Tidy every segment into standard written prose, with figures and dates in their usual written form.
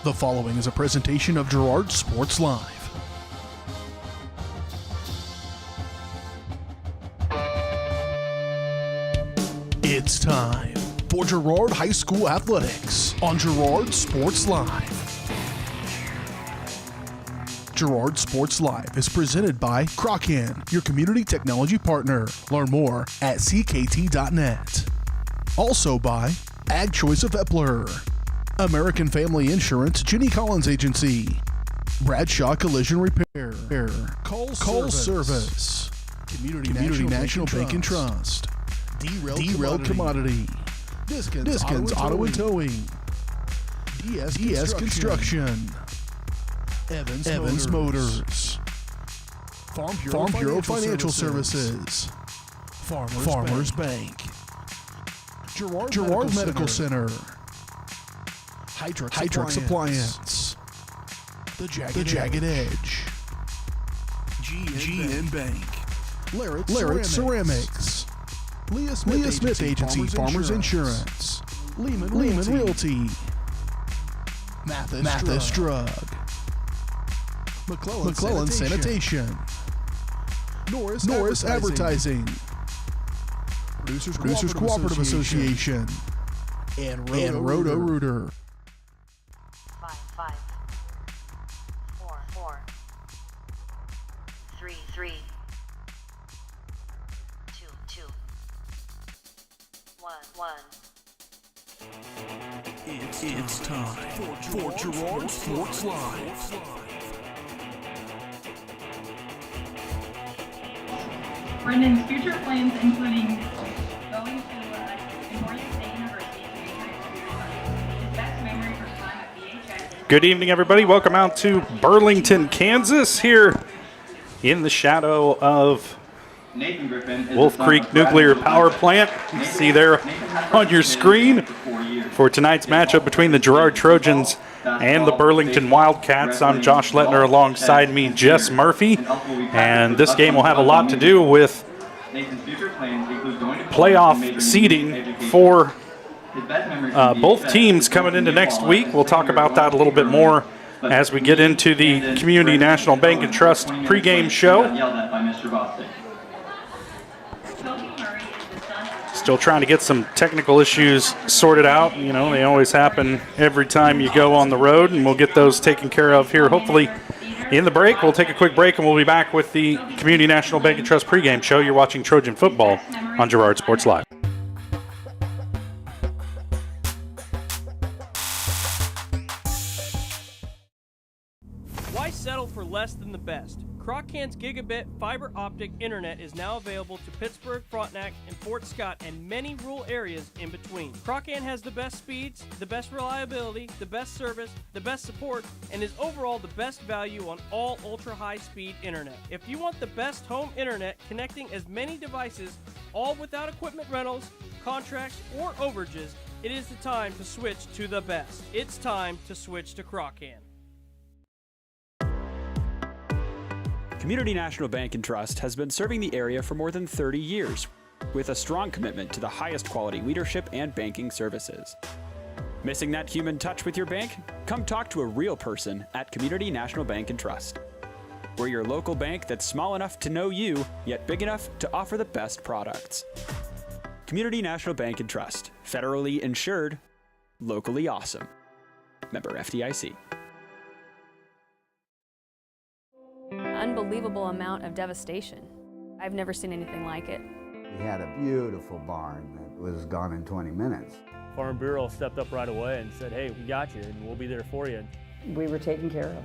The following is a presentation of Girard Sports Live. It's time for Girard High School Athletics on Girard Sports Live. Girard Sports Live is presented by Crocan, your community technology partner. Learn more at ckt.net. Also by Ag Choice of Epler, American Family Insurance, Jenny Collins Agency, Bradshaw Collision Repair, Call Service, Community National Bank and Trust, Derailed Commodity, Diskins Auto and Towing, DS Construction, Evans Motors, Farm Bureau Financial Services, Farmers Bank, Girard Medical Center, Hydrix Appliance, The Jagged Edge, GN Bank, Larrett Ceramics, Leah Smith Agency, Farmers Insurance, Lehman Realty, Mathis Drug, McClellan Sanitation, Norris Advertising, Producers Cooperative Association, and Roto-Rooter. 5, 4, 3, 2, 1. It's time for Girard Sports Live. Brendan's future plans including going to Memorial State University to major in computer science. His best memory from time at BHS. Good evening, everybody. Welcome out to Burlington, Kansas, here in the shadow of Wolf Creek Nuclear Power Plant. You see there on your screen for tonight's matchup between the Girard Trojans and the Burlington Wildcats. I'm Josh Lettner, alongside me, Jess Murphy. And this game will have a lot to do with playoff seeding for both teams coming into next week. We'll talk about that a little bit more as we get into the Community National Bank and Trust pregame show. Still trying to get some technical issues sorted out. You know, they always happen every time you go on the road, and we'll get those taken care of here hopefully in the break. We'll take a quick break, and we'll be back with the Community National Bank and Trust pregame show. You're watching Trojan football on Girard Sports Live. Why settle for less than the best? Crocan's gigabit fiber optic internet is now available to Pittsburgh, Frontenac, and Fort Scott, and many rural areas in between. Crocan has the best speeds, the best reliability, the best service, the best support, and is overall the best value on all ultra-high-speed internet. If you want the best home internet connecting as many devices, all without equipment rentals, contracts, or overages, it is the time to switch to the best. It's time to switch to Crocan. Community National Bank and Trust has been serving the area for more than 30 years with a strong commitment to the highest quality leadership and banking services. Missing that human touch with your bank? Come talk to a real person at Community National Bank and Trust. We're your local bank that's small enough to know you, yet big enough to offer the best products. Community National Bank and Trust, federally insured, locally awesome. Member FDIC. Unbelievable amount of devastation. I've never seen anything like it. We had a beautiful barn that was gone in 20 minutes. Farm Bureau stepped up right away and said, hey, we got you and we'll be there for you. We were taken care of.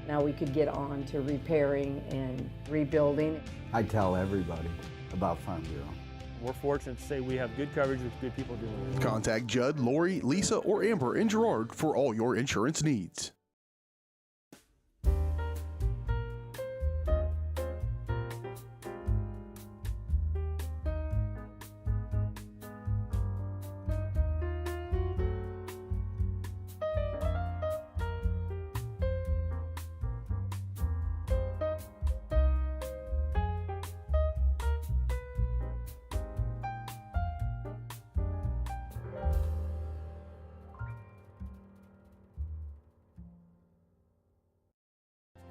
Now we could get on to repairing and rebuilding. I tell everybody about Farm Bureau. We're fortunate to say we have good coverage with good people doing it. Contact Judd, Lori, Lisa, or Amber in Girard for all your insurance needs.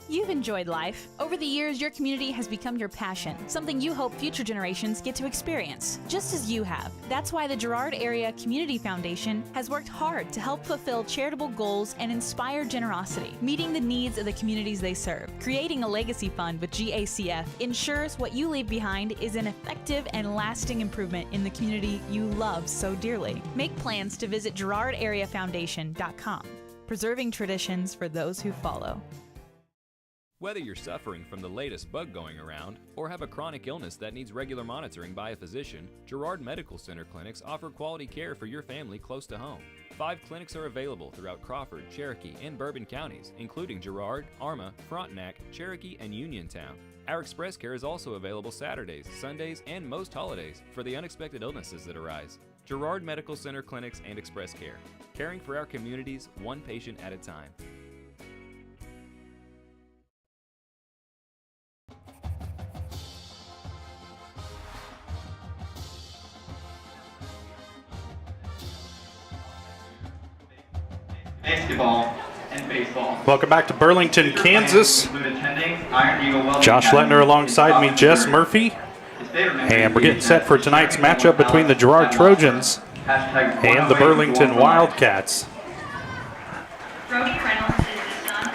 You've enjoyed life. Over the years, your community has become your passion, something you hope future generations get to experience, just as you have. That's why the Girard Area Community Foundation has worked hard to help fulfill charitable goals and inspire generosity, meeting the needs of the communities they serve. Creating a legacy fund with GACF ensures what you leave behind is an effective and lasting improvement in the community you love so dearly. Make plans to visit GirardAreaFoundation.com, preserving traditions for those who follow. Whether you're suffering from the latest bug going around or have a chronic illness that needs regular monitoring by a physician, Girard Medical Center clinics offer quality care for your family close to home. 5 clinics are available throughout Crawford, Cherokee, and Bourbon counties, including Girard, Arma, Frontenac, Cherokee, and Uniontown. Our express care is also available Saturdays, Sundays, and most holidays for the unexpected illnesses that arise. Girard Medical Center clinics and express care, caring for our communities one patient at a time. Basketball and baseball. Welcome back to Burlington, Kansas. Josh Lettner alongside me, Jess Murphy. And we're getting set for tonight's matchup between the Girard Trojans and the Burlington Wildcats.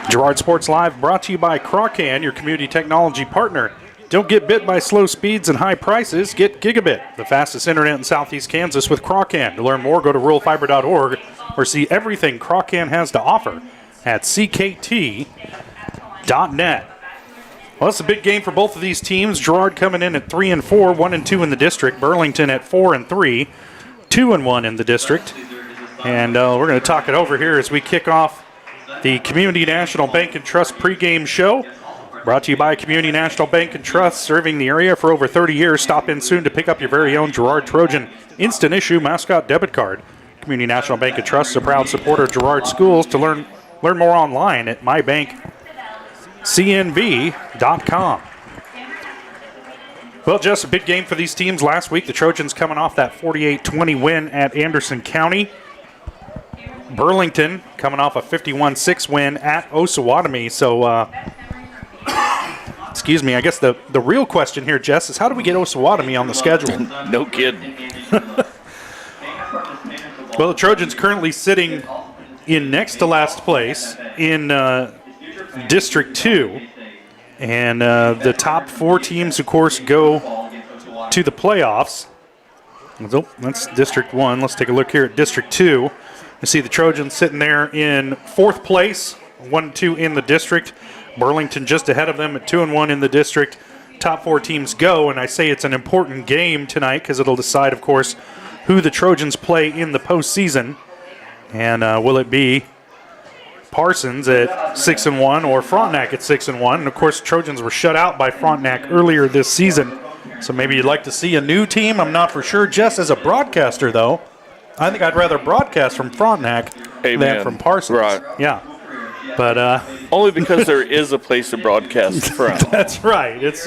Girard Sports Live brought to you by Crawcan, your community technology partner. Don't get bit by slow speeds and high prices. Get Gigabit, the fastest internet in Southeast Kansas with Crawcan. To learn more, go to ruralfiber.org or see everything Crawcan has to offer at ckt.net. Well, it's a big game for both of these teams. Girard coming in at 3-4, 1-2 in the district. Burlington at 4-3, 2-1 in the district. And we're going to talk it over here as we kick off the Community National Bank and Trust pregame show. Brought to you by Community National Bank and Trust, serving the area for over 30 years. Stop in soon to pick up your very own Girard Trojan instant issue mascot debit card. Community National Bank and Trust is a proud supporter of Girard schools. To learn more online at mybankcnb.com. Well, just a big game for these teams last week. The Trojans coming off that 48-20 win at Anderson County. Burlington coming off a 51-6 win at Osawatomie. So, excuse me, I guess the real question here, Jess, is how do we get Osawatomie on the schedule? No kidding. Well, the Trojans currently sitting in next to last place in District 2. And the top 4 teams, of course, go to the playoffs. Oh, that's District 1. Let's take a look here at District 2. You see the Trojans sitting there in 4th place, 1-2 in the district. Burlington just ahead of them at 2-1 in the district. Top 4 teams go, and I say it's an important game tonight because it'll decide, of course, who the Trojans play in the postseason. And will it be Parsons at 6-1 or Frontenac at 6-1? And of course, Trojans were shut out by Frontenac earlier this season. So maybe you'd like to see a new team. I'm not for sure. Just as a broadcaster, though, I think I'd rather broadcast from Frontenac than from Parsons. Right. Yeah. But only because there is a place to broadcast from. That's right. It's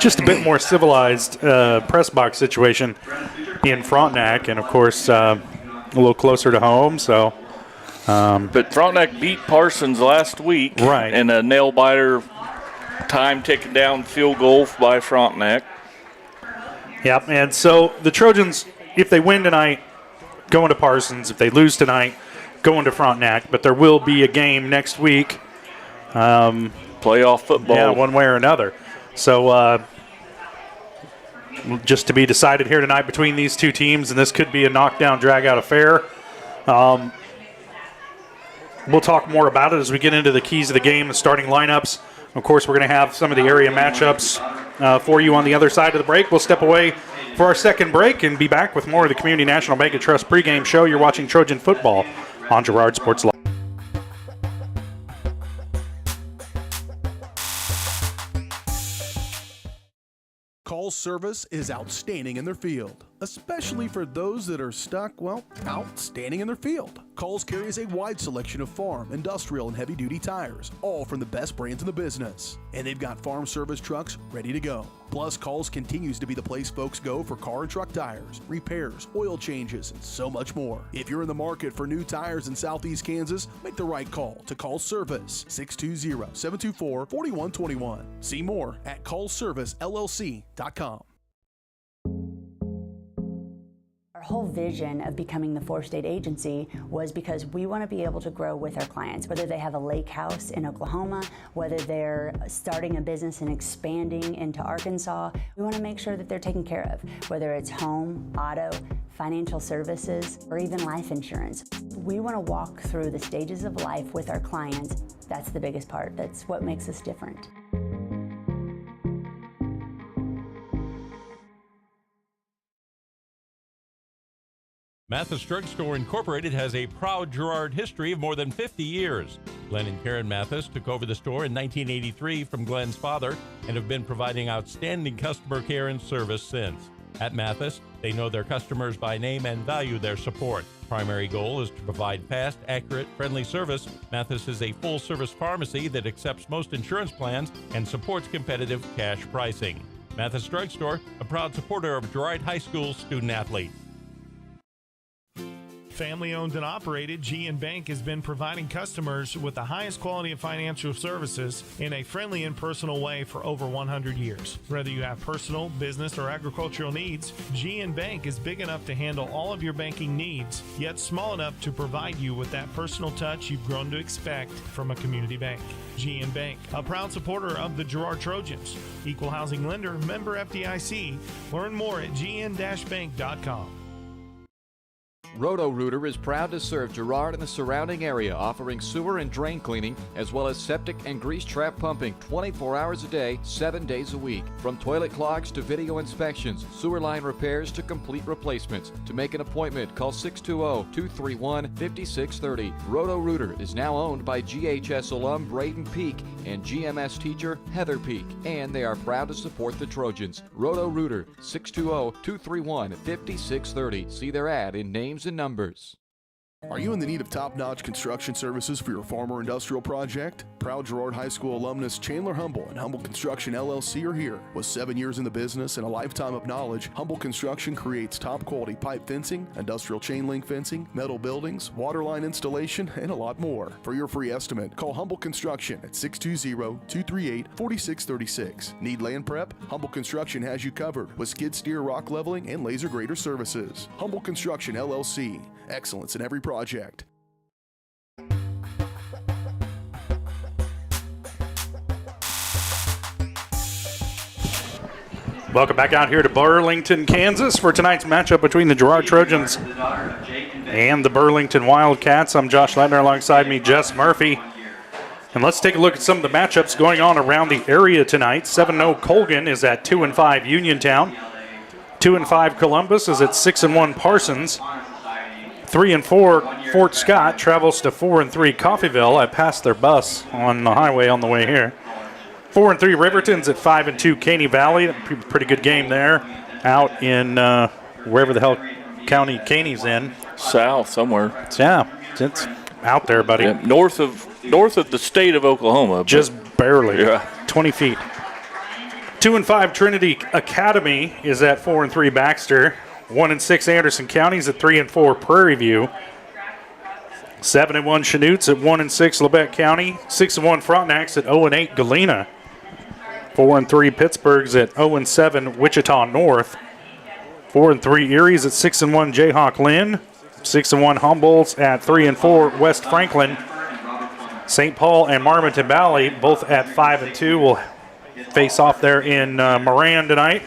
just a bit more civilized press box situation in Frontenac, and of course a little closer to home. So, but Frontenac beat Parsons last week, right? In a nail biter, time ticking down field goal by Frontenac. Yep. And so the Trojans, if they win tonight, going to Parsons. If they lose tonight, going to Frontenac. But there will be a game next week. Playoff football. Yeah, one way or another. So just to be decided here tonight between these two teams, and this could be a knockdown, drag-out affair. We'll talk more about it as we get into the keys of the game, the starting lineups. Of course, we're going to have some of the area matchups for you on the other side of the break. We'll step away for our second break and be back with more of the Community National Bank and Trust pregame show. You're watching Trojan football on Girard Sports Live. Call Call's service is outstanding in their field, especially for those that are stuck, outstanding in their field. Call's carries a wide selection of farm, industrial, and heavy-duty tires, all from the best brands in the business. And they've got farm service trucks ready to go. Plus, Call's continues to be the place folks go for car and truck tires, repairs, oil changes, and so much more. If you're in the market for new tires in Southeast Kansas, make the right call to Call's Service, 620-724-4121. See more at callservicellc.com. Our whole vision of becoming the 4-state agency was because we want to be able to grow with our clients, whether they have a lake house in Oklahoma, whether they're starting a business and expanding into Arkansas. We want to make sure that they're taken care of, whether it's home, auto, financial services, or even life insurance. We want to walk through the stages of life with our clients. That's the biggest part. That's what makes us different. Mathis Drug Store Incorporated has a proud Girard history of more than 50 years. Glenn and Karen Mathis took over the store in 1983 from Glenn's father and have been providing outstanding customer care and service since. At Mathis, they know their customers by name and value their support. Primary goal is to provide fast, accurate, friendly service. Mathis is a full-service pharmacy that accepts most insurance plans and supports competitive cash pricing. Mathis Drug Store, a proud supporter of Girard High School student-athletes. Family owned and operated, GN Bank has been providing customers with the highest quality of financial services in a friendly and personal way for over 100 years. Whether you have personal, business, or agricultural needs, GN Bank is big enough to handle all of your banking needs, yet small enough to provide you with that personal touch you've grown to expect from a community bank. GN Bank, a proud supporter of the Girard Trojans. Equal housing lender, member FDIC. Learn more at gn-bank.com. Roto-Rooter is proud to serve Girard and the surrounding area, offering sewer and drain cleaning, as well as septic and grease trap pumping 24 hours a day, 7 days a week. From toilet clogs to video inspections, sewer line repairs to complete replacements. To make an appointment, call 620-231-5630. Roto-Rooter is now owned by GHS alum Braden Peak and GMS teacher Heather Peak, and they are proud to support the Trojans. Roto-Rooter, 620-231-5630. See their ad in names and numbers. Are you in the need of top-notch construction services for your farm or industrial project? Proud Girard High School alumnus Chandler Humble and Humble Construction LLC are here. With 7 years in the business and a lifetime of knowledge, Humble Construction creates top-quality pipe fencing, industrial chain link fencing, metal buildings, water line installation, and a lot more. For your free estimate, call Humble Construction at 620-238-4636. Need land prep? Humble Construction has you covered with skid steer rock leveling and laser grader services. Humble Construction LLC. Excellence in every project. Welcome back out here to Burlington, Kansas for tonight's matchup between the Girard Trojans and the Burlington Wildcats. I'm Josh Leitner, alongside me, Jess Murphy. And let's take a look at some of the matchups going on around the area tonight. 7-0 Colgan is at 2-5 Uniontown. 2-5 Columbus is at 6-1 Parsons. 3-4 Fort Scott travels to 4-3 Coffeyville. I passed their bus on the highway on the way here. 4-3 Riverton's at 5-2 Caney Valley. Pretty good game there out in wherever the hell county Caney's in. South somewhere. Yeah, it's out there, buddy. Yeah, north of the state of Oklahoma. Just barely. Yeah. 20 feet. 2-5 Trinity Academy is at 4-3 Baxter. 1-6 Anderson County's at 3-4 Prairie View. 7-1 Chanutes at 1-6 Labette County. 6-1 Frontenac's at 0-8 Galena. 4-3 Pittsburgh's at 0-7 Wichita North. 4-3 Erie's at 6-1 Jayhawk Lynn. 6-1 Humboldt's at 3-4 West Franklin. St. Paul and Marmonton Valley both at 5-2 will face off there in Moran tonight.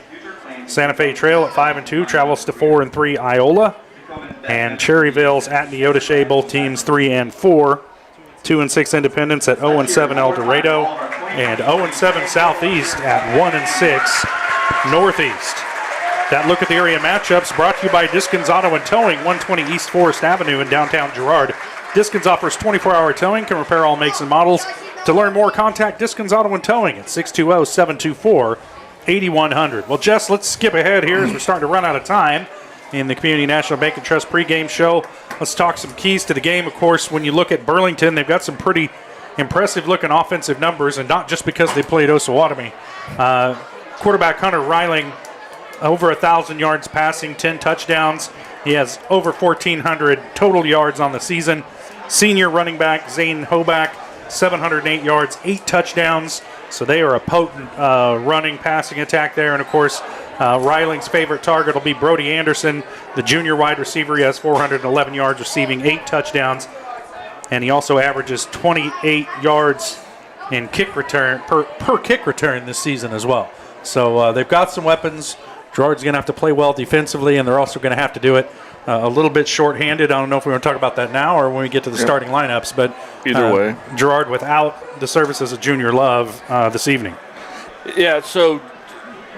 Santa Fe Trail at 5-2 travels to 4-3 Iola. And Cherryville's at Neodesha, both teams 3-4. 2-6 Independence at 0-7 El Dorado. And 0-7 Southeast at 1-6 Northeast. That look at the area matchups brought to you by Diskins Auto and Towing, 120 East Forest Avenue in downtown Girard. Diskins offers 24-hour towing, can repair all makes and models. To learn more, contact Diskins Auto and Towing at 620-724-8255. 8,100. Well, Jess, let's skip ahead here as we're starting to run out of time in the Community National Bank and Trust pregame show. Let's talk some keys to the game. Of course, when you look at Burlington, they've got some pretty impressive-looking offensive numbers, and not just because they played Osawatomie. Quarterback Hunter Reiling, over 1,000 yards passing, 10 touchdowns. He has over 1,400 total yards on the season. Senior running back Zane Hoback, 708 yards, 8 touchdowns. So they are a potent running, passing attack there. And, of course, Reiling's favorite target will be Brody Anderson, the junior wide receiver. He has 411 yards receiving, 8 touchdowns. And he also averages 28 yards in kick return per kick return this season as well. So they've got some weapons. Girard's going to have to play well defensively, and they're also going to have to do it a little bit shorthanded. I don't know if we want to talk about that now or when we get to the starting lineups, but either way, Girard without the services of Junior Love this evening. Yeah, so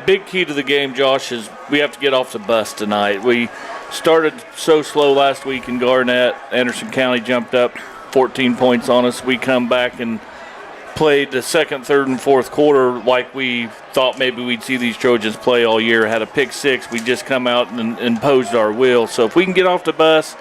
big key to the game, Josh, is we have to get off the bus tonight. We started so slow last week in Garnett. Anderson County jumped up 14 points on us. We come back and played the second, third, and fourth quarter like we thought maybe we'd see these Trojans play all year. Had a pick six. We just come out and imposed our will. So if we can get off the bus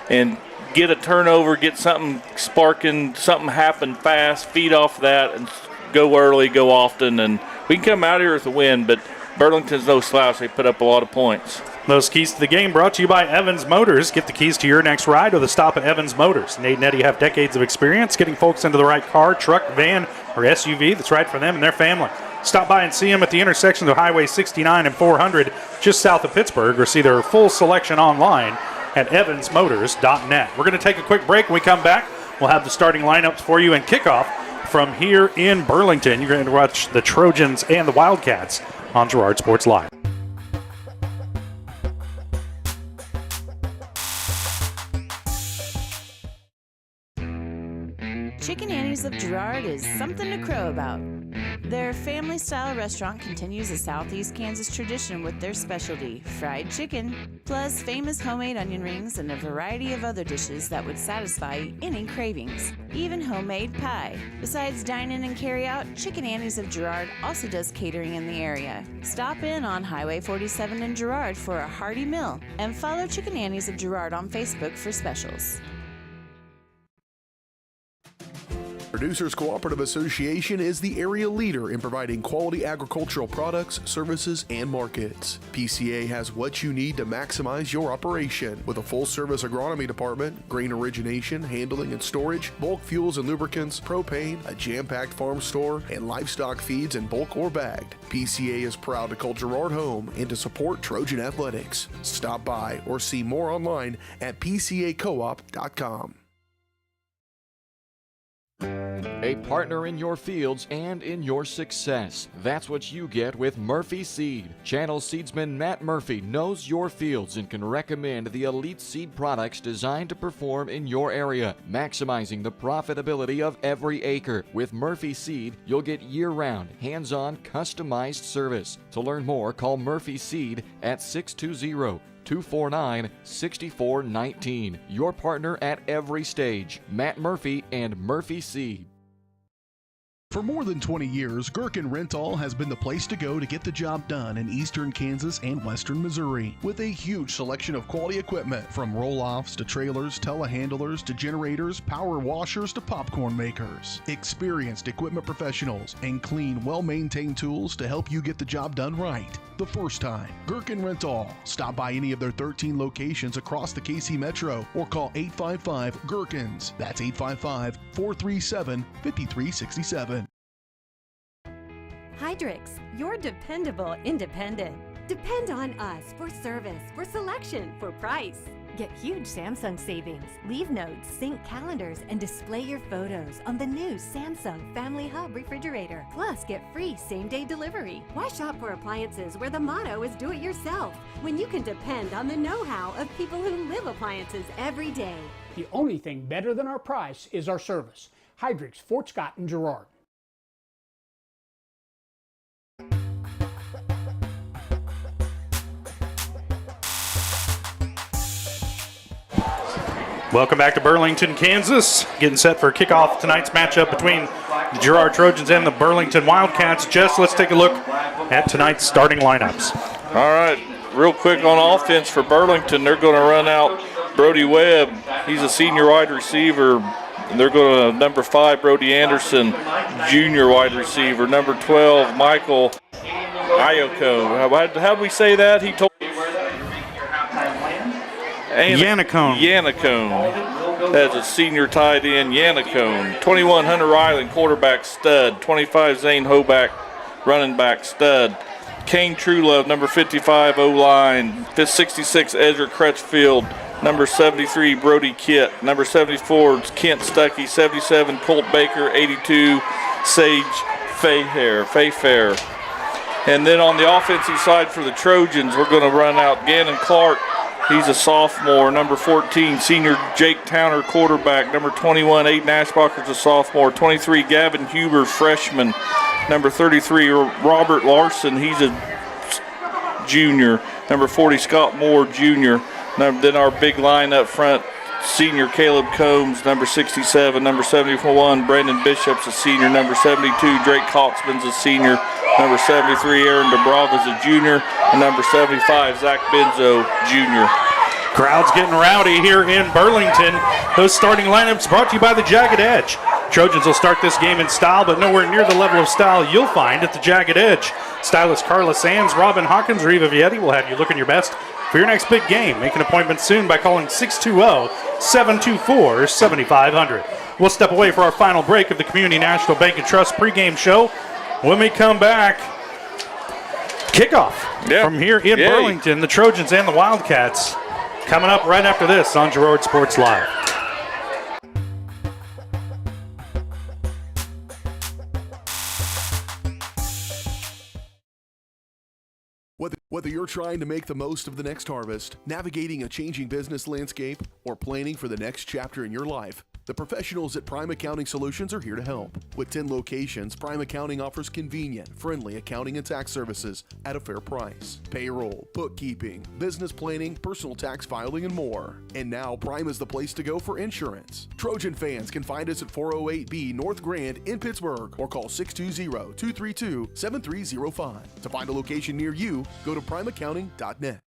and get a turnover, get something sparking, something happen fast, feed off that, and go early, go often, and we can come out here with a win. But Burlington's no slouch. They put up a lot of points. Those keys to the game brought to you by Evans Motors. Get the keys to your next ride with a stop at Evans Motors. Nate and Eddie have decades of experience getting folks into the right car, truck, van, or SUV that's right for them and their family. Stop by and see them at the intersection of Highway 69 and 400 just south of Pittsburgh, or see their full selection online at evansmotors.net. We're going to take a quick break. When we come back, we'll have the starting lineups for you and kickoff from here in Burlington. You're going to watch the Trojans and the Wildcats on Girard Sports Live. Chicken Annie's of Girard is something to crow about. Their family-style restaurant continues a Southeast Kansas tradition with their specialty, fried chicken, plus famous homemade onion rings and a variety of other dishes that would satisfy any cravings, even homemade pie. Besides dine-in and carry-out, Chicken Annie's of Girard also does catering in the area. Stop in on Highway 47 in Girard for a hearty meal, and follow Chicken Annie's of Girard on Facebook for specials. Producers Cooperative Association is the area leader in providing quality agricultural products, services, and markets. PCA has what you need to maximize your operation with a full-service agronomy department, grain origination, handling and storage, bulk fuels and lubricants, propane, a jam-packed farm store, and livestock feeds in bulk or bagged. PCA is proud to call Girard home and to support Trojan athletics. Stop by or see more online at pcacoop.com. A partner in your fields and in your success. That's what you get with Murphy Seed. Channel seedsman Matt Murphy knows your fields and can recommend the elite seed products designed to perform in your area, maximizing the profitability of every acre. With Murphy Seed, you'll get year-round, hands-on, customized service. To learn more, call Murphy Seed at 620-249-6419. Your partner at every stage. Matt Murphy and Murphy Seed. For more than 20 years, Gherkin Rental has been the place to go to get the job done in eastern Kansas and western Missouri. With a huge selection of quality equipment, from roll-offs to trailers, telehandlers to generators, power washers to popcorn makers. Experienced equipment professionals and clean, well-maintained tools to help you get the job done right the first time. Gherkin Rental. Stop by any of their 13 locations across the KC Metro or call 855-GHERKINS. That's 855-437-5367. Hydrix, your dependable independent. Depend on us for service, for selection, for price. Get huge Samsung savings. Leave notes, sync calendars, and display your photos on the new Samsung Family Hub refrigerator. Plus, get free same-day delivery. Why shop for appliances where the motto is do it yourself when you can depend on the know-how of people who live appliances every day? The only thing better than our price is our service. Hydrix, Fort Scott, and Girard. Welcome back to Burlington, Kansas. Getting set for kickoff tonight's matchup between the Girard Trojans and the Burlington Wildcats. Jess, let's take a look at tonight's starting lineups. All right, real quick on offense for Burlington, they're going to run out Brody Webb. He's a senior wide receiver. And they're going to number 5, Brody Anderson, junior wide receiver. Number 12, Michael Ioko. How do we say that? He told Yannicone. As a senior tight end, Yannicone. 21, Hunter Island, quarterback stud. 25, Zane Hoback, running back stud. Kane Truelove, number 55, O-line. 66, Ezra Crutchfield. Number 73, Brody Kitt. Number 74, Kent Stuckey. 77, Colt Baker. 82, Sage Fayfair. And then on the offensive side for the Trojans, we're going to run out Gannon Clark. He's a sophomore. Number 14, senior Jake Towner, quarterback. Number 21, Aiden Ashbacher's a sophomore. 23, Gavin Huber, freshman. Number 33, Robert Larson. He's a junior. Number 40, Scott Moore, junior. Then our big line up front, senior Caleb Combs, number 67. Number 71, Brandon Bishop's a senior. Number 72, Drake Coxman's a senior. Number 73, Aaron DeBrava's a junior. And number 75, Zach Benzo, junior. Crowd's getting rowdy here in Burlington. Those starting lineups brought to you by the Jagged Edge. Trojans will start this game in style, but nowhere near the level of style you'll find at the Jagged Edge. Stylist Carla Sands, Robin Hawkins, or Eva Vietti will have you looking your best for your next big game. Make an appointment soon by calling 620-724-7500. We'll step away for our final break of the Community National Bank and Trust pregame show. When we come back, kickoff from here in Burlington, the Trojans and the Wildcats. Coming up right after this on Girard Sports Live. Whether you're trying to make the most of the next harvest, navigating a changing business landscape, or planning for the next chapter in your life, the professionals at Prime Accounting Solutions are here to help. With 10 locations, Prime Accounting offers convenient, friendly accounting and tax services at a fair price. Payroll, bookkeeping, business planning, personal tax filing, and more. And now Prime is the place to go for insurance. Trojan fans can find us at 408B North Grand in Pittsburgh or call 620-232-7305. To find a location near you, go to primeaccounting.net.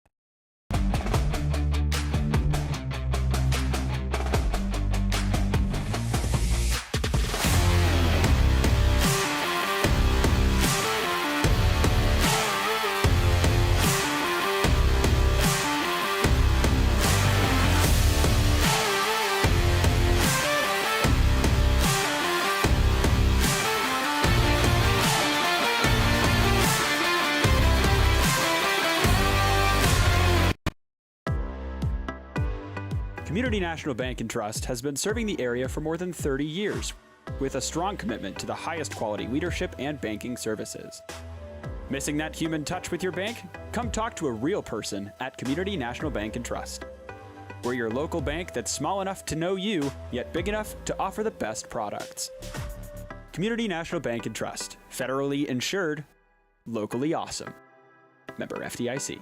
Community National Bank and Trust has been serving the area for more than 30 years with a strong commitment to the highest quality leadership and banking services. Missing that human touch with your bank? Come talk to a real person at Community National Bank and Trust. We're your local bank that's small enough to know you, yet big enough to offer the best products. Community National Bank and Trust. Federally insured, locally awesome. Member FDIC.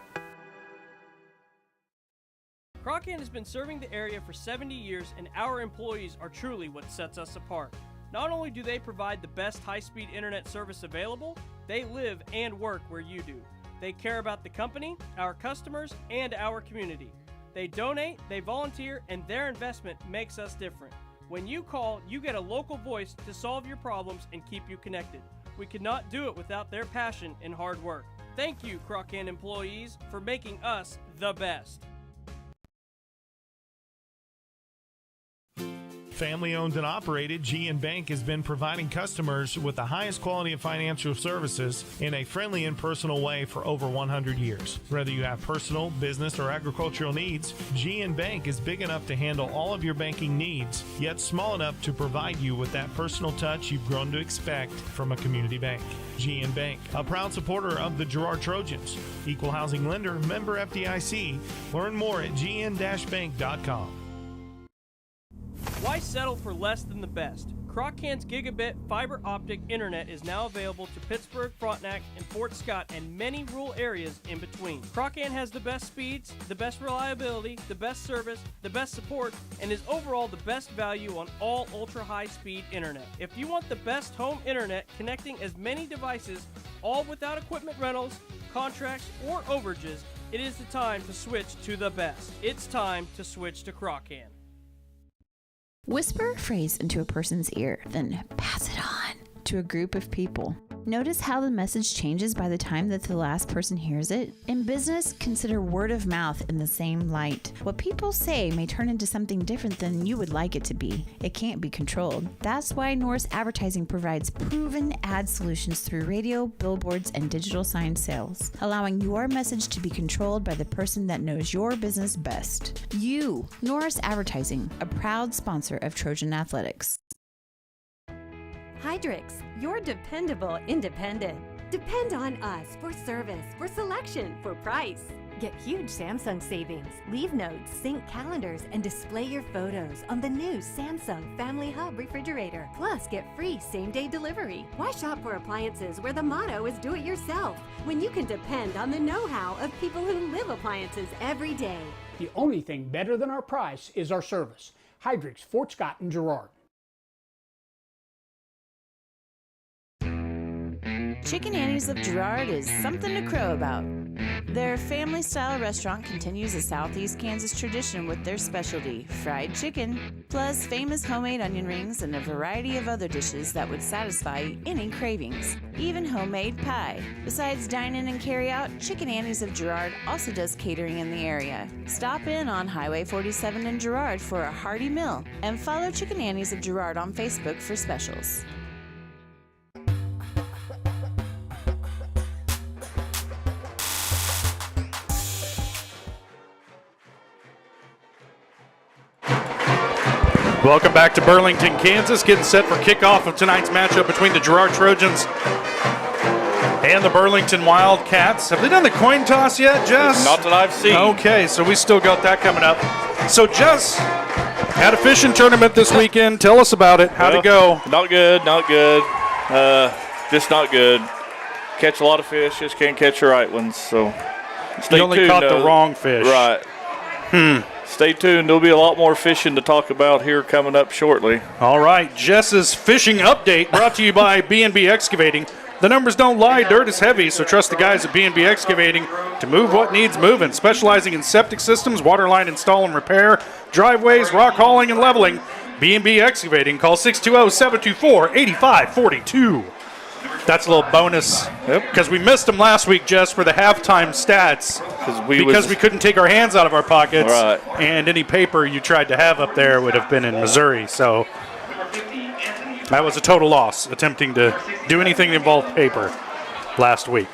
Croccan has been serving the area for 70 years, and our employees are truly what sets us apart. Not only do they provide the best high-speed internet service available, they live and work where you do. They care about the company, our customers, and our community. They donate, they volunteer, and their investment makes us different. When you call, you get a local voice to solve your problems and keep you connected. We could not do it without their passion and hard work. Thank you, Croccan employees, for making us the best. Family owned and operated, GN Bank has been providing customers with the highest quality of financial services in a friendly and personal way for over 100 years. Whether you have personal, business, or agricultural needs, GN Bank is big enough to handle all of your banking needs, yet small enough to provide you with that personal touch you've grown to expect from a community bank. GN Bank, a proud supporter of the Girard Trojans. Equal housing lender, member FDIC. Learn more at gn-bank.com. Why settle for less than the best? Croc-Can's gigabit fiber optic internet is now available to Pittsburgh, Frontenac, and Fort Scott, and many rural areas in between. Croc-Can has the best speeds, the best reliability, the best service, the best support, and is overall the best value on all ultra-high-speed internet. If you want the best home internet connecting as many devices, all without equipment rentals, contracts, or overages, it is the time to switch to the best. It's time to switch to Croc-Can. Whisper a phrase into a person's ear, then pass it on to a group of people. Notice how the message changes by the time that the last person hears it? In business, consider word of mouth in the same light. What people say may turn into something different than you would like it to be. It can't be controlled. That's why Norris Advertising provides proven ad solutions through radio, billboards, and digital sign sales, allowing your message to be controlled by the person that knows your business best. You, Norris Advertising, a proud sponsor of Trojan Athletics. Hydrix, your dependable independent. Depend on us for service, for selection, for price. Get huge Samsung savings. Leave notes, sync calendars, and display your photos on the new Samsung Family Hub refrigerator. Plus, get free same-day delivery. Why shop for appliances where the motto is do it yourself when you can depend on the know-how of people who live appliances every day? The only thing better than our price is our service. Hydrix, Fort Scott, and Girard. Chicken Annie's of Girard is something to crow about. Their family-style restaurant continues a Southeast Kansas tradition with their specialty, fried chicken, plus famous homemade onion rings and a variety of other dishes that would satisfy any cravings, even homemade pie. Besides dine-in and carry-out, Chicken Annie's of Girard also does catering in the area. Stop in on Highway 47 in Girard for a hearty meal, and follow Chicken Annie's of Girard on Facebook for specials. Welcome back to Burlington, Kansas. Getting set for kickoff of tonight's matchup between the Girard Trojans and the Burlington Wildcats. Have they done the coin toss yet, Jess? Not that I've seen. Okay, so we still got that coming up. So, Jess, had a fishing tournament this weekend. Tell us about it. How'd it go? Not good, not good. Just not good. Catch a lot of fish, just can't catch the right ones. So, stay tuned. You only caught the wrong fish. Right. Stay tuned. There'll be a lot more fishing to talk about here coming up shortly. All right, Jess's fishing update brought to you by B&B Excavating. The numbers don't lie, dirt is heavy, so trust the guys at B&B Excavating to move what needs moving. Specializing in septic systems, water line install and repair, driveways, rock hauling, and leveling. B&B Excavating. Call 620-724-8542. That's a little bonus because we missed them last week, Jess, for the halftime stats because we couldn't take our hands out of our pockets, and any paper you tried to have up there would have been in Missouri. So that was a total loss, attempting to do anything that involved paper last week.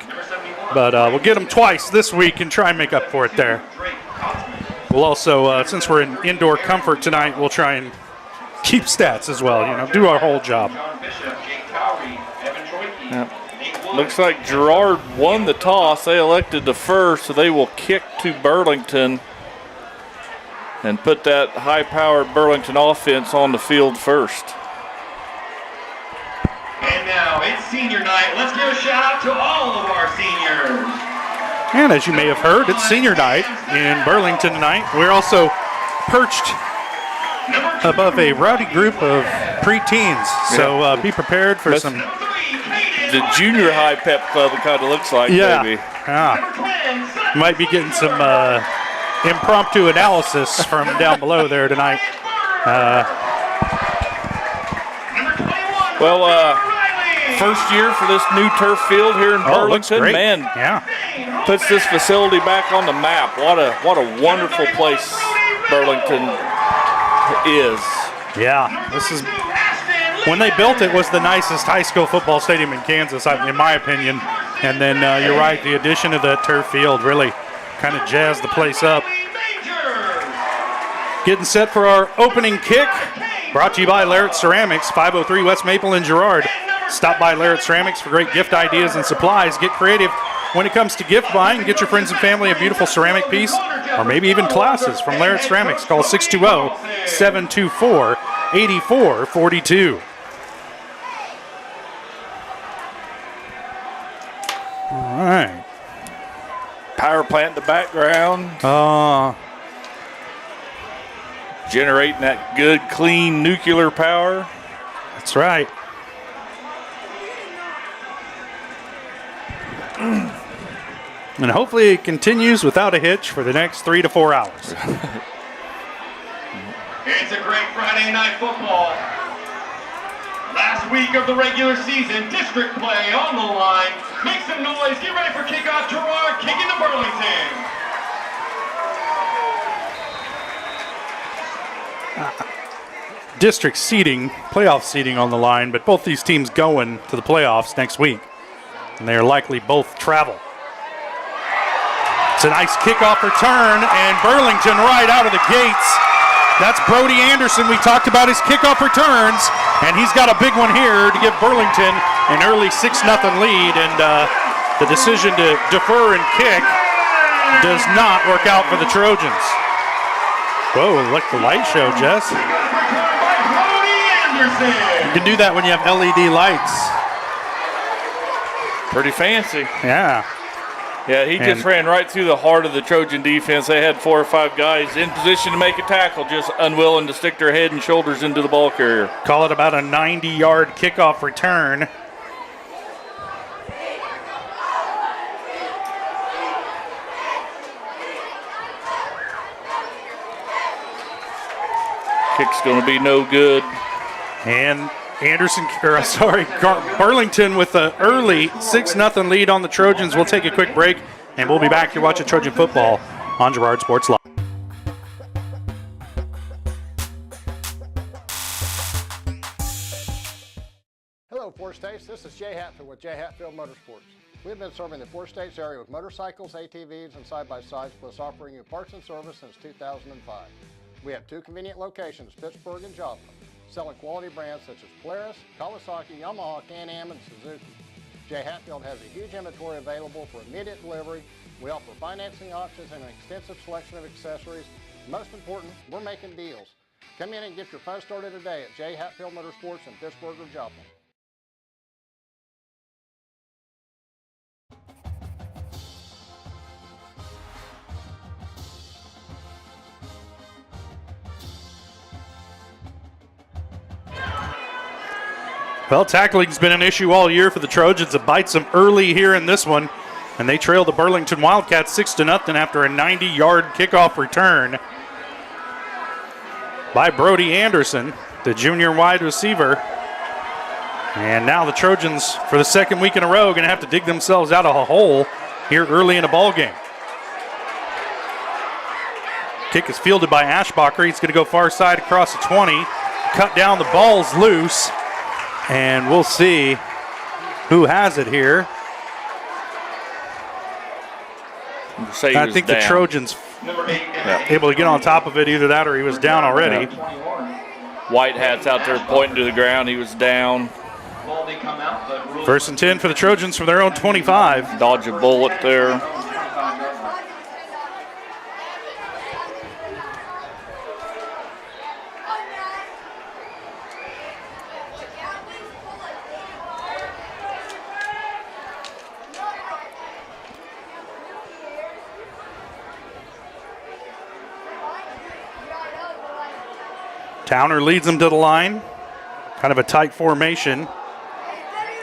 But we'll get them twice this week and try and make up for it there. We'll also, since we're in indoor comfort tonight, we'll try and keep stats as well, do our whole job. Yep. Looks like Girard won the toss. They elected the first, so they will kick to Burlington and put that high-powered Burlington offense on the field first. And now it's senior night. Let's give a shout out to all of our seniors. And as you may have heard, it's senior night in Burlington tonight. We're also perched above a rowdy group of preteens, so be prepared for some... The junior high pep club, it kind of looks like, maybe. Yeah. Might be getting some impromptu analysis from down below there tonight. First year for this new turf field here in Burlington. Man, puts this facility back on the map. What a wonderful place Burlington is. Yeah, this is... When they built it, was the nicest high school football stadium in Kansas, in my opinion. And then you're right, the addition of that turf field really kind of jazzed the place up. Getting set for our opening kick, brought to you by Larrett Ceramics, 503 West Maple in Girard. Stop by Larrett Ceramics for great gift ideas and supplies. Get creative when it comes to gift buying. Get your friends and family a beautiful ceramic piece or maybe even classes from Larrett Ceramics. Call 620-724-8442. All right. Power plant in the background. Generating that good, clean nuclear power. That's right. And hopefully it continues without a hitch for the next 3 to 4 hours. It's a great Friday night football. Last week of the regular season, district play on the line. Make some noise, get ready for kickoff. Girard kicking to Burlington. District seeding, playoff seeding on the line, but both these teams going to the playoffs next week. And they are likely both travel. It's a nice kickoff return, and Burlington right out of the gates. That's Brody Anderson. We talked about his kickoff returns, and he's got a big one here to give Burlington an early 6-0 lead, and the decision to defer and kick does not work out for the Trojans. Whoa, look the light show, Jess. You can do that when you have LED lights. Pretty fancy. Yeah. Yeah, he just ran right through the heart of the Trojan defense. They had 4 or 5 guys in position to make a tackle, just unwilling to stick their head and shoulders into the ball carrier. Call it about a 90-yard kickoff return. Kick's going to be no good. And Burlington with an early 6-0 lead on the Trojans. We'll take a quick break, and we'll be back. You're watching Trojan football on Girard Sports Live. Hello, Four States. This is Jay Hatfield with Jay Hatfield Motorsports. We've been serving the Four States area with motorcycles, ATVs, and side-by-sides, plus offering you parts and service since 2005. We have 2 convenient locations, Pittsburgh and Joplin, selling quality brands such as Polaris, Kawasaki, Yamaha, Can-Am, and Suzuki. Jay Hatfield has a huge inventory available for immediate delivery. We offer financing options and an extensive selection of accessories. Most important, we're making deals. Come in and get your fun started today at Jay Hatfield Motorsports in Pittsburgh or Joplin. Well, tackling's been an issue all year for the Trojans. It bites them early here in this one, and they trail the Burlington Wildcats 6-0 after a 90-yard kickoff return by Brody Anderson, the junior wide receiver. And now the Trojans, for the second week in a row, going to have to dig themselves out of a hole here early in a ball game. Kick is fielded by Ashbacher. He's going to go far side across the 20. Cut down, the ball's loose. And we'll see who has it here. I think the Trojans able to get on top of it. Either that or he was down already. White hat's out there pointing to the ground. He was down. 1st and 10 for the Trojans from their own 25. Dodge a bullet there. Towner leads them to the line. Kind of a tight formation.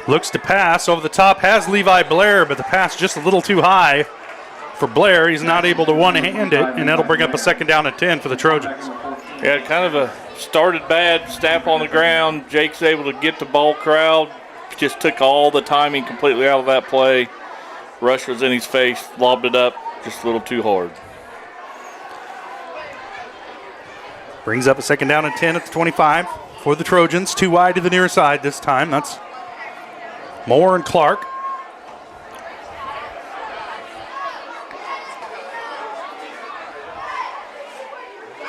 Looks to pass. Over the top has Levi Blair, but the pass just a little too high for Blair. He's not able to one-hand it, and that'll bring up a 2nd down and 10 for the Trojans. Yeah, kind of a started bad, snap on the ground. Jake's able to get the ball corralled. Just took all the timing completely out of that play. Rush was in his face, lobbed it up just a little too hard. Brings up a 2nd down and 10 at the 25 for the Trojans. 2 wide to the near side this time. That's Moore and Clark.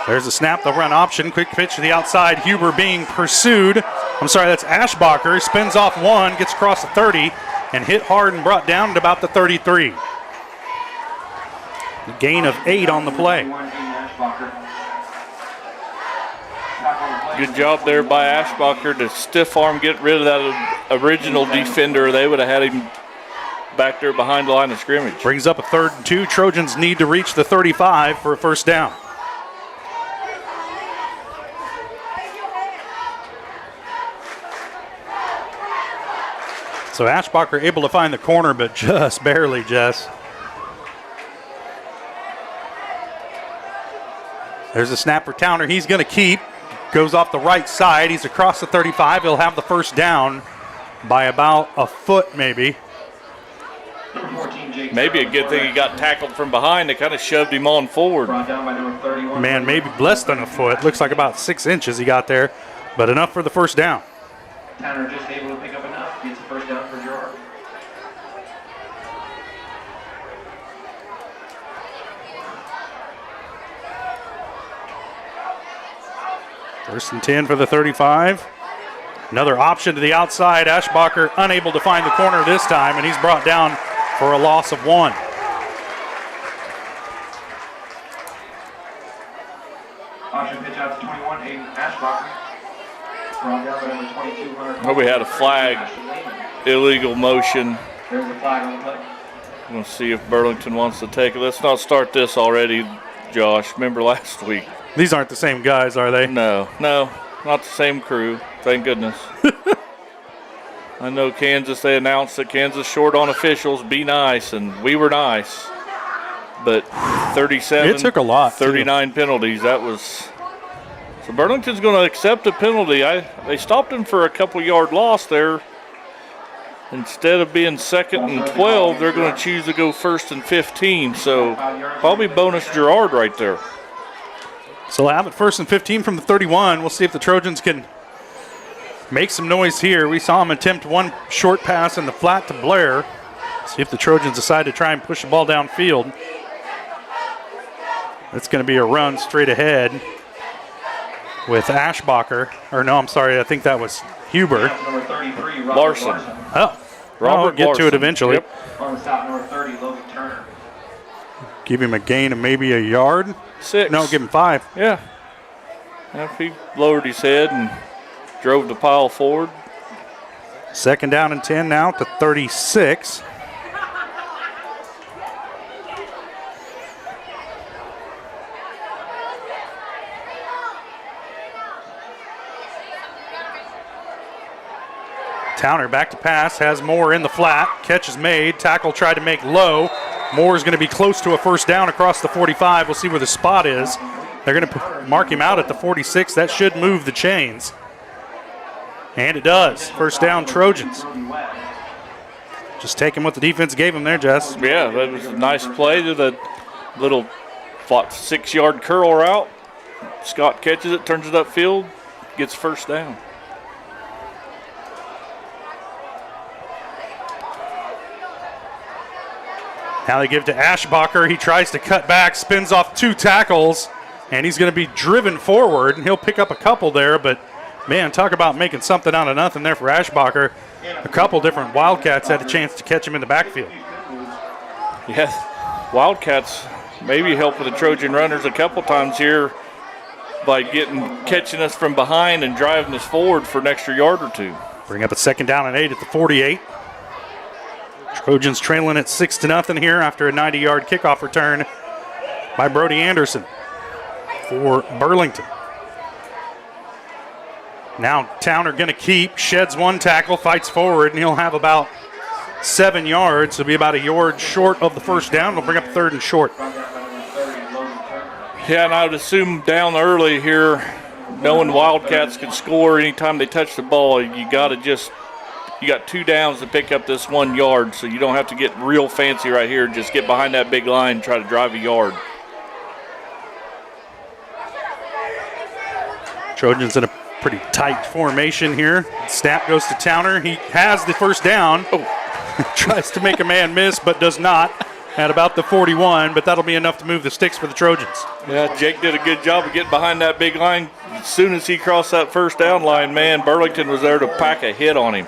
There's a snap, the run option. Quick pitch to the outside. Huber being pursued. I'm sorry, that's Ashbacher. Spins off 1, gets across the 30, and hit hard and brought down at about the 33. A gain of 8 on the play. Good job there by Ashbacher to stiff arm, get rid of that original defender. They would have had him back there behind the line of scrimmage. Brings up a 3rd and 2. Trojans need to reach the 35 for a first down. So Ashbacher able to find the corner, but just barely, Jess. There's a snap for Towner. He's going to keep. Goes off the right side. He's across the 35. He'll have the first down by about a foot, maybe. Maybe a good thing he got tackled from behind. They kind of shoved him on forward. Man, maybe less than a foot. Looks like about 6 inches he got there, but enough for the first down. Towner just able to pick up enough. Gets the first down for Girard. First and 10 for the 35. Another option to the outside. Ashbacher unable to find the corner this time, and he's brought down for a loss of 1. Option pitch out to 21, Aiden Ashbacher. Brought down by number 22, Hunter. Well, we had a flag, illegal motion. There's a flag on the play. I'm going to see if Burlington wants to take it. Let's not start this already, Josh. Remember last week? These aren't the same guys, are they? No, not the same crew. Thank goodness. I know Kansas, they announced that Kansas short on officials, be nice, and we were nice. But 37, it took a lot, 39 penalties, that was... So Burlington's going to accept a penalty. They stopped him for a couple-yard loss there. Instead of being 2nd and 12, they're going to choose to go 1st and 15. So probably bonus Girard right there. So we'll have it 1st and 15 from the 31. We'll see if the Trojans can make some noise here. We saw him attempt one short pass in the flat to Blair. See if the Trojans decide to try and push the ball downfield. It's going to be a run straight ahead with Ashbacher. Or no, I'm sorry, I think that was Huber. Number 33, Larson. Oh, Robert we'll get Larson. to it eventually. Yep. On the stop, number 30, Logan Turner. Give him a gain of maybe a yard. 6. No, give him 5. Yeah. If he lowered his head and drove the pile forward. 2nd down and 10 now to 36. Towner back to pass, has Moore in the flat. Catch is made. Tackle tried to make low. Moore is going to be close to a first down across the 45. We'll see where the spot is. They're going to mark him out at the 46. That should move the chains. And it does. First down, Trojans. Just taking what the defense gave him there, Jess. Yeah, that was a nice play to the little 6-yard curl route. Scott catches it, turns it upfield, gets first down. Now they give to Ashbacher. He tries to cut back, spins off 2 tackles, and he's going to be driven forward, and he'll pick up a couple there, but man, talk about making something out of nothing there for Ashbacher. A couple different Wildcats had a chance to catch him in the backfield. Yeah, Wildcats maybe helping the Trojan runners a couple times here by catching us from behind and driving us forward for an extra yard or 2. Bring up a 2nd down and 8 at the 48. Trojans trailing at 6-0 here after a 90-yard kickoff return by Brody Anderson for Burlington. Now Towner going to keep, sheds 1 tackle, fights forward, and he'll have about 7 yards. He'll be about a yard short of the first down. We'll bring up 3rd and short. Yeah, and I would assume down early here, knowing Wildcats can score anytime they touch the ball, you got 2 downs to pick up this 1 yard, so you don't have to get real fancy right here. Just get behind that big line and try to drive a yard. Trojans in a pretty tight formation here. Snap goes to Towner. He has the first down. Tries to make a man miss, but does not at about the 41, but that'll be enough to move the sticks for the Trojans. Yeah, Jake did a good job of getting behind that big line. As soon as he crossed that first down line, man, Burlington was there to pack a hit on him.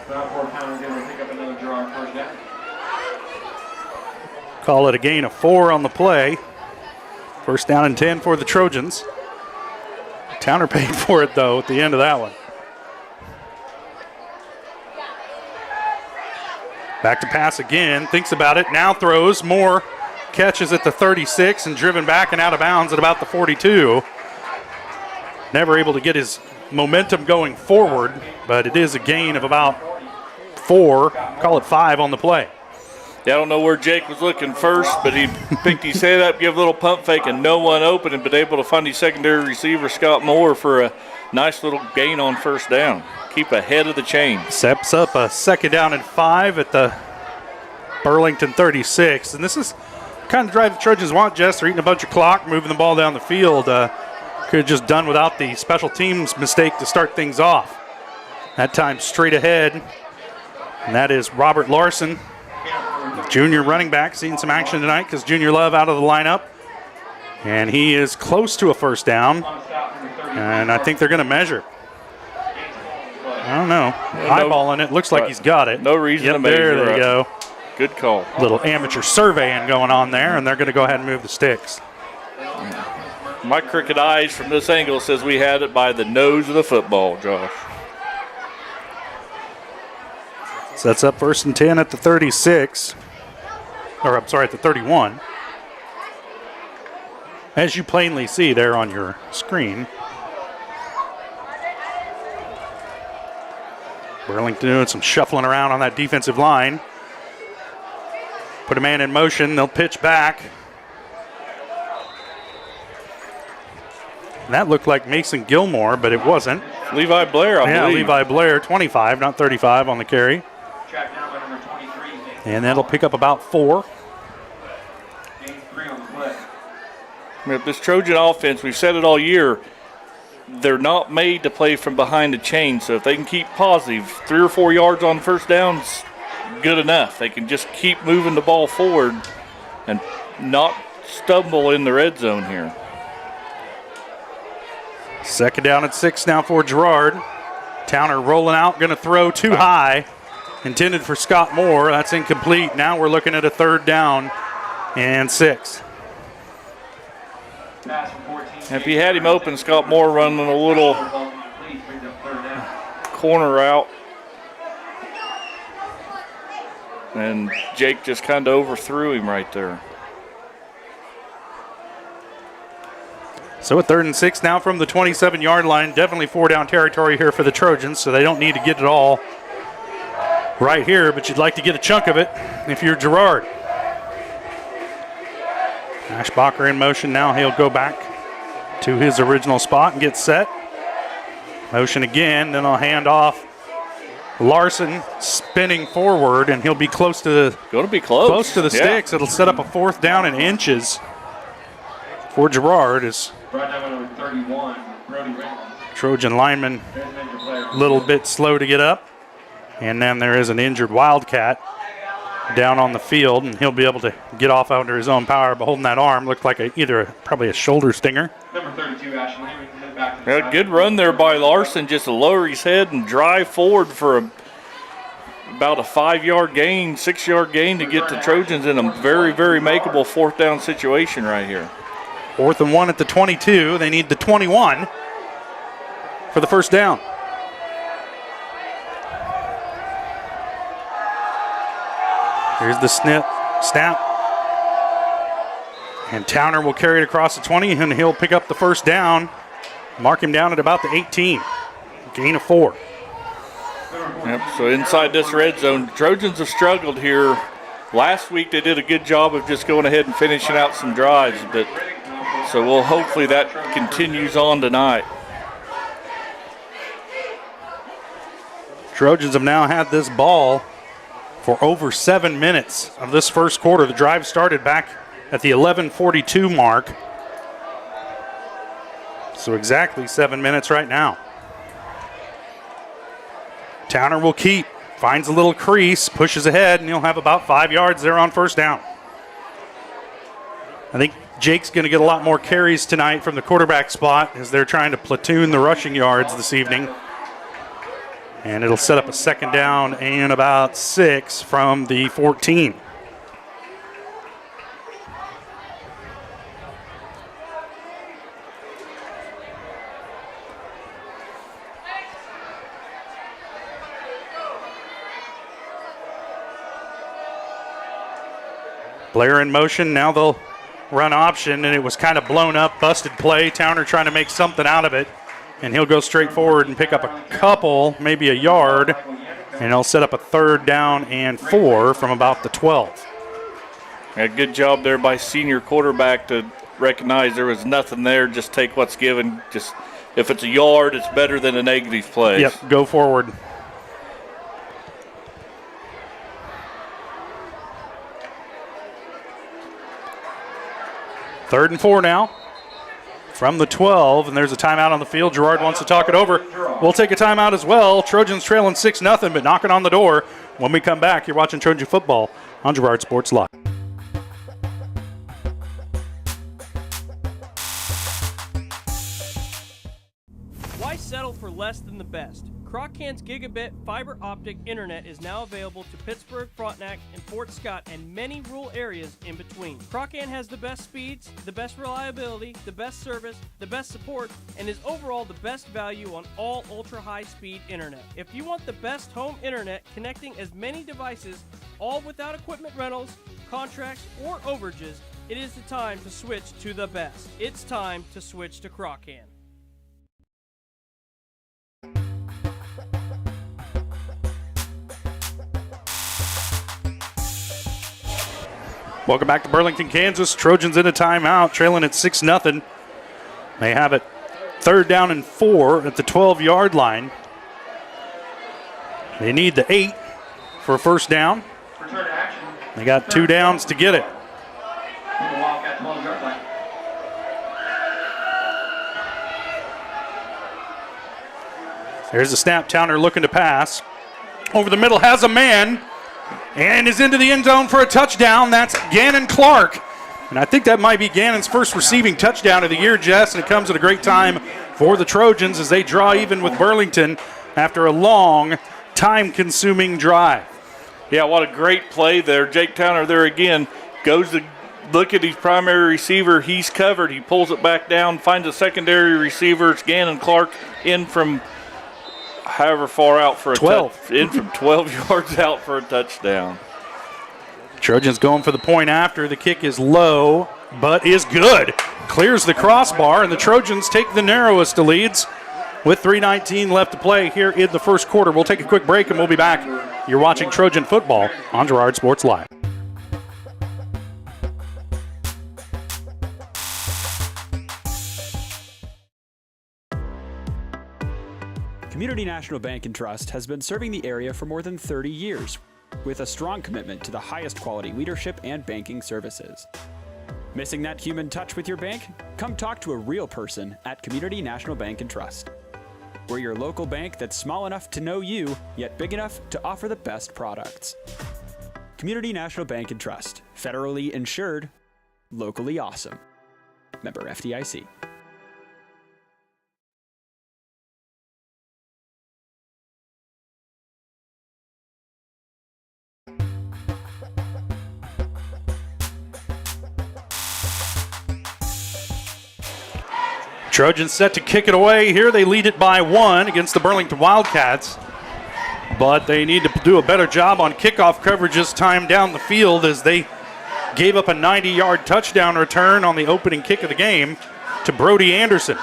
Call it a gain of 4 on the play. First down and 10 for the Trojans. Towner paid for it, though, at the end of that one. Back to pass again, thinks about it, now throws, more catches at the 36 and driven back and out of bounds at about the 42. Never able to get his momentum going forward, but it is a gain of about 4, call it 5 on the play. Yeah, I don't know where Jake was looking first, but he picked his head up, give a little pump fake, and no one open, and been able to find his secondary receiver, Scott Moore, for a nice little gain on first down. Keep ahead of the chain. Steps up a 2nd down and 5 at the Burlington 36. And this is kind of drive the Trojans want, Jess. They're eating a bunch of clock, moving the ball down the field. Could have just done without the special teams mistake to start things off. That time straight ahead. And that is Robert Larson, junior running back, seeing some action tonight because Junior Love out of the lineup. And he is close to a first down. And I think they're going to measure. I don't know. Eyeballing it. Looks like he's got it. No reason to measure. There they go. Good call. Little amateur surveying going on there, and they're going to go ahead and move the sticks. My crooked eyes from this angle says we had it by the nose of the football, Josh. Sets up 1st and 10 at the 36. Or, I'm sorry, at the 31. As you plainly see there on your screen. Burlington doing some shuffling around on that defensive line. Put a man in motion. They'll pitch back. And that looked like Mason Gilmore, but it wasn't. Levi Blair, I believe. Levi Blair, 25, not 35 on the carry. Track down by number 23. And that'll pick up about 4. Gain 3 on the play. This Trojan offense, we've said it all year, they're not made to play from behind the chain. So if they can keep positive, 3 or 4 yards on first downs, good enough. They can just keep moving the ball forward and not stumble in the red zone here. 2nd down and 6 now for Girard. Towner rolling out, going to throw too high. Intended for Scott Moore. That's incomplete. Now we're looking at a 3rd down and 6. If he had him open, Scott Moore running a little corner route. And Jake just kind of overthrew him right there. So a 3rd and 6 now from the 27-yard line. Definitely 4-down territory here for the Trojans, so they don't need to get it all right here, but you'd like to get a chunk of it if you're Girard. Ashbacher in motion now. He'll go back to his original spot and get set. Motion again, then I'll hand off. Larson spinning forward, and he'll be close to the close to the sticks. It'll set up a 4th down and inches for Girard. Is Number 31, Brody Reynolds. Trojan lineman a little bit slow to get up. And then there is an injured Wildcat down on the field, and he'll be able to get off under his own power. But holding that arm looked like probably a shoulder stinger. Number 32, Ashton Lehman, head back to the side. Good run there by Larson, just to lower his head and drive forward for about a 5-yard gain, 6-yard gain to get the Trojans in a very, very makeable 4th down situation right here. 4th and 1 at the 22. They need the 21 for the 1st down. Here's the snap. And Towner will carry it across the 20, and he'll pick up the 1st down. Mark him down at about the 18. Gain of 4. Yep, so inside this red zone, Trojans have struggled here. Last week they did a good job of just going ahead and finishing out some drives, but so we'll hopefully that continues on tonight. Trojans have now had this ball for over 7 minutes of this first quarter. The drive started back at the 11:42 mark. So exactly 7 minutes right now. Towner will keep, finds a little crease, pushes ahead, and he'll have about 5 yards there on 1st down. I think Jake's going to get a lot more carries tonight from the quarterback spot as they're trying to platoon the rushing yards this evening. And it'll set up a 2nd down and about 6 from the 14. Blair in motion. Now they'll run option, and it was kind of blown up, busted play. Towner trying to make something out of it, and he'll go straight forward and pick up a couple, maybe a yard, and he'll set up a 3rd down and 4 from about the 12. A good job there by senior quarterback to recognize there was nothing there. Just take what's given. Just if it's a yard, it's better than a negative play. Yep, go forward. Third and 4 now from the 12, and there's a timeout on the field. Girard wants to talk it over. We'll take a timeout as well. Trojans trailing 6-0, but knocking on the door. When we come back, you're watching Trojan football on Girard Sports Live. Why settle for less than the best? Croc-Can's gigabit fiber optic internet is now available to Pittsburgh, Frontenac, and Fort Scott, and many rural areas in between. Croc-Can has the best speeds, the best reliability, the best service, the best support, and is overall the best value on all ultra-high-speed internet. If you want the best home internet connecting as many devices, all without equipment rentals, contracts, or overages, it is the time to switch to the best. It's time to switch to Croc-Can. Welcome back to Burlington, Kansas. Trojans in a timeout, trailing at 6-0. They have it 3rd down and 4 at the 12-yard line. They need the 8 for a 1st down. They got 2 downs to get it. There's the snap. Towner looking to pass. Over the middle, has a man. And is into the end zone for a touchdown. That's Gannon Clark. And I think that might be Gannon's first receiving touchdown of the year, Jess. And it comes at a great time for the Trojans as they draw even with Burlington after a long, time-consuming drive. Yeah, what a great play there. Jake Towner there again goes to look at his primary receiver. He's covered. He pulls it back down, finds a secondary receiver. It's Gannon Clark in from however far out for a 12. In from 12 yards out for a touchdown. Trojans going for the point after. The kick is low, but is good. Clears the crossbar, and the Trojans take the narrowest of leads with 3:19 left to play here in the first quarter. We'll take a quick break, and we'll be back. You're watching Trojan football on Girard Sports Live. Community National Bank and Trust has been serving the area for more than 30 years with a strong commitment to the highest quality leadership and banking services. Missing that human touch with your bank? Come talk to a real person at Community National Bank and Trust. We're your local bank that's small enough to know you, yet big enough to offer the best products. Community National Bank and Trust. Federally insured, locally awesome. Member FDIC. Trojans set to kick it away here. They lead it by 1 against the Burlington Wildcats. But they need to do a better job on kickoff coverages time down the field as they gave up a 90-yard touchdown return on the opening kick of the game to Brody Anderson.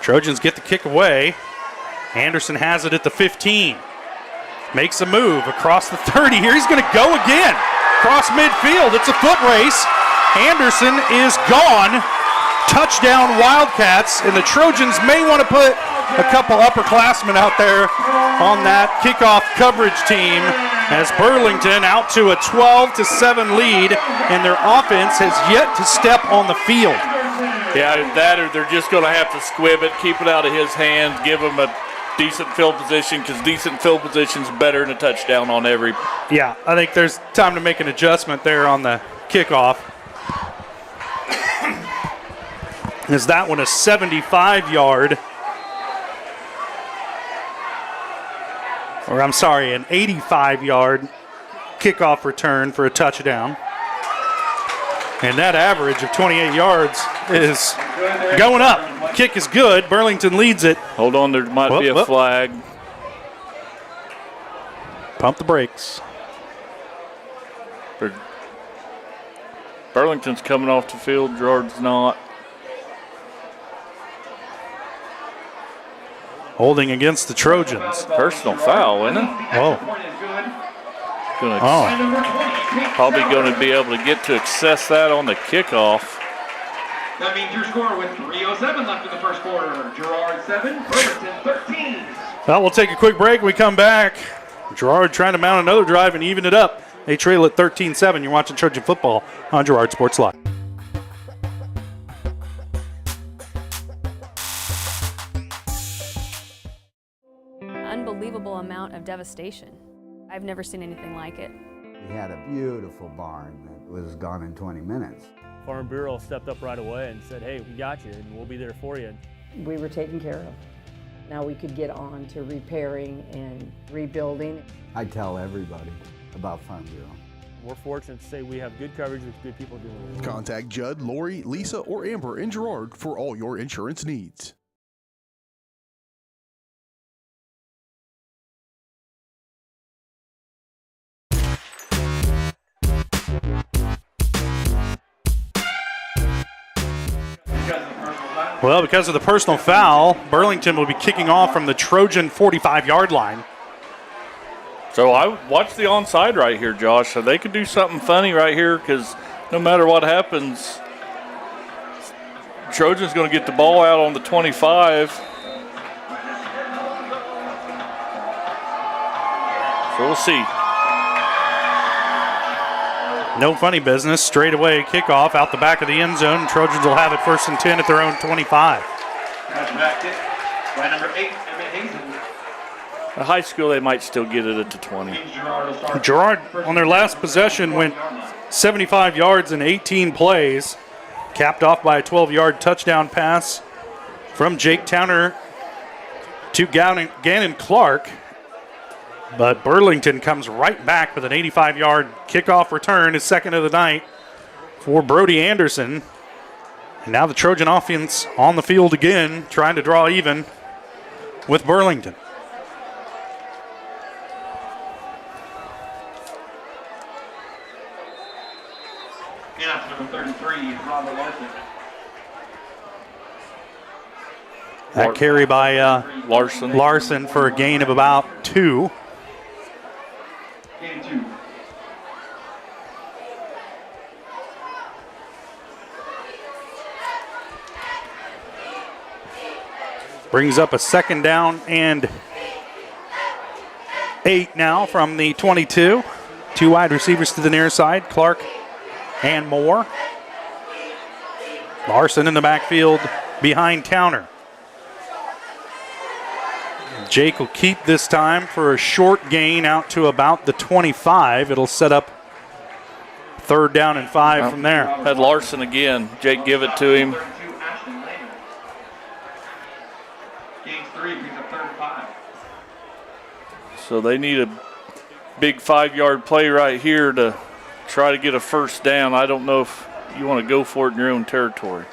Trojans get the kick away. Anderson has it at the 15. Makes a move across the 30 here. He's going to go again. Across midfield. It's a foot race. Anderson is gone. Touchdown Wildcats, and the Trojans may want to put a couple upperclassmen out there on that kickoff coverage team as Burlington out to a 12-7 lead, and their offense has yet to step on the field. Yeah, that or they're just going to have to squib it, keep it out of his hands, give him a decent field position, because decent field position is better than a touchdown on every. Yeah, I think there's time to make an adjustment there on the kickoff. Is that one a 75-yard, or I'm sorry, an 85-yard kickoff return for a touchdown. And that average of 28 yards is going up. Kick is good. Burlington leads it. Hold on, there might be a flag. Pump the brakes. Burlington's coming off the field. Girard's not. Holding against the Trojans. Personal foul, isn't it? Oh. Probably going to be able to get to access that on the kickoff. That means your score with 3:07 left in the first quarter. Girard 7, Burlington 13. Well, we'll take a quick break. When we come back, Girard trying to mount another drive and even it up. They trail at 13-7. You're watching Trojan football on Girard Sports Live. Unbelievable amount of devastation. I've never seen anything like it. We had a beautiful barn that was gone in 20 minutes. Farm Bureau stepped up right away and said, hey, we got you and we'll be there for you. We were taken care of. Now we could get on to repairing and rebuilding. I tell everybody about Farm Bureau. We're fortunate to say we have good coverage with good people doing it. Contact Judd, Lori, Lisa, or Amber in Girard for all your insurance needs. Well, because of the personal foul, Burlington will be kicking off from the Trojan 45-yard line. So I watched the onside right here, Josh. So they could do something funny right here because no matter what happens, Trojan's going to get the ball out on the 25. So we'll see. No funny business. Straight away kickoff out the back of the end zone. Trojans will have it 1st and 10 at their own 25. Back kick by number 8, Emmett Hazen. At high school, they might still get it at the 20. Girard, on their last possession, went 75 yards in 18 plays, capped off by a 12-yard touchdown pass from Jake Towner to Gannon Clark. But Burlington comes right back with an 85-yard kickoff return, his second of the night for Brody Anderson. And now the Trojan offense on the field again, trying to draw even with Burlington. And after number 33, Robert Larson. That carry by Larson for a gain of about 2. Game 2. Brings up a 2nd down and 8 now from the 22. 2 wide receivers to the near side, Clark and Moore. Larson in the backfield behind Towner. Jake will keep this time for a short gain out to about the 25. It'll set up 3rd down and 5 from there. Had Larson again. Jake give it to him. Game 3 brings up 3rd and 5. So they need a big 5-yard play right here to try to get a 1st down. I don't know if you want to go for it in your own territory.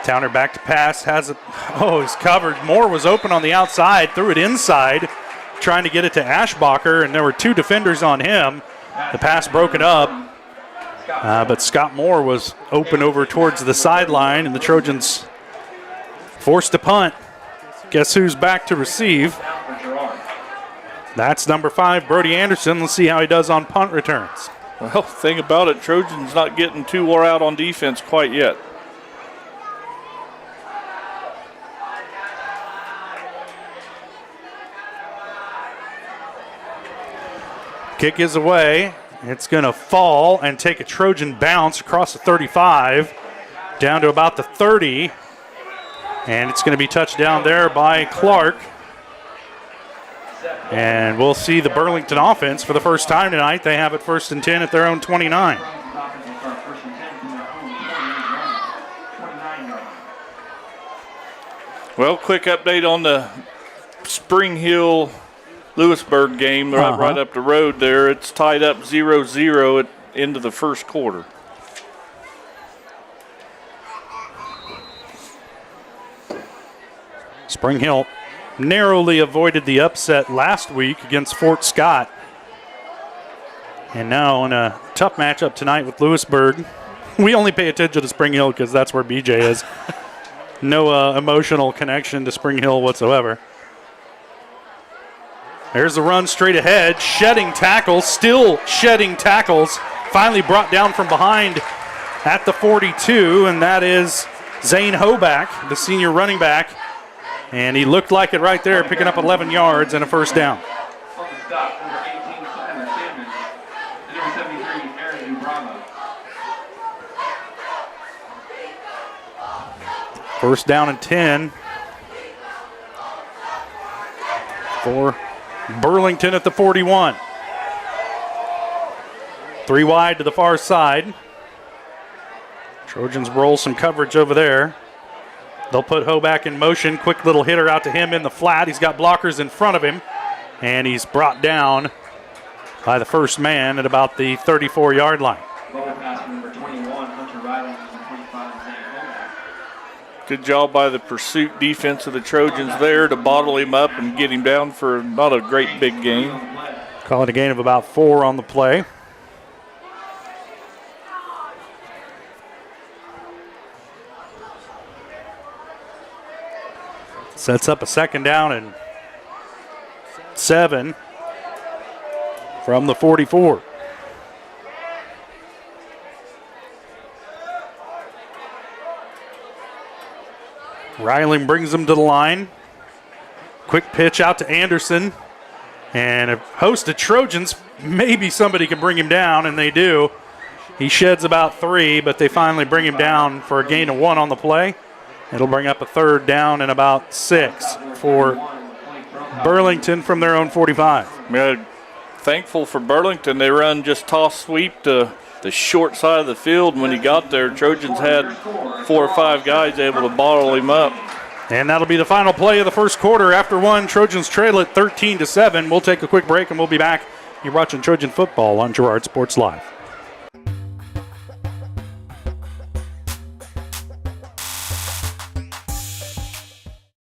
Towner back to pass, has it. Oh, he's covered. Moore was open on the outside, threw it inside, trying to get it to Ashbacher, and there were 2 defenders on him. The pass broken up, but Scott Moore was open over towards the sideline, and the Trojans forced to punt. Guess who's back to receive? That's number 5, Brody Anderson. Let's see how he does on punt returns. Well, thing about it, Trojans not getting too wore out on defense quite yet. Kick is away. It's going to fall and take a Trojan bounce across the 35 down to about the 30. And it's going to be touched down there by Clark. And we'll see the Burlington offense for the first time tonight. They have it 1st and 10 at their own 29. Well, quick update on the Spring Hill Lewisburg game right up the road there. It's tied up 0-0 at end of the first quarter. Spring Hill narrowly avoided the upset last week against Fort Scott. And now in a tough matchup tonight with Lewisburg. We only pay attention to Spring Hill because that's where BJ is. No emotional connection to Spring Hill whatsoever. There's the run straight ahead, shedding tackles, still shedding tackles. Finally brought down from behind at the 42, and that is Zane Hoback, the senior running back. And he looked like it right there, picking up 11 yards and a first down. First down and 10 for Burlington at the 41. 3 wide to the far side. Trojans roll some coverage over there. They'll put Hoback in motion. Quick little hitter out to him in the flat. He's got blockers in front of him, and he's brought down by the first man at about the 34-yard line. Good job by the pursuit defense of the Trojans there to bottle him up and get him down for not a great big gain. Call it a gain of about 4 on the play. Sets up a second down and 7 from the 44. Ryling brings them to the line. Quick pitch out to Anderson. And a host of Trojans, maybe somebody can bring him down, and they do. He sheds about 3, but they finally bring him down for a gain of 1 on the play. It'll bring up a third down and about 6 for Burlington from their own 45. Yeah, thankful for Burlington. They run just toss sweep to the short side of the field. When he got there, Trojans had 4 or 5 guys able to bottle him up. And that'll be the final play of the first quarter. After 1, Trojans trail it 13-7. We'll take a quick break and we'll be back. You're watching Trojan football on Girard Sports Live.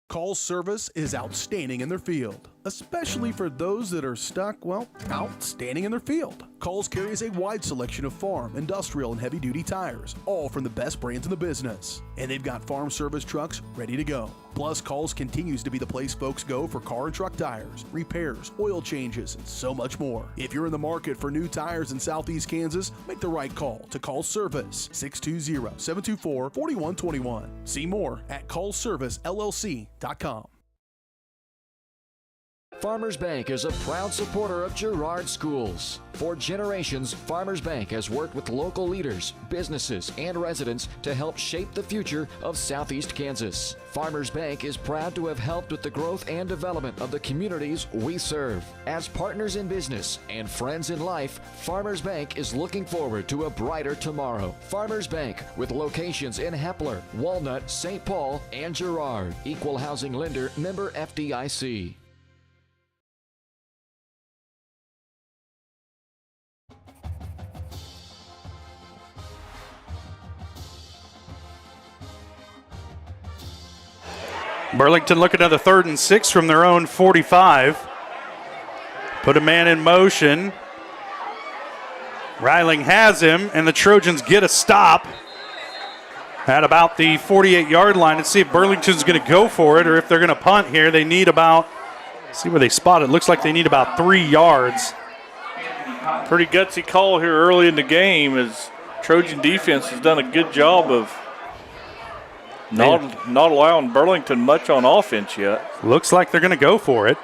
Call service is outstanding in their field, especially for those that are stuck, well, outstanding in their field. Calls carries a wide selection of farm, industrial, and heavy-duty tires, all from the best brands in the business. And they've got farm service trucks ready to go. Plus, Calls continues to be the place folks go for car and truck tires, repairs, oil changes, and so much more. If you're in the market for new tires in Southeast Kansas, make the right call to Call Service, 620-724-4121. See more at callservicellc.com. Farmers Bank is a proud supporter of Girard Schools. For generations, Farmers Bank has worked with local leaders, businesses, and residents to help shape the future of Southeast Kansas. Farmers Bank is proud to have helped with the growth and development of the communities we serve. As partners in business and friends in life, Farmers Bank is looking forward to a brighter tomorrow. Farmers Bank, with locations in Hepler, Walnut, St. Paul, and Girard. Equal housing lender, member FDIC. Burlington looking at a 3rd and 6 from their own 45. Put a man in motion. Ryling has him, and the Trojans get a stop at about the 48-yard line. Let's see if Burlington's going to go for it or if they're going to punt here. They need about, see where they spot it. Looks like they need about 3 yards. Pretty gutsy call here early in the game, as Trojan defense has done a good job of not allowing Burlington much on offense yet. Looks like they're going to go for it.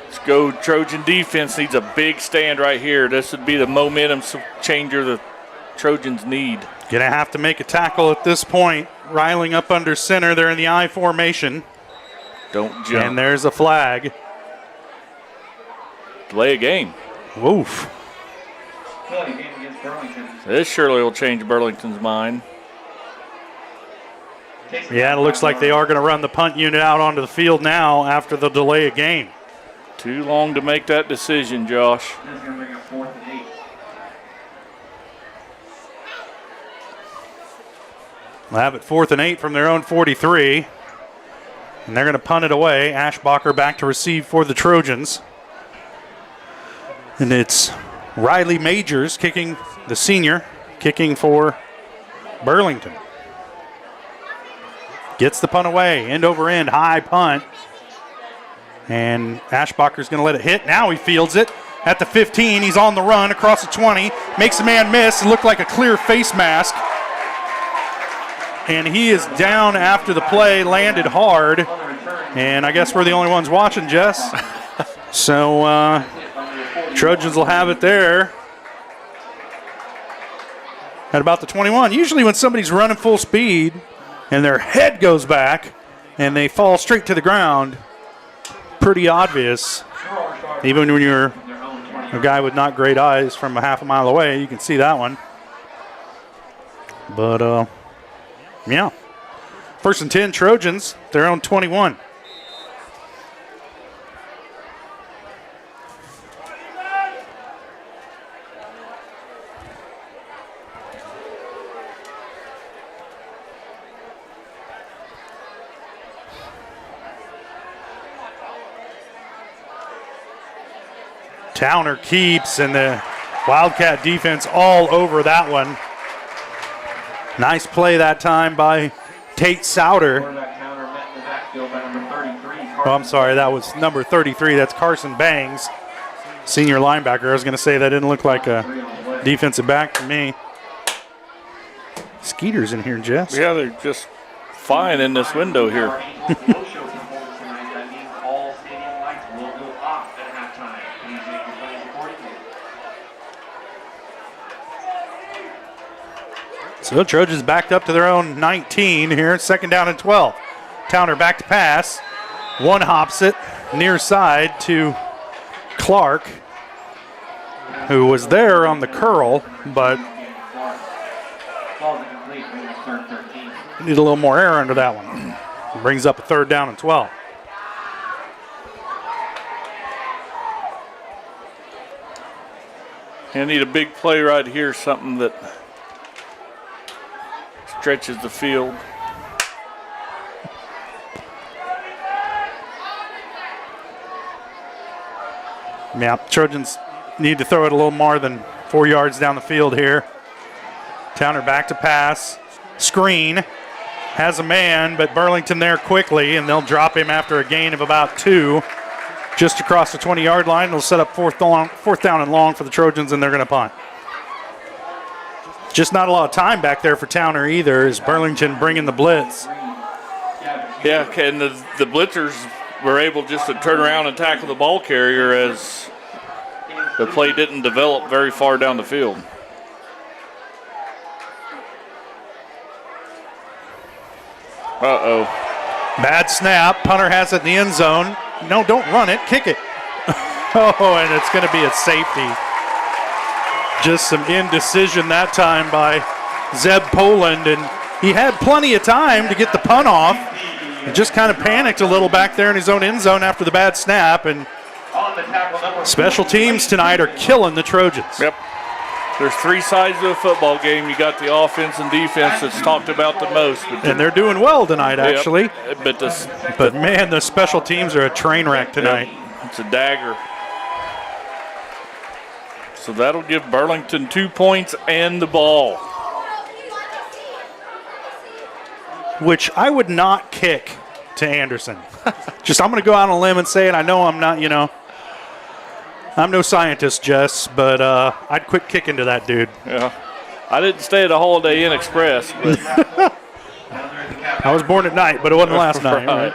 Let's go. Trojan defense needs a big stand right here. This would be the momentum changer the Trojans need. Going to have to make a tackle at this point. Ryling up under center. They're in the I formation. Don't jump. And there's a flag. Delay a game. Oof. This surely will change Burlington's mind. Yeah, it looks like they are going to run the punt unit out onto the field now after the delay of game. Too long to make that decision, Josh. They'll have it 4th and 8 from their own 43. And they're going to punt it away. Ashbacher back to receive for the Trojans. And it's Riley Majors kicking, the senior, kicking for Burlington. Gets the punt away, end over end, high punt. And Ashbacher's going to let it hit. Now he fields it at the 15. He's on the run across the 20. Makes a man miss. It looked like a clear face mask. And he is down after the play, landed hard. And I guess we're the only ones watching, Jess. So Trojans will have it there at about the 21. Usually when somebody's running full speed and their head goes back and they fall straight to the ground, pretty obvious. Even when you're a guy with not great eyes from a half a mile away, you can see that one. But, yeah. 1st and 10, Trojans, their own 21. Towner keeps, and the Wildcat defense all over that one. Nice play that time by Tate Souter. Oh, I'm sorry, that was number 33. That's Carson Bangs, senior linebacker. I was going to say that didn't look like a defensive back to me. Skeeters in here, Jess. Yeah, they're just fine in this window here. So the Trojans backed up to their own 19 here. 2nd down and 12. Towner back to pass. One hops it near side to Clark, who was there on the curl, but need a little more air under that one. Brings up a 3rd down and 12. You need a big play right here, something that stretches the field. Yeah, Trojans need to throw it a little more than 4 yards down the field here. Towner back to pass. Screen. Has a man, but Burlington there quickly, and they'll drop him after a gain of about 2. Just across the 20-yard line. They'll set up 4th down and long for the Trojans, and they're going to punt. Just not a lot of time back there for Towner either, as Burlington bringing the blitz. Yeah, and the blitzers were able just to turn around and tackle the ball carrier as the play didn't develop very far down the field. Uh-oh. Bad snap. Punter has it in the end zone. No, don't run it. Kick it. Oh, and it's going to be a safety. Just some indecision that time by Zeb Poland, and he had plenty of time to get the punt off. He just kind of panicked a little back there in his own end zone after the bad snap, and special teams tonight are killing the Trojans. Yep. There's 3 sides to a football game. You got the offense and defense that's talked about the most. And they're doing well tonight, actually. Yep. But man, the special teams are a train wreck tonight. Yep. It's a dagger. So that'll give Burlington 2 points and the ball. Which I would not kick to Anderson. I'm going to go out on a limb and say it. I know I'm not, I'm no scientist, Jess, but I'd quit kicking to that dude. Yeah. I didn't stay at a Holiday Inn Express, but I was born at night, but it wasn't last night. Right?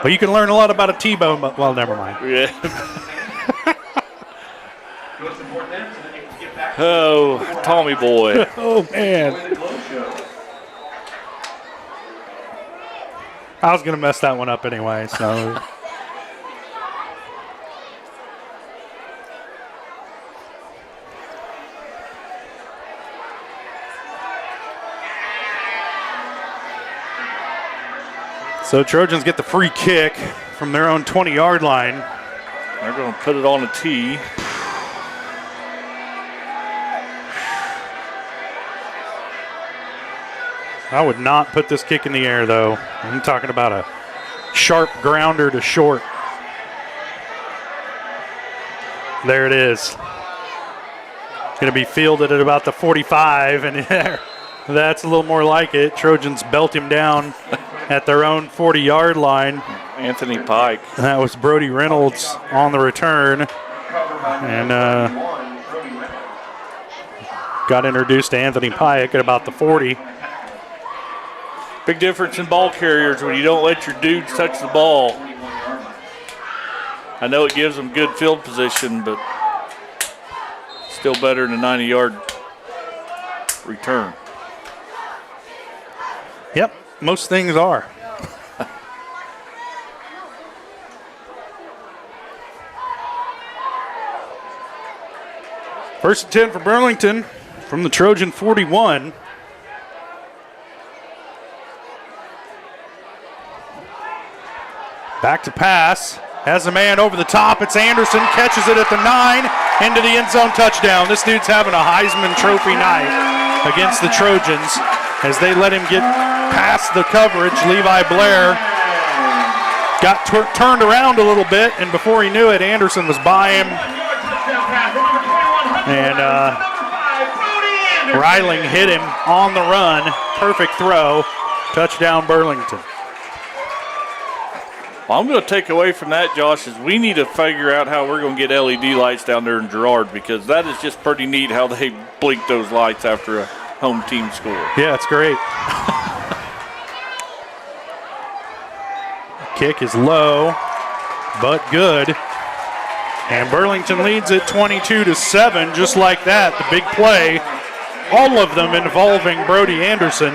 Well, you can learn a lot about a T-bone, but, well, never mind. Yeah. Oh, Tommy boy. Oh, man. I was going to mess that one up anyway, so. So Trojans get the free kick from their own 20-yard line. They're going to put it on a tee. I would not put this kick in the air, though. I'm talking about a sharp grounder to short. There it is. Going to be fielded at about the 45, and that's a little more like it. Trojans belt him down at their own 40-yard line. Anthony Pike. That was Brody Reynolds on the return. And got introduced to Anthony Pike at about the 40. Big difference in ball carriers when you don't let your dudes touch the ball. I know it gives them good field position, but still better than a 90-yard return. Yep, most things are. First and 10 for Burlington from the Trojan 41. Back to pass. Has a man over the top. It's Anderson. Catches it at the 9. Into the end zone, touchdown. This dude's having a Heisman Trophy night against the Trojans as they let him get past the coverage. Levi Blair got turned around a little bit, and before he knew it, Anderson was by him. And Reiling hit him on the run. Perfect throw. Touchdown, Burlington. Well, I'm going to take away from that, Josh, is we need to figure out how we're going to get LED lights down there in Girard, because that is just pretty neat how they blink those lights after a home team score. Yeah, it's great. Kick is low, but good. And Burlington leads it 22-7, just like that. The big play, all of them involving Brody Anderson,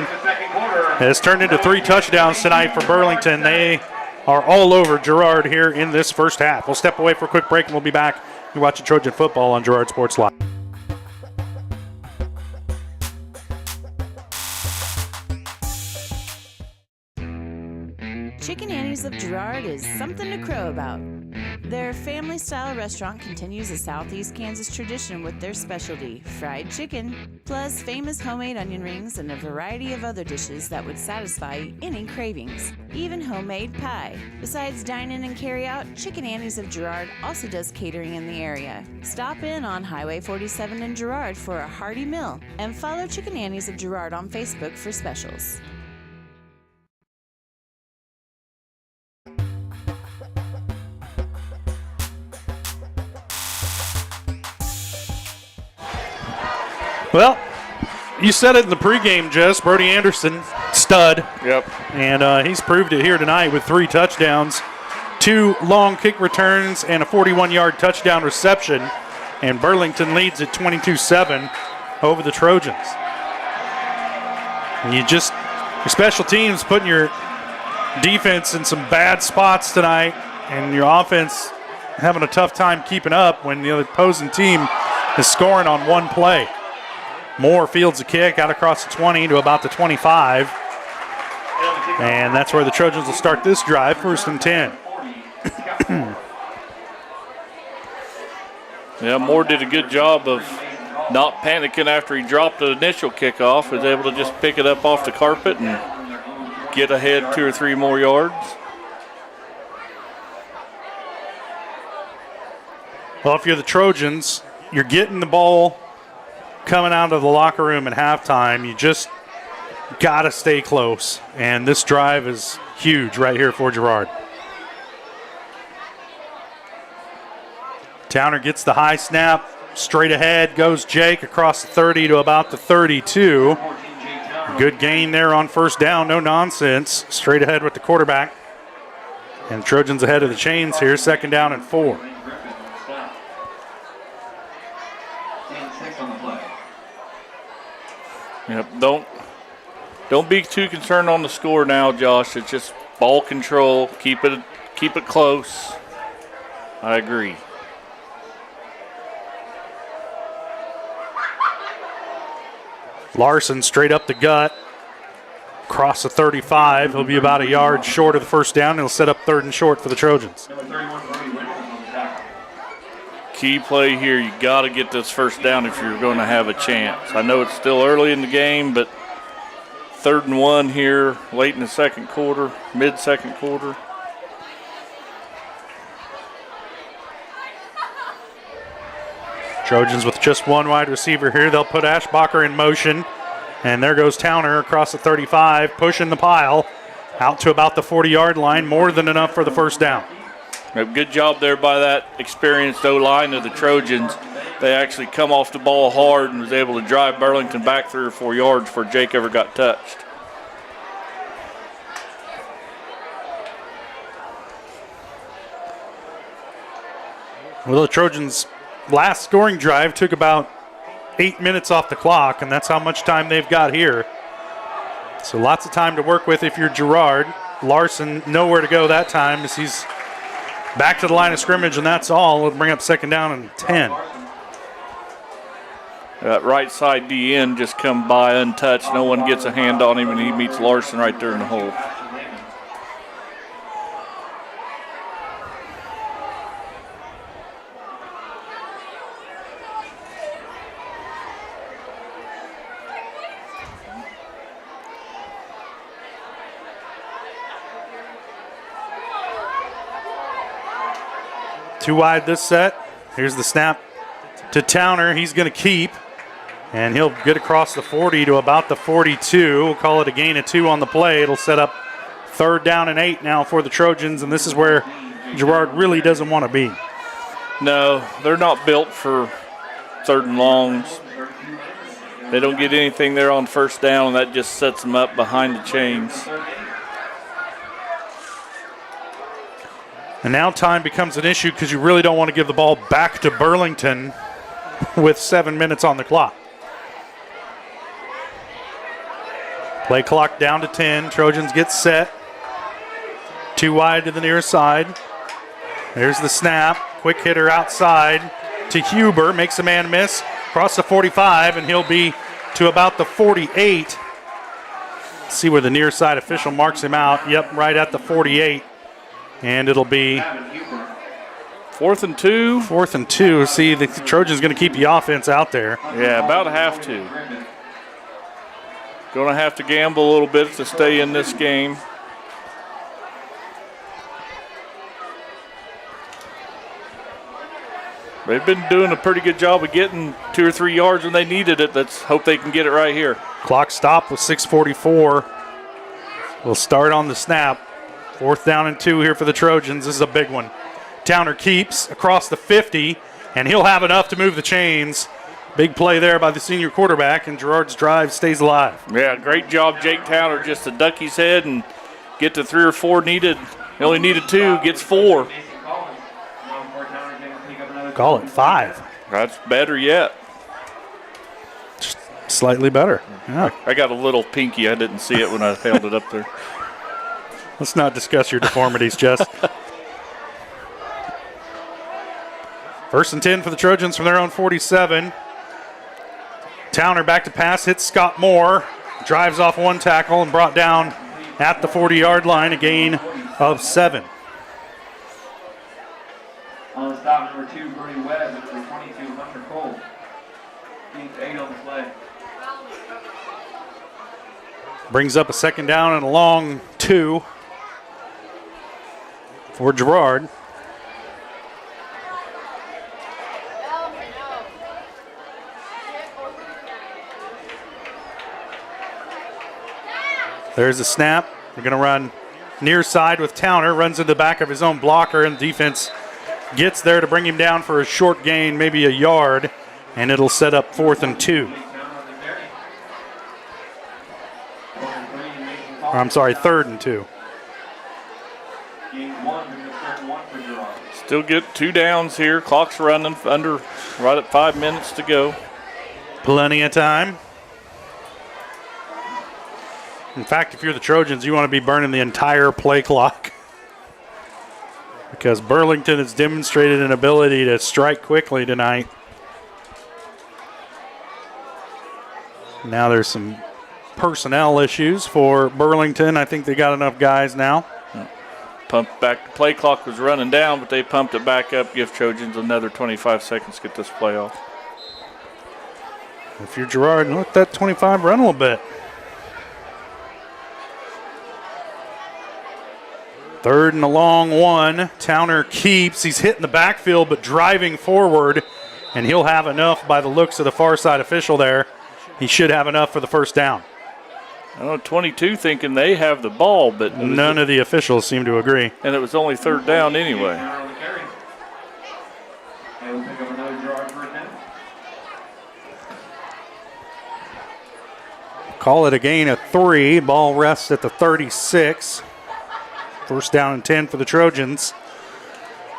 has turned into 3 touchdowns tonight for Burlington. They are all over Girard here in this first half. We'll step away for a quick break, and we'll be back. You're watching Trojan football on Girard Sports Live. Chicken Annie's of Girard is something to crow about. Their family-style restaurant continues a Southeast Kansas tradition with their specialty, fried chicken, plus famous homemade onion rings and a variety of other dishes that would satisfy any cravings, even homemade pie. Besides dine-in and carry-out, Chicken Annie's of Girard also does catering in the area. Stop in on Highway 47 in Girard for a hearty meal, and follow Chicken Annie's of Girard on Facebook for specials. Well, you said it in the pregame, Jess. Brody Anderson, stud. Yep. And he's proved it here tonight with 3 touchdowns, 2 long kick returns, and a 41-yard touchdown reception. And Burlington leads at 22-7 over the Trojans. And your special teams putting your defense in some bad spots tonight, and your offense having a tough time keeping up when the opposing team is scoring on one play. Moore fields a kick out across the 20 to about the 25. And that's where the Trojans will start this drive, 1st and 10. Yeah, Moore did a good job of not panicking after he dropped the initial kickoff. Was able to just pick it up off the carpet and get ahead 2 or 3 more yards. Well, if you're the Trojans, you're getting the ball coming out of the locker room at halftime. You just got to stay close. And this drive is huge right here for Girard. Towner gets the high snap. Straight ahead goes Jake across the 30 to about the 32. Good gain there on 1st down. No nonsense. Straight ahead with the quarterback. And Trojans ahead of the chains here. 2nd down and 4. Yep, don't be too concerned on the score now, Josh. It's just ball control. Keep it close. I agree. Larson straight up the gut. Across the 35. He'll be about a yard short of the 1st down. He'll set up 3rd and short for the Trojans. Key play here, you got to get this 1st down if you're going to have a chance. I know it's still early in the game, but 3rd and 1 here late in the second quarter, mid-second quarter. Trojans with just one wide receiver here. They'll put Ashbacher in motion. And there goes Towner across the 35, pushing the pile out to about the 40-yard line, more than enough for the first down. Good job there by that experienced O-line of the Trojans. They actually come off the ball hard and was able to drive Burlington back 3 or 4 yards before Jake ever got touched. Well, the Trojans' last scoring drive took about 8 minutes off the clock, and that's how much time they've got here. So lots of time to work with if you're Girard. Larson nowhere to go that time as he's back to the line of scrimmage, and that's all. It'll bring up 2nd down and 10. That right side DN just come by untouched. No one gets a hand on him, and he meets Larson right there in the hole. Too wide this set. Here's the snap to Towner. He's going to keep, and he'll get across the 40 to about the 42. We'll call it a gain of 2 on the play. It'll set up 3rd down and 8 now for the Trojans, and this is where Girard really doesn't want to be. No, they're not built for 3rd and longs. They don't get anything there on 1st down, and that just sets them up behind the chains. And now time becomes an issue because you really don't want to give the ball back to Burlington with 7 minutes on the clock. Play clock down to 10. Trojans get set. 2 wide to the near side. There's the snap. Quick hitter outside to Huber. Makes a man miss. Across the 45, and he'll be to about the 48. See where the near side official marks him out. Yep, right at the 48. And it'll be 4th and 2. 4th and 2. See, the Trojans going to keep the offense out there. Yeah, about have to. Going to have to gamble a little bit to stay in this game. They've been doing a pretty good job of getting 2 or 3 yards when they needed it. Let's hope they can get it right here. Clock stopped with 6:44. We'll start on the snap. 4th down and 2 here for the Trojans. This is a big one. Towner keeps across the 50, and he'll have enough to move the chains. Big play there by the senior quarterback, and Girard's drive stays alive. Yeah, great job, Jake Towner, just to duck his head and get to 3 or 4 needed. He only needed 2, gets 4. Call it 5. That's better yet. Just slightly better. Yeah. I got a little pinky. I didn't see it when I held it up there. Let's not discuss your deformities, Jess. 1st and 10 for the Trojans from their own 47. Towner back to pass, hits Scott Moore, drives off 1 tackle and brought down at the 40-yard line, a gain of 7. On the stop, number 2, Brody Webb, number 22, Hunter Cole. Gains 8 on the play. Brings up a 2nd down and a long 2 for Girard. There's a snap. They're going to run near side with Towner. Runs into the back of his own blocker, and the defense gets there to bring him down for a short gain, maybe a yard, and it'll set up 4th and 2. Or, I'm sorry, 3rd and 2. Still get 2 downs here. Clock's running under right at 5 minutes to go. Plenty of time. In fact, if you're the Trojans, you want to be burning the entire play clock, because Burlington has demonstrated an ability to strike quickly tonight. Now there's some personnel issues for Burlington. I think they got enough guys now. Pumped back. The play clock was running down, but they pumped it back up. Give Trojans another 25 seconds to get this play off. If you're Girard, let that 25 run a little bit. 3rd and a long one. Towner keeps. He's hitting the backfield but driving forward, and he'll have enough by the looks of the far side official there. He should have enough for the first down. I know 22 thinking they have the ball, but none of the officials seem to agree. And it was only 3rd down anyway. Call it a gain of 3. Ball rests at the 36. First down and 10 for the Trojans.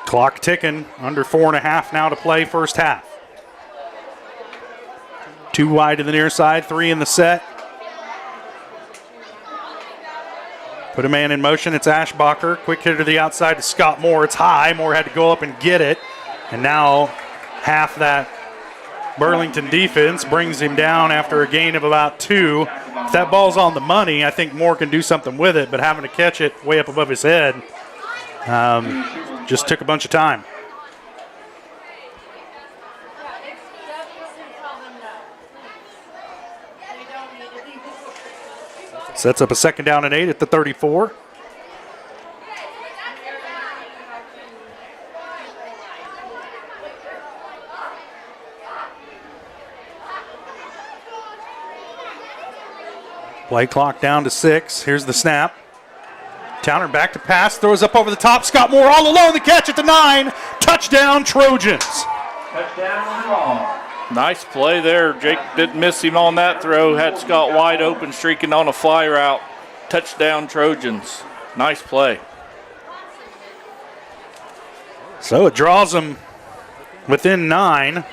Clock ticking. Under 4.5 now to play first half. 2 wide to the near side, 3 in the set. Put a man in motion. It's Ashbacher. Quick hitter to the outside to Scott Moore. It's high. Moore had to go up and get it. And now half that Burlington defense brings him down after a gain of about 2. If that ball's on the money, I think Moore can do something with it, but having to catch it way up above his head just took a bunch of time. Sets up a 2nd down and 8 at the 34. Play clock down to 6. Here's the snap. Towner back to pass, throws up over the top. Scott Moore all alone, the catch at the 9. Touchdown, Trojans. Touchdown, Nice play there. Jake didn't miss him on that throw. Had Scott wide open, streaking on a fly route. Touchdown, Trojans. Nice play. So it draws them within 9.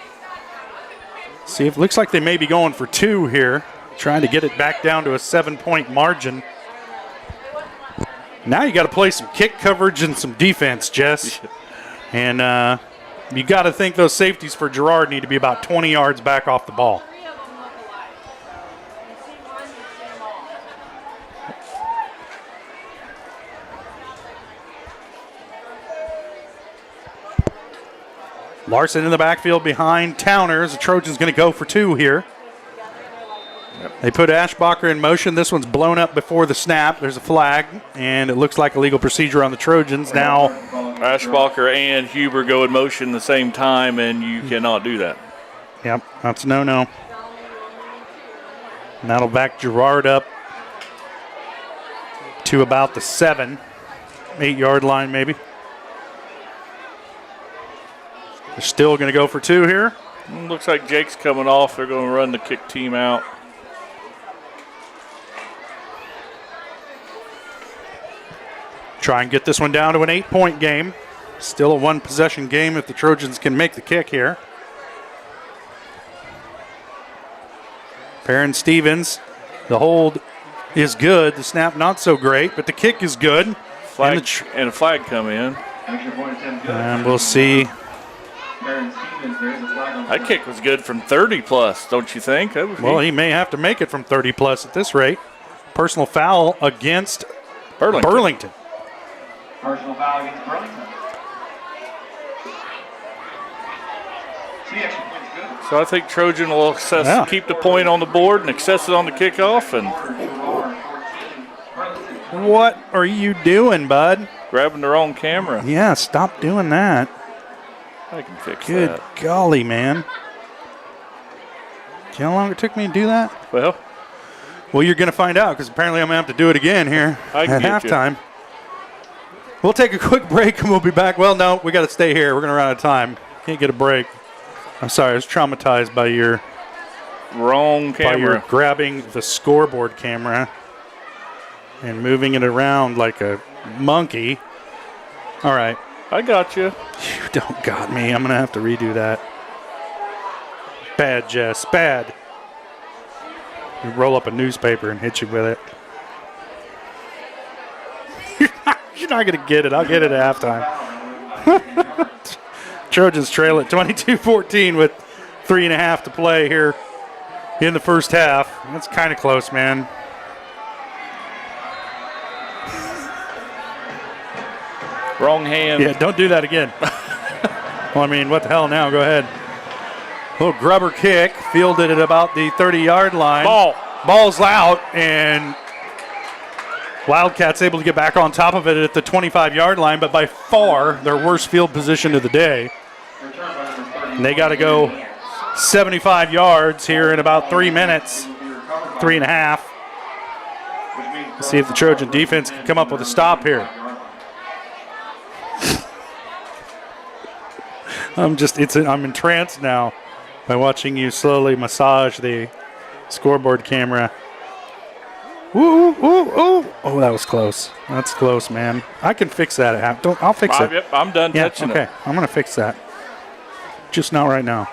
See, it looks like they may be going for 2 here. Trying to get it back down to a 7-point margin. Now you got to play some kick coverage and some defense, Jess. And you got to think those safeties for Girard need to be about 20 yards back off the ball. Larson in the backfield behind Towners. The Trojans going to go for 2 here. They put Ashbacher in motion. This one's blown up before the snap. There's a flag, and it looks like a legal procedure on the Trojans. Now, Ashbacher and Huber go in motion at the same time, and you cannot do that. Yep, that's no. And that'll back Girard up to about the 7, 8-yard line maybe. They're still going to go for 2 here. Looks like Jake's coming off. They're going to run the kick team out. Try and get this one down to an 8-point game. Still a 1-possession game if the Trojans can make the kick here. Perrin Stevens, the hold is good. The snap not so great, but the kick is good. Flag, and a flag come in. And we'll see. That kick was good from 30 plus, don't you think? Well, he may have to make it from 30 plus at this rate. Personal foul against Burlington. Personal foul against Burlington. So I think Trojan will keep the point on the board and access it on the kickoff. And what are you doing, bud? Grabbing the wrong camera. Yeah, stop doing that. I can fix that. Good golly, man. Do you know how long it took me to do that? Well, you're going to find out because apparently I'm going to have to do it again here at halftime. We'll take a quick break and we'll be back. Well, no, we got to stay here. We're going to run out of time. Can't get a break. I'm sorry, I was traumatized by your wrong camera. By your grabbing the scoreboard camera and moving it around like a monkey. All right. I got you. You don't got me. I'm going to have to redo that. Bad, Jess. Bad. You roll up a newspaper and hit you with it. You're not going to get it. I'll get it at halftime. Trojans trail at 22-14 with 3.5 to play here in the first half. That's kind of close, man. Wrong hand. Yeah, don't do that again. Well, I mean, what the hell now? Go ahead. Little grubber kick, fielded at about the 30-yard line. Ball's out, and Wildcats able to get back on top of it at the 25-yard line, but by far their worst field position of the day. And they got to go 75 yards here in about 3 minutes, 3.5. Let's see if the Trojan defense can come up with a stop here. I'm entranced now by watching you slowly massage the scoreboard camera. Ooh, ooh, ooh. Oh, that was close. That's close, man. I can fix that at half. I'll fix it. Yep, I'm done touching okay. it. I'm going to fix that. Just not right now.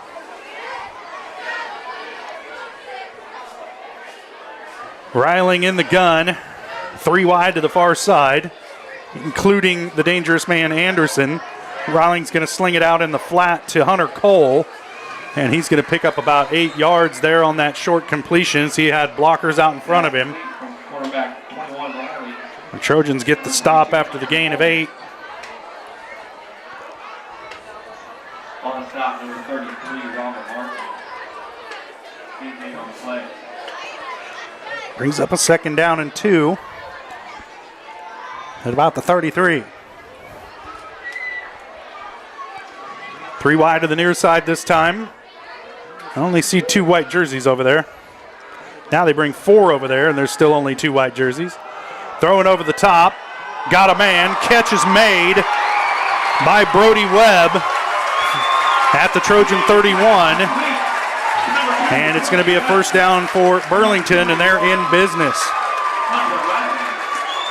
Riling in the gun. 3 wide to the far side, including the dangerous man Anderson. Riling's going to sling it out in the flat to Hunter Cole, and he's going to pick up about 8 yards there on that short completion. So he had blockers out in front of him. The Trojans get the stop after the gain of 8. On the stop, number 33, Robert Martin. He's made on the play. Brings up a 2nd down and 2 at about the 33. 3 wide to the near side this time. I only see 2 white jerseys over there. Now they bring 4 over there, and there's still only 2 white jerseys. Throwing over the top. Got a man. Catch is made by Brody Webb at the Trojan 31. And it's going to be a 1st down for Burlington, and they're in business.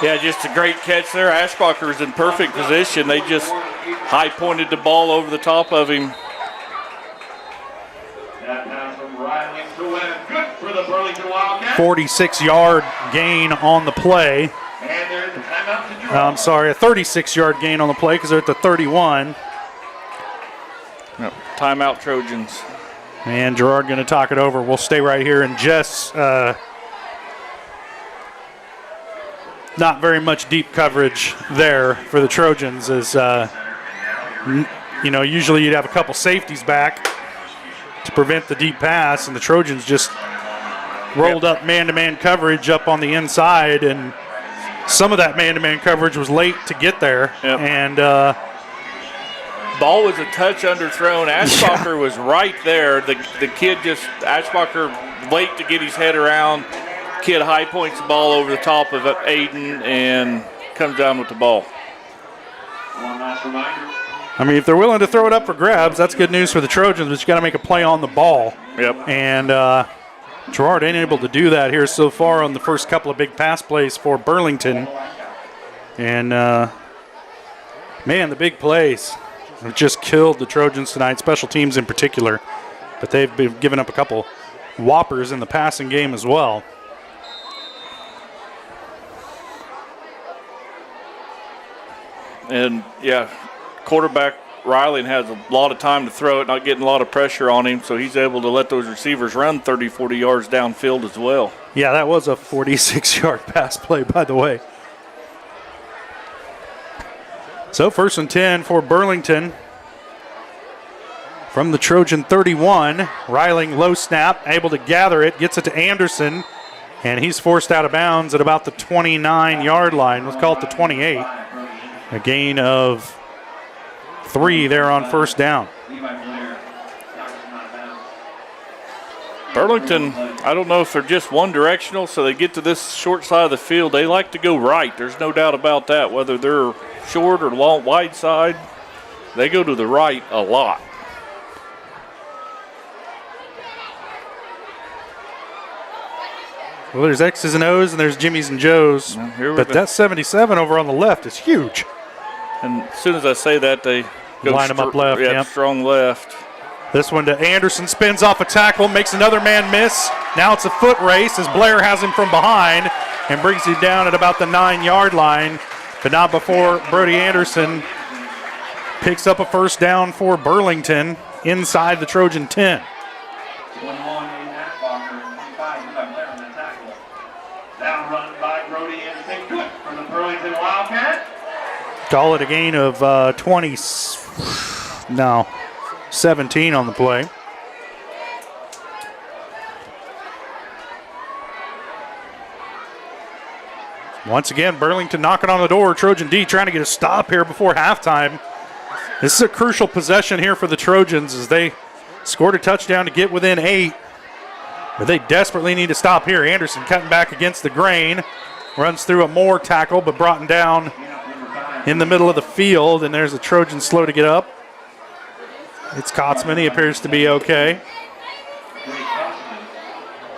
Yeah, just a great catch there. Ashbacher's in perfect position. They just high-pointed the ball over the top of him. That pass from Riley to Webb. Good for the Burlington Wildcats. 46-yard gain on the play. And there's a timeout to Girard. I'm sorry, a 36-yard gain on the play because they're at the 31. Yep. Timeout Trojans. And Girard going to talk it over. We'll stay right here and just not very much deep coverage there for the Trojans as, usually you'd have a couple safeties back to prevent the deep pass, and the Trojans just rolled up man-to-man coverage up on the inside, and some of that man-to-man coverage was late to get there. Yep. And ball was a touch underthrown. Ashbacher was right there. The kid Ashbacher late to get his head around. Kid high points the ball over the top of Aiden and comes down with the ball. One last reminder. I mean, if they're willing to throw it up for grabs, that's good news for the Trojans, but you got to make a play on the ball. Yep. And Girard ain't able to do that here so far on the first couple of big pass plays for Burlington. And, man, the big plays have just killed the Trojans tonight, special teams in particular. But they've been giving up a couple whoppers in the passing game as well. And, yeah, quarterback Riley has a lot of time to throw it, not getting a lot of pressure on him, so he's able to let those receivers run 30, 40 yards downfield as well. Yeah, that was a 46-yard pass play, by the way. So 1st and 10 for Burlington. From the Trojan 31, Riling low snap, able to gather it, gets it to Anderson, and he's forced out of bounds at about the 29-yard line. Let's call it the 28. A gain of 3 there on 1st down. Burlington, I don't know if they're just one directional, so they get to this short side of the field. They like to go right. There's no doubt about that. Whether they're short or long, wide side, they go to the right a lot. Well, there's X's and O's and there's Jimmy's and Joe's. But that 77 over on the left is huge. And as soon as I say that, they go line them up left. Yep, strong left. This one to Anderson, spins off a tackle, makes another man miss. Now it's a foot race as Blair has him from behind and brings him down at about the 9-yard line, but not before Brody Anderson picks up a 1st down for Burlington inside the Trojan 10. 21, Ashbacher, 25, Blair on the tackle. Down run by Brody Anderson, good for the Burlington Wildcats. Call it a gain of 17 on the play. Once again, Burlington knocking on the door. Trojan D trying to get a stop here before halftime. This is a crucial possession here for the Trojans as they scored a touchdown to get within 8. But they desperately need to stop here. Anderson cutting back against the grain. Runs through a Moore tackle, but brought down in the middle of the field. And there's a Trojan slow to get up. It's Kotzman. He appears to be okay.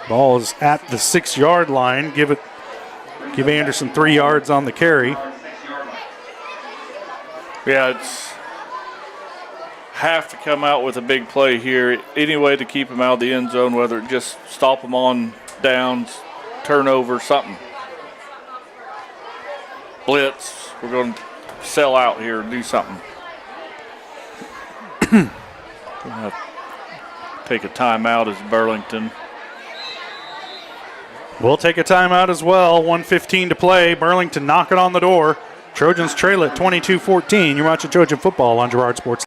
Ball is at the 6-yard line. Give Anderson 3 yards on the carry. Yeah, it's have to come out with a big play here. Any way to keep him out of the end zone, whether it just stop him on downs, turnover, something. Blitz. We're going to sell out here and do something. Going to have to take a timeout as Burlington. We'll take a timeout as well. 1:15 to play. Burlington knocking on the door. Trojans trail at 22-14. You're watching Trojan football on Girard Sports.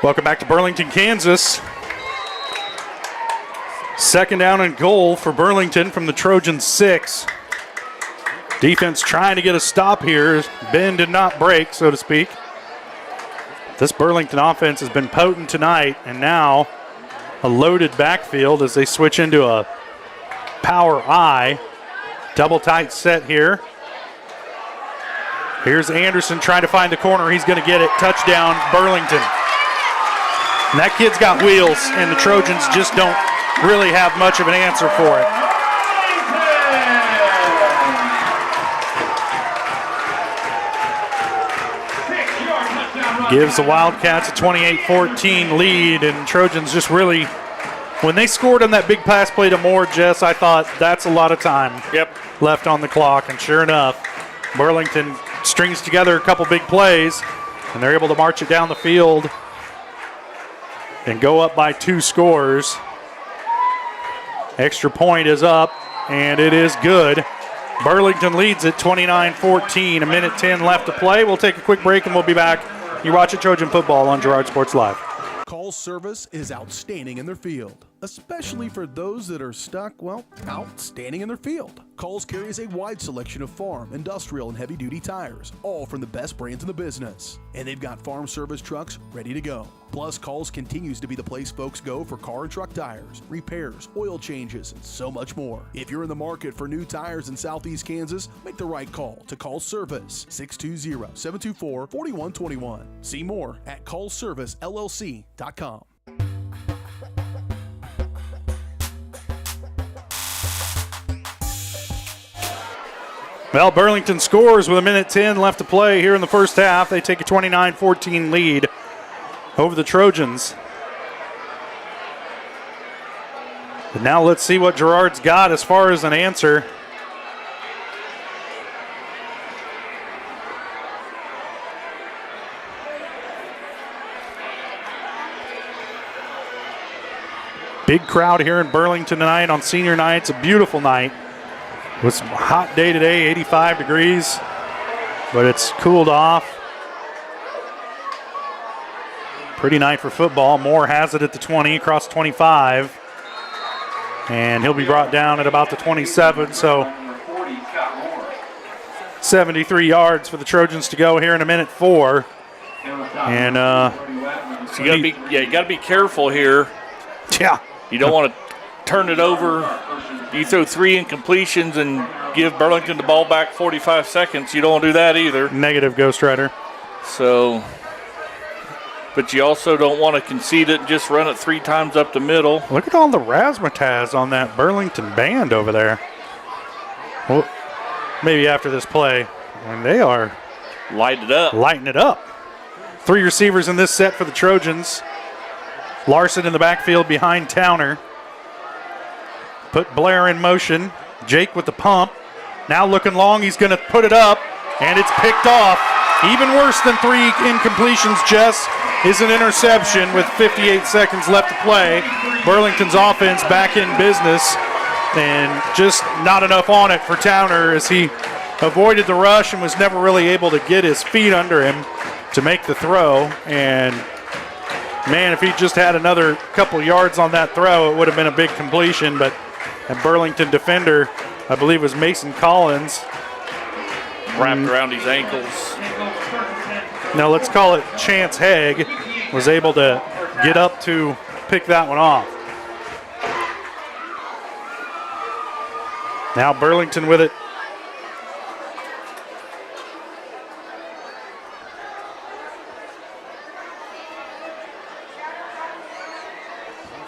Welcome back to Burlington, Kansas. Second down and goal for Burlington from the Trojan 6. Defense trying to get a stop here. Ben did not break, so to speak. This Burlington offense has been potent tonight, and now a loaded backfield as they switch into a power I. Double tight set here. Here's Anderson trying to find the corner. He's going to get it. Touchdown, Burlington. And that kid's got wheels, and the Trojans just don't really have much of an answer for it. Gives the Wildcats a 28-14 lead, and Trojans just really, when they scored on that big pass play to Moore, Jess, I thought that's a lot of time left on the clock, and sure enough, Burlington strings together a couple big plays, and they're able to march it down the field and go up by 2 scores. Extra point is up, and it is good. Burlington leads at 29-14. A minute 10 left to play. We'll take a quick break, and we'll be back. You're watching Trojan football on Girard Sports Live. Call service is outstanding in their field, especially for those that are stuck, well, outstanding in their field. Calls carries a wide selection of farm, industrial, and heavy-duty tires, all from the best brands in the business. And they've got farm service trucks ready to go. Plus, Calls continues to be the place folks go for car and truck tires, repairs, oil changes, and so much more. If you're in the market for new tires in Southeast Kansas, make the right call to Call Service, 620-724-4121. See more at callservicellc.com. Well, Burlington scores with a minute 10 left to play here in the first half. They take a 29-14 lead over the Trojans. But now let's see what Girard's got as far as an answer. Big crowd here in Burlington tonight on senior night. It's a beautiful night. It was a hot day today, 85 degrees, but it's cooled off. Pretty night for football. Moore has it at the 20, across 25. And he'll be brought down at about the 27, so 73 yards for the Trojans to go here in a minute 4. And so you gotta be careful here. Yeah. You don't want to turn it over. You throw 3 incompletions and give Burlington the ball back 45 seconds. You don't want to do that either. Negative, Ghost Rider. So but you also don't want to concede it and just run it 3 times up the middle. Look at all the razzmatazz on that Burlington band over there. Well, maybe after this play, and they are lighting it up. 3 receivers in this set for the Trojans. Larson in the backfield behind Towner. Put Blair in motion. Jake with the pump. Now looking long, he's going to put it up, and it's picked off. Even worse than 3 incompletions, Jess, is an interception with 58 seconds left to play. Burlington's offense back in business, and just not enough on it for Towner as he avoided the rush and was never really able to get his feet under him to make the throw. And, man, if he just had another couple yards on that throw, it would have been a big completion. But a Burlington defender, I believe it was Mason Collins, wrapped around his ankles. Now let's call it Chance Haig, was able to get up to pick that one off. Now Burlington with it.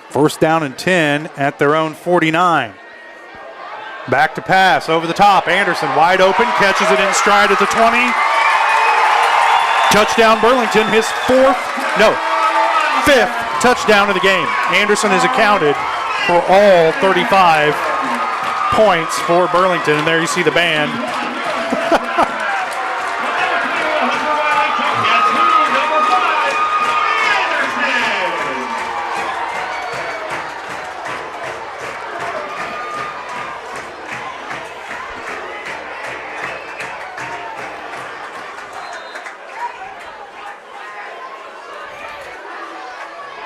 First down and 10 at their own 49. Back to pass, over the top. Anderson wide open, catches it in stride at the 20. Touchdown Burlington, his 5th touchdown of the game. Anderson has accounted for all 35 points for Burlington, and there you see the band.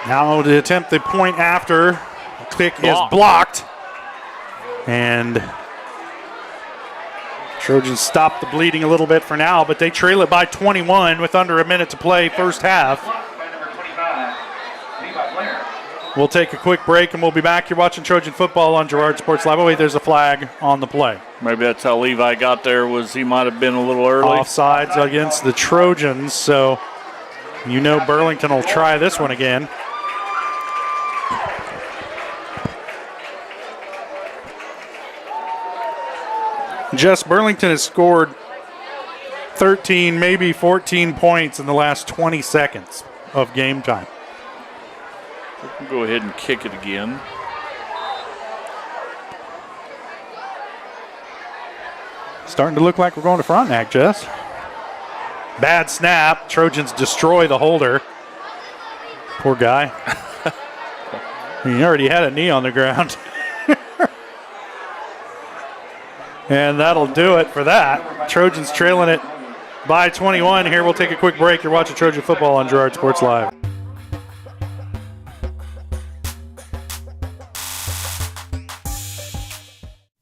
Now to attempt the point after, the kick is blocked. And Trojans stop the bleeding a little bit for now, but they trail it by 21 with under a minute to play first half. We'll take a quick break and we'll be back. You're watching Trojan football on Girard Sports Live. Oh wait, there's a flag on the play. Maybe that's how Levi got there, was he might have been a little early. Offsides against the Trojans, so you know Burlington will try this one again. Jess, Burlington has scored 13, maybe 14 points in the last 20 seconds of game time. We'll go ahead and kick it again. Starting to look like we're going to Frontenac, Jess. Bad snap. Trojans destroy the holder. Poor guy. He already had a knee on the ground. And that'll do it for that. Trojans trailing it by 21 here. We'll take a quick break. You're watching Trojan football on Girard Sports Live.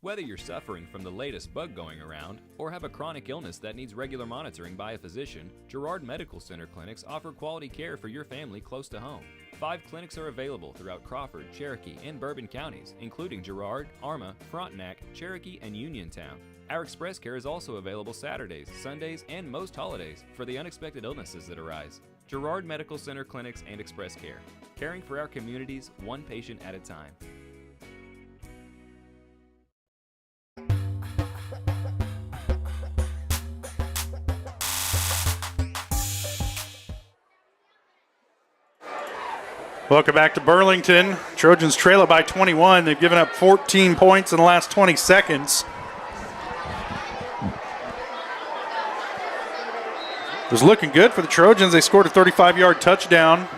Whether you're suffering from the latest bug going around or have a chronic illness that needs regular monitoring by a physician, Girard Medical Center clinics offer quality care for your family close to home. 5 clinics are available throughout Crawford, Cherokee, and Bourbon counties, including Girard, Arma, Frontenac, Cherokee, and Uniontown. Our express care is also available Saturdays, Sundays, and most holidays for the unexpected illnesses that arise. Girard Medical Center clinics and express care, caring for our communities one patient at a time. Welcome back to Burlington. Trojans trail it by 21. They've given up 14 points in the last 20 seconds. It was looking good for the Trojans. They scored a 35-yard touchdown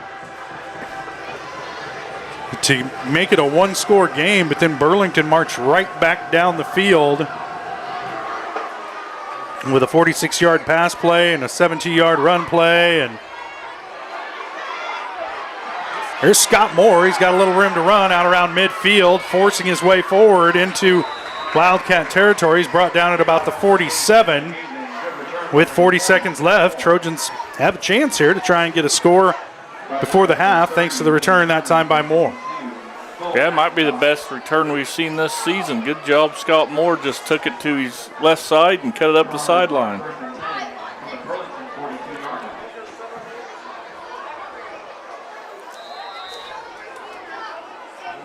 to make it a one-score game, but then Burlington marched right back down the field with a 46-yard pass play and a 17-yard run play. And here's Scott Moore. He's got a little room to run out around midfield, forcing his way forward into Wildcat territory. He's brought down at about the 47. With 40 seconds left, Trojans have a chance here to try and get a score before the half, thanks to the return that time by Moore. Yeah, it might be the best return we've seen this season. Good job, Scott Moore. Just took it to his left side and cut it up the sideline.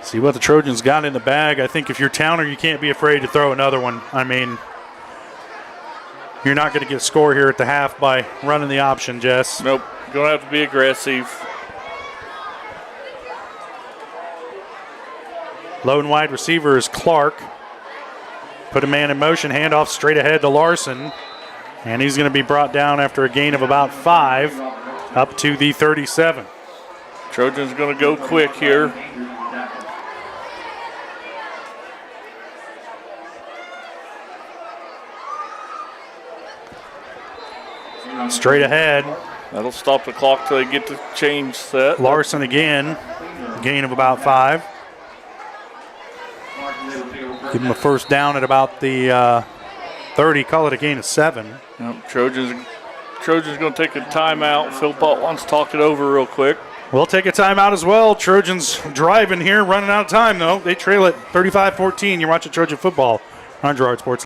See what the Trojans got in the bag. I think if you're Towner, you can't be afraid to throw another one. I mean, you're not going to get a score here at the half by running the option, Jess. Nope. Going to have to be aggressive. Lone wide receiver is Clark. Put a man in motion, handoff straight ahead to Larson. And he's going to be brought down after a gain of about 5 up to the 37. Trojans going to go quick here. Straight ahead. That'll stop the clock till they get the change set. Larson again, gain of about 5. Give him a first down at about the 30. Call it a gain of 7. Yep, Trojans going to take a timeout. Philpott wants to talk it over real quick. We'll take a timeout as well. Trojans driving here, running out of time though. They trail it 35-14. You're watching Trojan football on Girard Sports.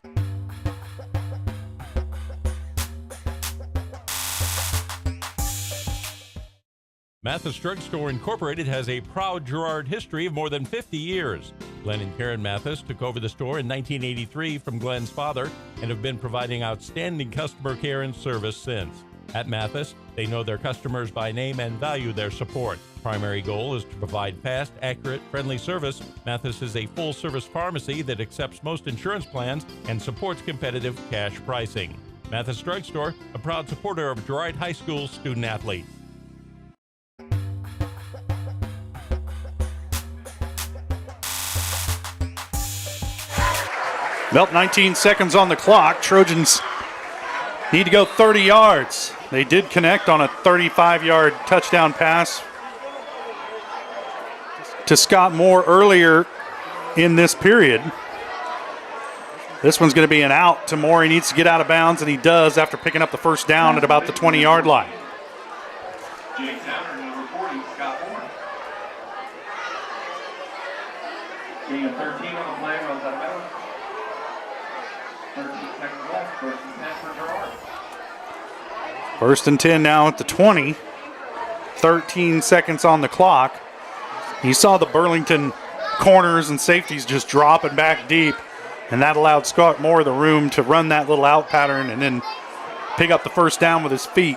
Mathis Drug Store Incorporated has a proud Girard history of more than 50 years. Glenn and Karen Mathis took over the store in 1983 from Glenn's father and have been providing outstanding customer care and service since. At Mathis, they know their customers by name and value their support. Primary goal is to provide fast, accurate, friendly service. Mathis is a full-service pharmacy that accepts most insurance plans and supports competitive cash pricing. Mathis Drug Store, a proud supporter of Girard High School student-athletes. Well, 19 seconds on the clock. Trojans need to go 30 yards. They did connect on a 35-yard touchdown pass to Scott Moore earlier in this period. This one's going to be an out to Moore. He needs to get out of bounds, and he does after picking up the first down at about the 20-yard line. Jake Towner, number 40, Scott Moore. Gain of 13 on the play, runs out of bounds. 13 seconds left, first and 10 for Girard. First and 10 now at the 20. 13 seconds on the clock. You saw the Burlington corners and safeties just dropping back deep, and that allowed Scott Moore the room to run that little out pattern and then pick up the first down with his feet.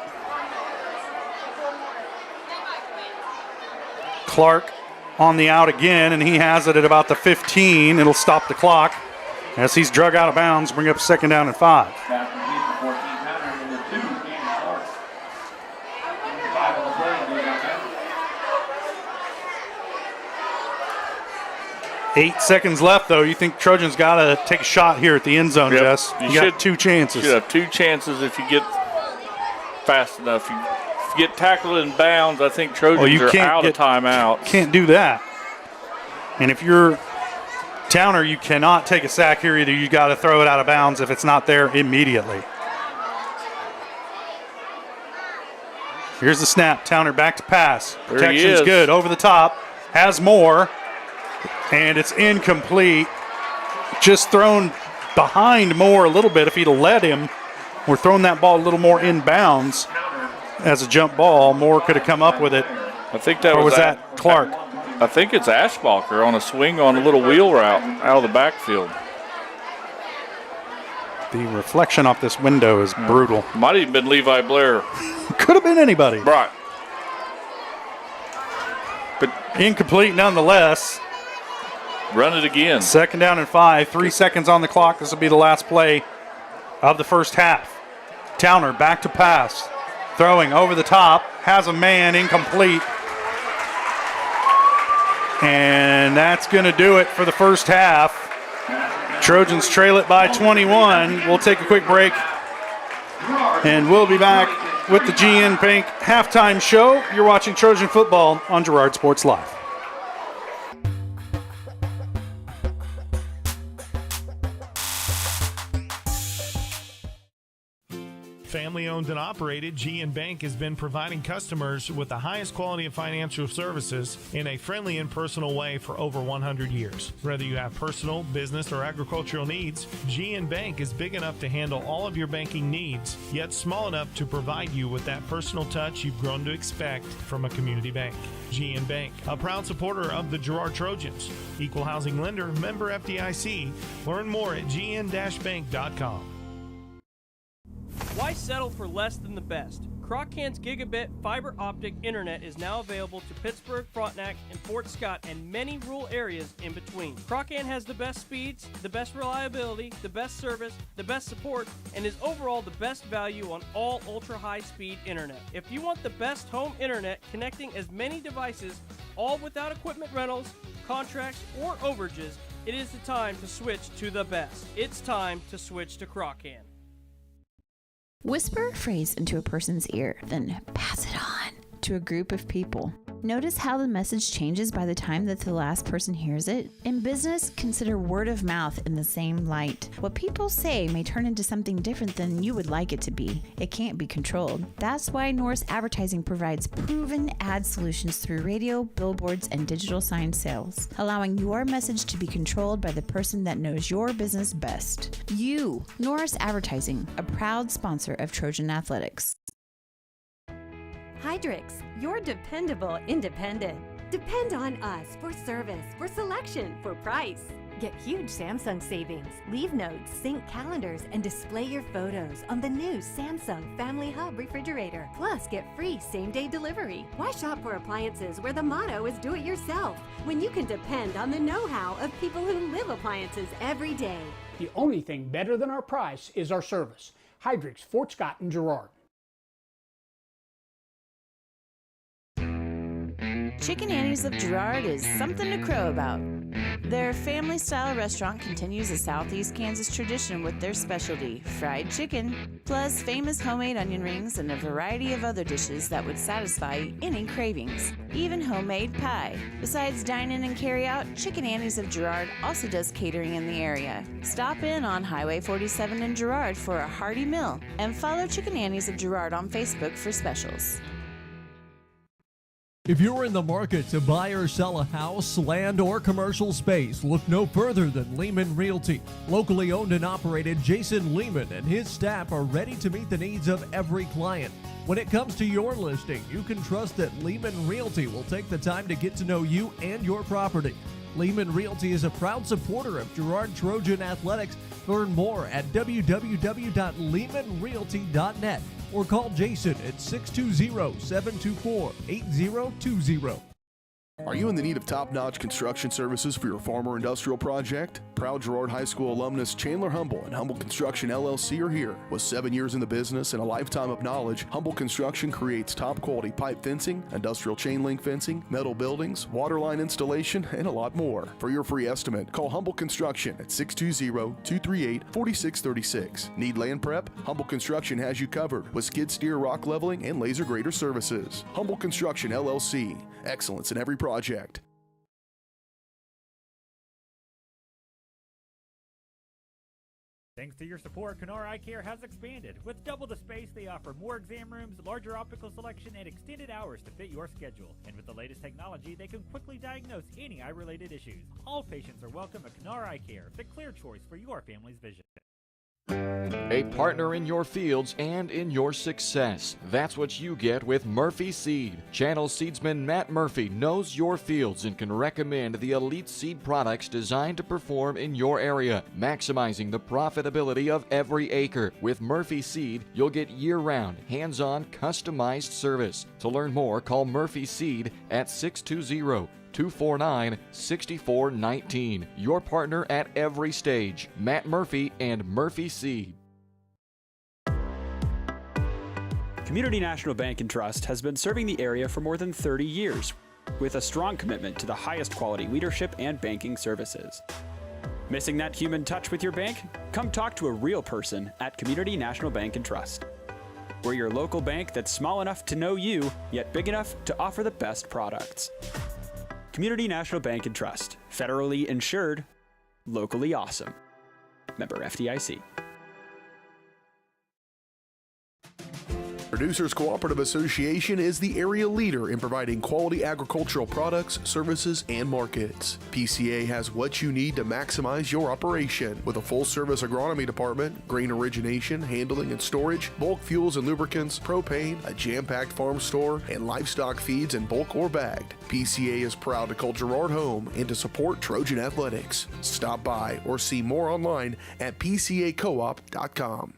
Clark on the out again, and he has it at about the 15. It'll stop the clock as he's drug out of bounds, bring up second down and 5. Pass complete for 14 Towner, number 2, Danny Clark. 5 on the play, and they got bounds. 8 seconds left, though. You think Trojans got to take a shot here at the end zone, Yep. Jess? You got 2 chances. You should have 2 chances if you get fast enough. If you get tackled in bounds, I think Trojans are out of timeout. Can't do that. And if you're Towner, you cannot take a sack here either. You got to throw it out of bounds if it's not there immediately. Here's the snap. Towner back to pass. There he Protection's is. good. Over the top. Has more. And it's incomplete. Just thrown behind Moore a little bit. If he'd have led him or thrown that ball a little more in bounds as a jump ball, Moore could have come up with it. I think that or was that that Clark? I think it's Ashbacher on a swing on a little wheel route out of the backfield. The reflection off this window is brutal. Might have even been Levi Blair. Could have been anybody. Right. But incomplete nonetheless. Run it again. Second down and 5. 3 seconds on the clock. This will be the last play of the first half. Towner back to pass. Throwing over the top. Has a man. Incomplete. And that's going to do it for the first half. Trojans trail it by 21. We'll take a quick break. And we'll be back with the GN Bank halftime show. You're watching Trojan football on Girard Sports Live. Family-owned owned and operated, GN Bank has been providing customers with the highest quality of financial services in a friendly and personal way for over 100 years. Whether you have personal, business, or agricultural needs, GN Bank is big enough to handle all of your banking needs, yet small enough to provide you with that personal touch you've grown to expect from a community bank. GN Bank, a proud supporter of the Girard Trojans. Equal housing lender, member FDIC. Learn more at gn-bank.com. Why settle for less than the best? Croc-Can's gigabit fiber optic internet is now available to Pittsburgh, Frontenac, and Fort Scott, and many rural areas in between. Croc-Can has the best speeds, the best reliability, the best service, the best support, and is overall the best value on all ultra-high-speed internet. If you want the best home internet connecting as many devices, all without equipment rentals, contracts, or overages, it is the time to switch to the best. It's time to switch to Croc-Can. Whisper a phrase into a person's ear, then pass it on to a group of people. Notice how the message changes by the time that the last person hears it? In business, consider word of mouth in the same light. What people say may turn into something different than you would like it to be. It can't be controlled. That's why Norris Advertising provides proven ad solutions through radio, billboards, and digital sign sales, allowing your message to be controlled by the person that knows your business best. You, Norris Advertising, a proud sponsor of Trojan Athletics. Hydrix, your dependable independent. Depend on us for service, for selection, for price. Get huge Samsung savings. Leave notes, sync calendars, and display your photos on the new Samsung Family Hub refrigerator. Plus, get free same-day delivery. Why shop for appliances where the motto is do-it-yourself when you can depend on the know-how of people who live appliances every day? The only thing better than our price is our service. Hydrix, Fort Scott, and Girard. Chicken Annie's of Girard is something to crow about. Their family-style restaurant continues a Southeast Kansas tradition with their specialty, fried chicken, plus famous homemade onion rings and a variety of other dishes that would satisfy any cravings, even homemade pie. Besides dine-in and carry-out, Chicken Annie's of Girard also does catering in the area. Stop in on Highway 47 in Girard for a hearty meal, and follow Chicken Annie's of Girard on Facebook for specials. If you're in the market to buy or sell a house, land, or commercial space, look no further than Lehman Realty. Locally owned and operated, Jason Lehman and his staff are ready to meet the needs of every client. When it comes to your listing, you can trust that Lehman Realty will take the time to get to know you and your property. Lehman Realty is a proud supporter of Girard Trojan Athletics. Learn more at www.lehmanrealty.net or call Jason at 620-724-8020. Are you in the need of top-notch construction services for your farm or industrial project? Proud Girard High School alumnus Chandler Humble and Humble Construction LLC are here. With 7 years in the business and a lifetime of knowledge, Humble Construction creates top-quality pipe fencing, industrial chain link fencing, metal buildings, water line installation, and a lot more. For your free estimate, call Humble Construction at 620-238-4636. Need land prep? Humble Construction has you covered with skid steer rock leveling and laser grader services. Humble Construction LLC. Excellence in every project. Thanks to your support, Canara Eye Care has expanded. With double the space, they offer more exam rooms, larger optical selection, and extended hours to fit your schedule. And with the latest technology, they can quickly diagnose any eye-related issues. All patients are welcome at Canara Eye Care, the clear choice for your family's vision. A partner in your fields and in your success. That's what you get with Murphy Seed. Channel seedsman Matt Murphy knows your fields and can recommend the elite seed products designed to perform in your area, maximizing the profitability of every acre. With Murphy Seed, you'll get year-round, hands-on, customized service. To learn more, call Murphy Seed at 620-249-6419. Your partner at every stage. Matt Murphy and Murphy Seed. Community National Bank and Trust has been serving the area for more than 30 years with a strong commitment to the highest quality leadership and banking services. Missing that human touch with your bank? Come talk to a real person at Community National Bank and Trust. We're your local bank that's small enough to know you, yet big enough to offer the best products. Community National Bank and Trust. Federally insured, locally awesome. Member FDIC. Producers Cooperative Association is the area leader in providing quality agricultural products, services, and markets. PCA has what you need to maximize your operation with a full-service agronomy department, grain origination, handling and storage, bulk fuels and lubricants, propane, a jam-packed farm store, and livestock feeds in bulk or bagged. PCA is proud to call Girard home and to support Trojan athletics. Stop by or see more online at pcacoop.com.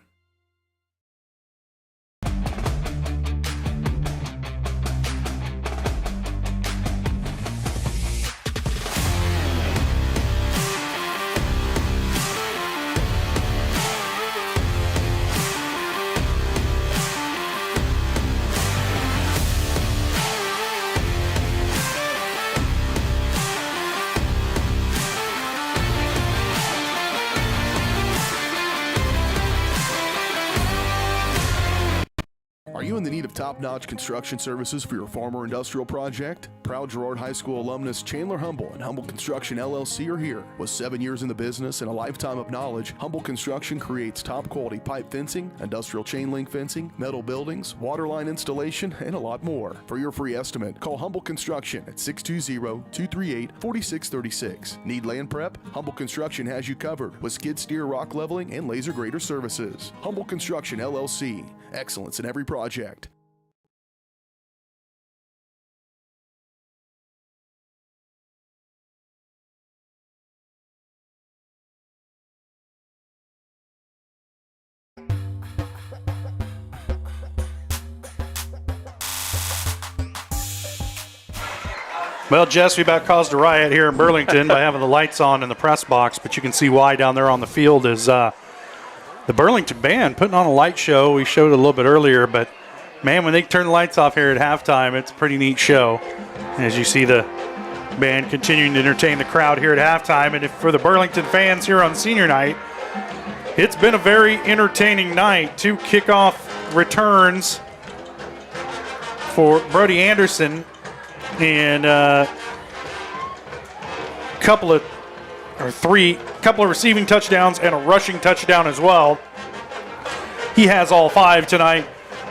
Are you in the need of top-notch construction services for your farm or industrial project? Proud Girard High School alumnus Chandler Humble and Humble Construction LLC are here. With 7 years in the business and a lifetime of knowledge, Humble Construction creates top-quality pipe fencing, industrial chain link fencing, metal buildings, water line installation, and a lot more. For your free estimate, call Humble Construction at 620-238-4636. Need land prep? Humble Construction has you covered with skid steer rock leveling and laser grader services. Humble Construction LLC. Excellence in every project. Well, Jess, we about caused a riot here in Burlington by having the lights on in the press box, but you can see why down there on the field is the Burlington band putting on a light show. We showed it a little bit earlier, but, man, when they turn the lights off here at halftime, it's a pretty neat show. As you see the band continuing to entertain the crowd here at halftime. And for the Burlington fans here on senior night, it's been a very entertaining night. 2 kickoff returns for Brody Anderson and couple of receiving touchdowns and a rushing touchdown as well. He has all 5 tonight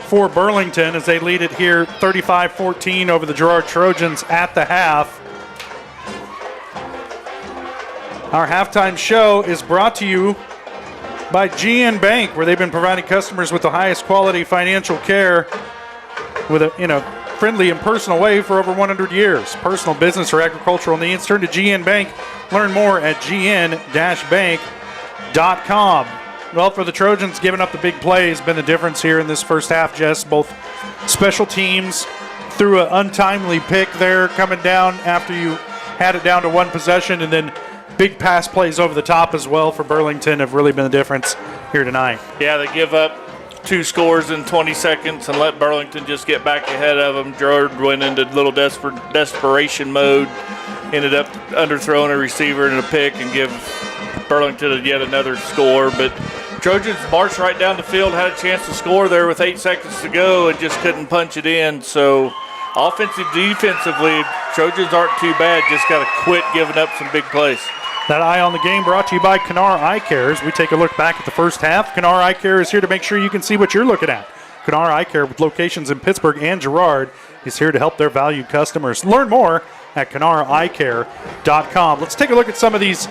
for Burlington as they lead it here 35-14 over the Girard Trojans at the half. Our halftime show is brought to you by GN Bank, where they've been providing customers with the highest quality financial care with a friendly and personal way for over 100 years. Personal, business, or agricultural needs, turn to GN Bank. Learn more at gn-bank.com. Well, for the Trojans, giving up the big play has been the difference here in this first half, Jess. Both special teams threw an untimely pick there coming down after you had it down to 1 possession, and then big pass plays over the top as well for Burlington have really been the difference here tonight. Yeah, they give up 2 scores in 20 seconds and let Burlington just get back ahead of them. Girard went into a little desperation mode, ended up underthrowing a receiver and a pick and give Burlington yet another score. But Trojans marched right down the field, had a chance to score there with 8 seconds to go and just couldn't punch it in. So defensively, Trojans aren't too bad, just got to quit giving up some big plays. That Eye on the Game brought to you by Kennar Eye Care. As we take a look back at the first half, Kennar Eye Care is here to make sure you can see what you're looking at. Kennar Eye Care, with locations in Pittsburgh and Girard, is here to help their valued customers. Learn more at KennarEyeCare.com. Let's take a look at some of these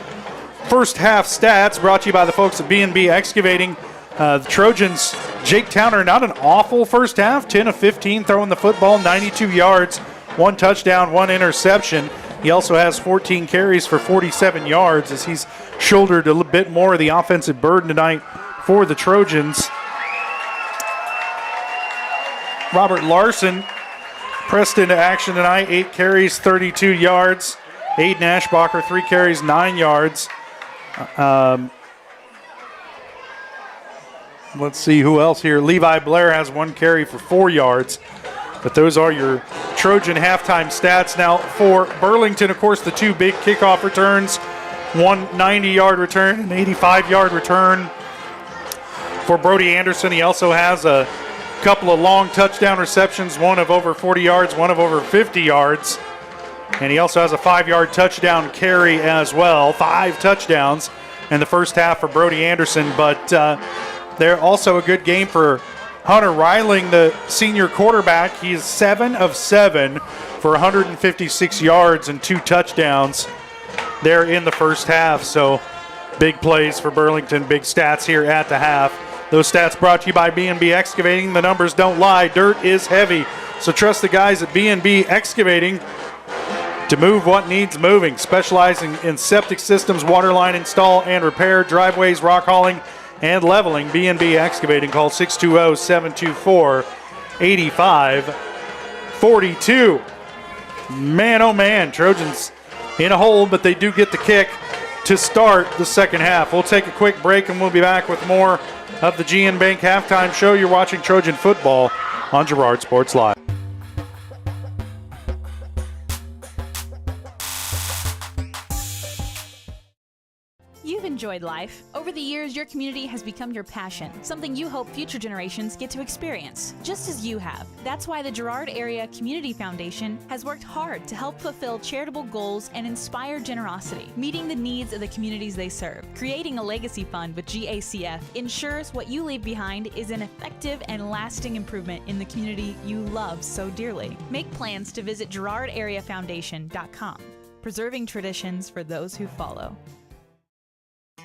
first half stats brought to you by the folks at B&B Excavating. The Trojans, Jake Towner, not an awful first half, 10 of 15 throwing the football, 92 yards, 1 touchdown, 1 interception. He also has 14 carries for 47 yards as he's shouldered a little bit more of the offensive burden tonight for the Trojans. Robert Larson pressed into action tonight, 8 carries, 32 yards. Aiden Ashbacher, 3 carries, 9 yards. Let's see who else here. Levi Blair has 1 carry for 4 yards. But those are your Trojan halftime stats. Now for Burlington, of course, the 2 big kickoff returns, 1 90-yard return, an 85-yard return for Brody Anderson. He also has a couple of long touchdown receptions, one of over 40 yards, one of over 50 yards. And he also has a 5-yard touchdown carry as well. 5 touchdowns in the first half for Brody Anderson. But they're also a good game for Hunter Reiling, the senior quarterback, he is 7 of 7 for 156 yards and 2 touchdowns there in the first half. So big plays for Burlington, big stats here at the half. Those stats brought to you by B&B Excavating. The numbers don't lie. Dirt is heavy. So trust the guys at B&B Excavating to move what needs moving. Specializing in septic systems, water line install and repair, driveways, rock hauling, and leveling. B&B Excavating. Call 620-724-8542. Man, oh man, Trojans in a hole, but they do get the kick to start the second half. We'll take a quick break and we'll be back with more of the GN Bank Halftime Show. You're watching Trojan Football on Girard Sports Live. You've enjoyed life. Over the years, your community has become your passion, something you hope future generations get to experience, just as you have. That's why the Girard Area Community Foundation has worked hard to help fulfill charitable goals and inspire generosity, meeting the needs of the communities they serve. Creating a legacy fund with GACF ensures what you leave behind is an effective and lasting improvement in the community you love so dearly. Make plans to visit GirardAreaFoundation.com, preserving traditions for those who follow.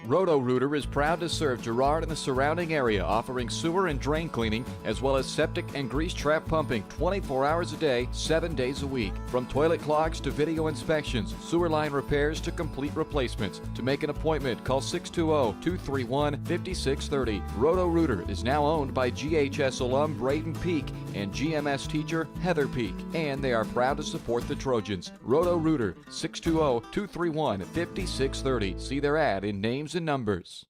Roto-Rooter is proud to serve Girard and the surrounding area, offering sewer and drain cleaning, as well as septic and grease trap pumping 24 hours a day, 7 days a week. From toilet clogs to video inspections, sewer line repairs to complete replacements. To make an appointment, call 620-231-5630. Roto-Rooter is now owned by GHS alum Braden Peak and GMS teacher Heather Peak, and they are proud to support the Trojans. Roto-Rooter, 620-231-5630. See their ad in names and numbers.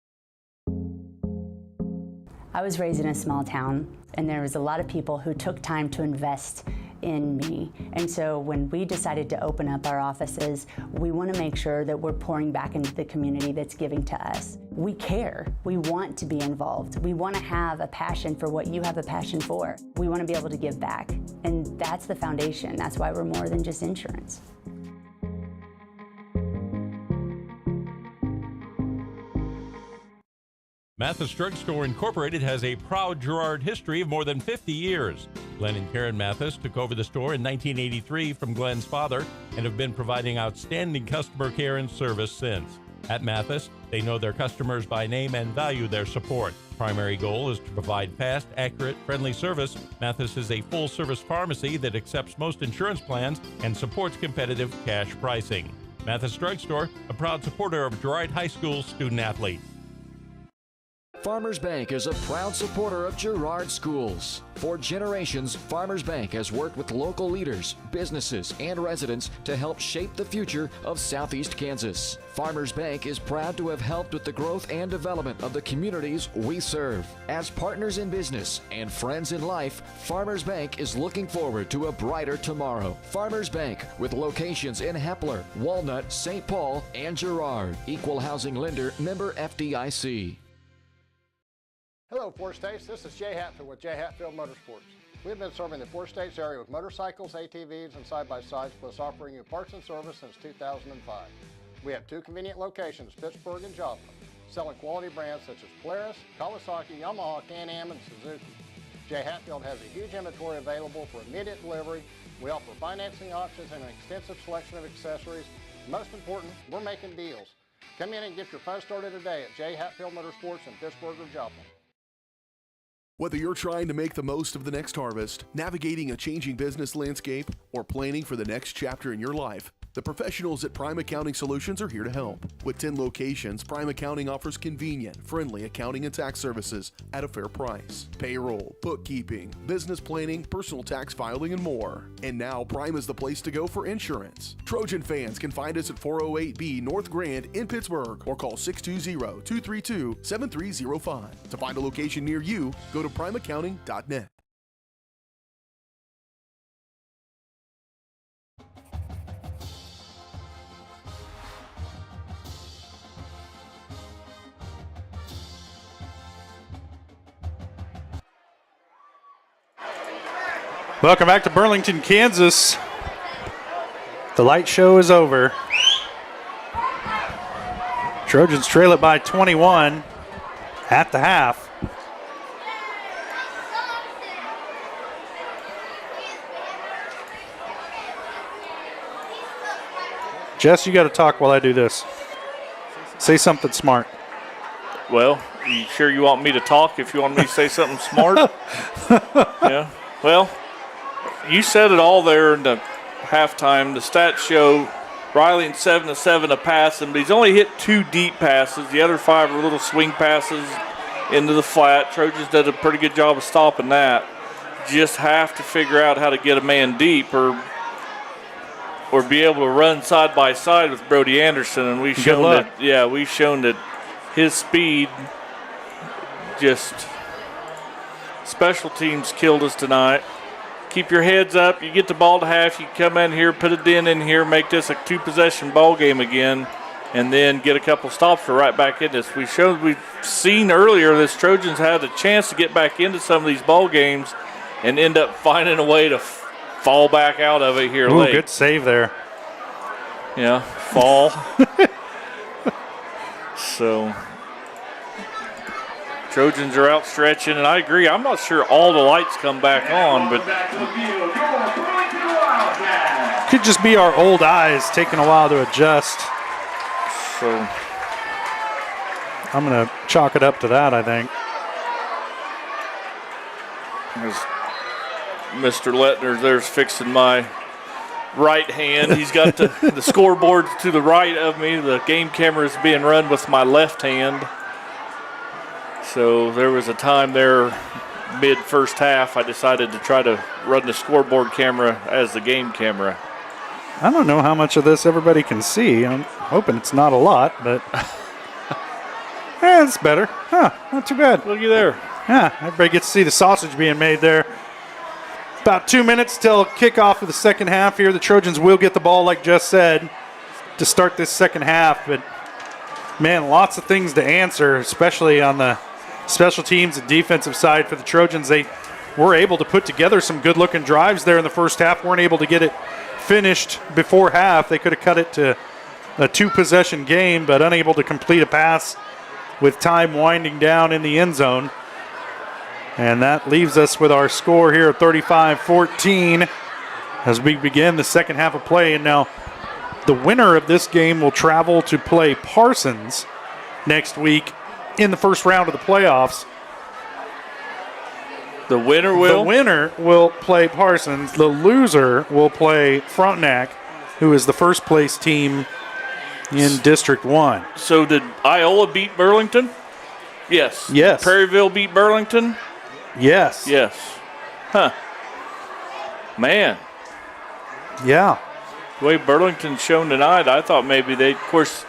I was raised in a small town, and there was a lot of people who took time to invest in me. And so when we decided to open up our offices, we want to make sure that we're pouring back into the community that's giving to us. We care. We want to be involved. We want to have a passion for what you have a passion for. We want to be able to give back. And that's the foundation. That's why we're more than just insurance. Mathis Drugstore Incorporated has a proud Girard history of more than 50 years. Glenn and Karen Mathis took over the store in 1983 from Glenn's father and have been providing outstanding customer care and service since. At Mathis, they know their customers by name and value their support. Primary goal is to provide fast, accurate, friendly service. Mathis is a full-service pharmacy that accepts most insurance plans and supports competitive cash pricing. Mathis Drugstore, a proud supporter of Girard High School student-athletes. Farmers Bank is a proud supporter of Girard schools. For generations, Farmers Bank has worked with local leaders, businesses, and residents to help shape the future of Southeast Kansas. Farmers Bank is proud to have helped with the growth and development of the communities we serve. As partners in business and friends in life, Farmers Bank is looking forward to a brighter tomorrow. Farmers Bank, with locations in Hepler, Walnut, St. Paul, and Girard. Equal housing lender, member FDIC. Hello, Four States. This is Jay Hatfield with Jay Hatfield Motorsports. We've been serving the Four States area with motorcycles, ATVs, and side-by-sides, plus offering you parts and service since 2005. We have 2 convenient locations, Pittsburgh and Joplin, selling quality brands such as Polaris, Kawasaki, Yamaha, Can-Am, and Suzuki. Jay Hatfield has a huge inventory available for immediate delivery. We offer financing options and an extensive selection of accessories. Most important, we're making deals. Come in and get your fun started today at Jay Hatfield Motorsports in Pittsburgh or Joplin. Whether you're trying to make the most of the next harvest, navigating a changing business landscape, or planning for the next chapter in your life, the professionals at Prime Accounting Solutions are here to help. With 10 locations, Prime Accounting offers convenient, friendly accounting and tax services at a fair price. Payroll, bookkeeping, business planning, personal tax filing, and more. And now Prime is the place to go for insurance. Trojan fans can find us at 408B North Grand in Pittsburgh or call 620-232-7305. To find a location near you, go to primeaccounting.net. Welcome back to Burlington, Kansas. The light show is over. Trojans trail it by 21 at the half. Jess, you got to talk while I do this. Say something smart. Well, you sure you want me to talk if you want me to say something smart? Yeah. Well, you said it all there in the halftime. The stats show Riley 7-7 a passing, but he's only hit 2 deep passes. The other 5 are little swing passes into the flat. Trojans did a pretty good job of stopping that. Just have to figure out how to get a man deep or be able to run side by side with Brody Anderson, and we've shown that his speed just special teams killed us tonight. Keep your heads up. You get the ball to half, you come in here, put a dent in here, make this a 2-possession ball game again, and then get a couple stops for right back in this. We've seen earlier this Trojans had a chance to get back into some of these ball games and end up finding a way to fall back out of it here late. Good save there. Yeah, fall. So Trojans are out stretching, and I agree. I'm not sure all the lights come back on, but could just be our old eyes taking a while to adjust. So I'm going to chalk it up to that, I think. Mr. Lettner there's fixing my right hand. He's got the scoreboard to the right of me. The game camera is being run with my left hand. So there was a time there mid first half I decided to try to run the scoreboard camera as the game camera. I don't know how much of this everybody can see. I'm hoping it's not a lot, but it's better. Huh, not too bad. Looky there. Yeah, everybody gets to see the sausage being made there. About 2 minutes till kickoff of the second half here. The Trojans will get the ball, like Jess said, to start this second half. But, man, lots of things to answer, especially on the special teams and defensive side for the Trojans. They were able to put together some good-looking drives there in the first half. Weren't able to get it finished before half. They could have cut it to a 2-possession game, but unable to complete a pass with time winding down in the end zone. And that leaves us with our score here of 35-14 as we begin the second half of play. And now the winner of this game will travel to play Parsons next week in the first round of the playoffs. The winner will? The winner will play Parsons. The loser will play Frontenac, who is the first place team in District 1. So did Iola beat Burlington? Yes. Yes. Prairieville beat Burlington? Yes. Yes. Huh. Man. Yeah. The way Burlington's shown tonight, I thought maybe of course,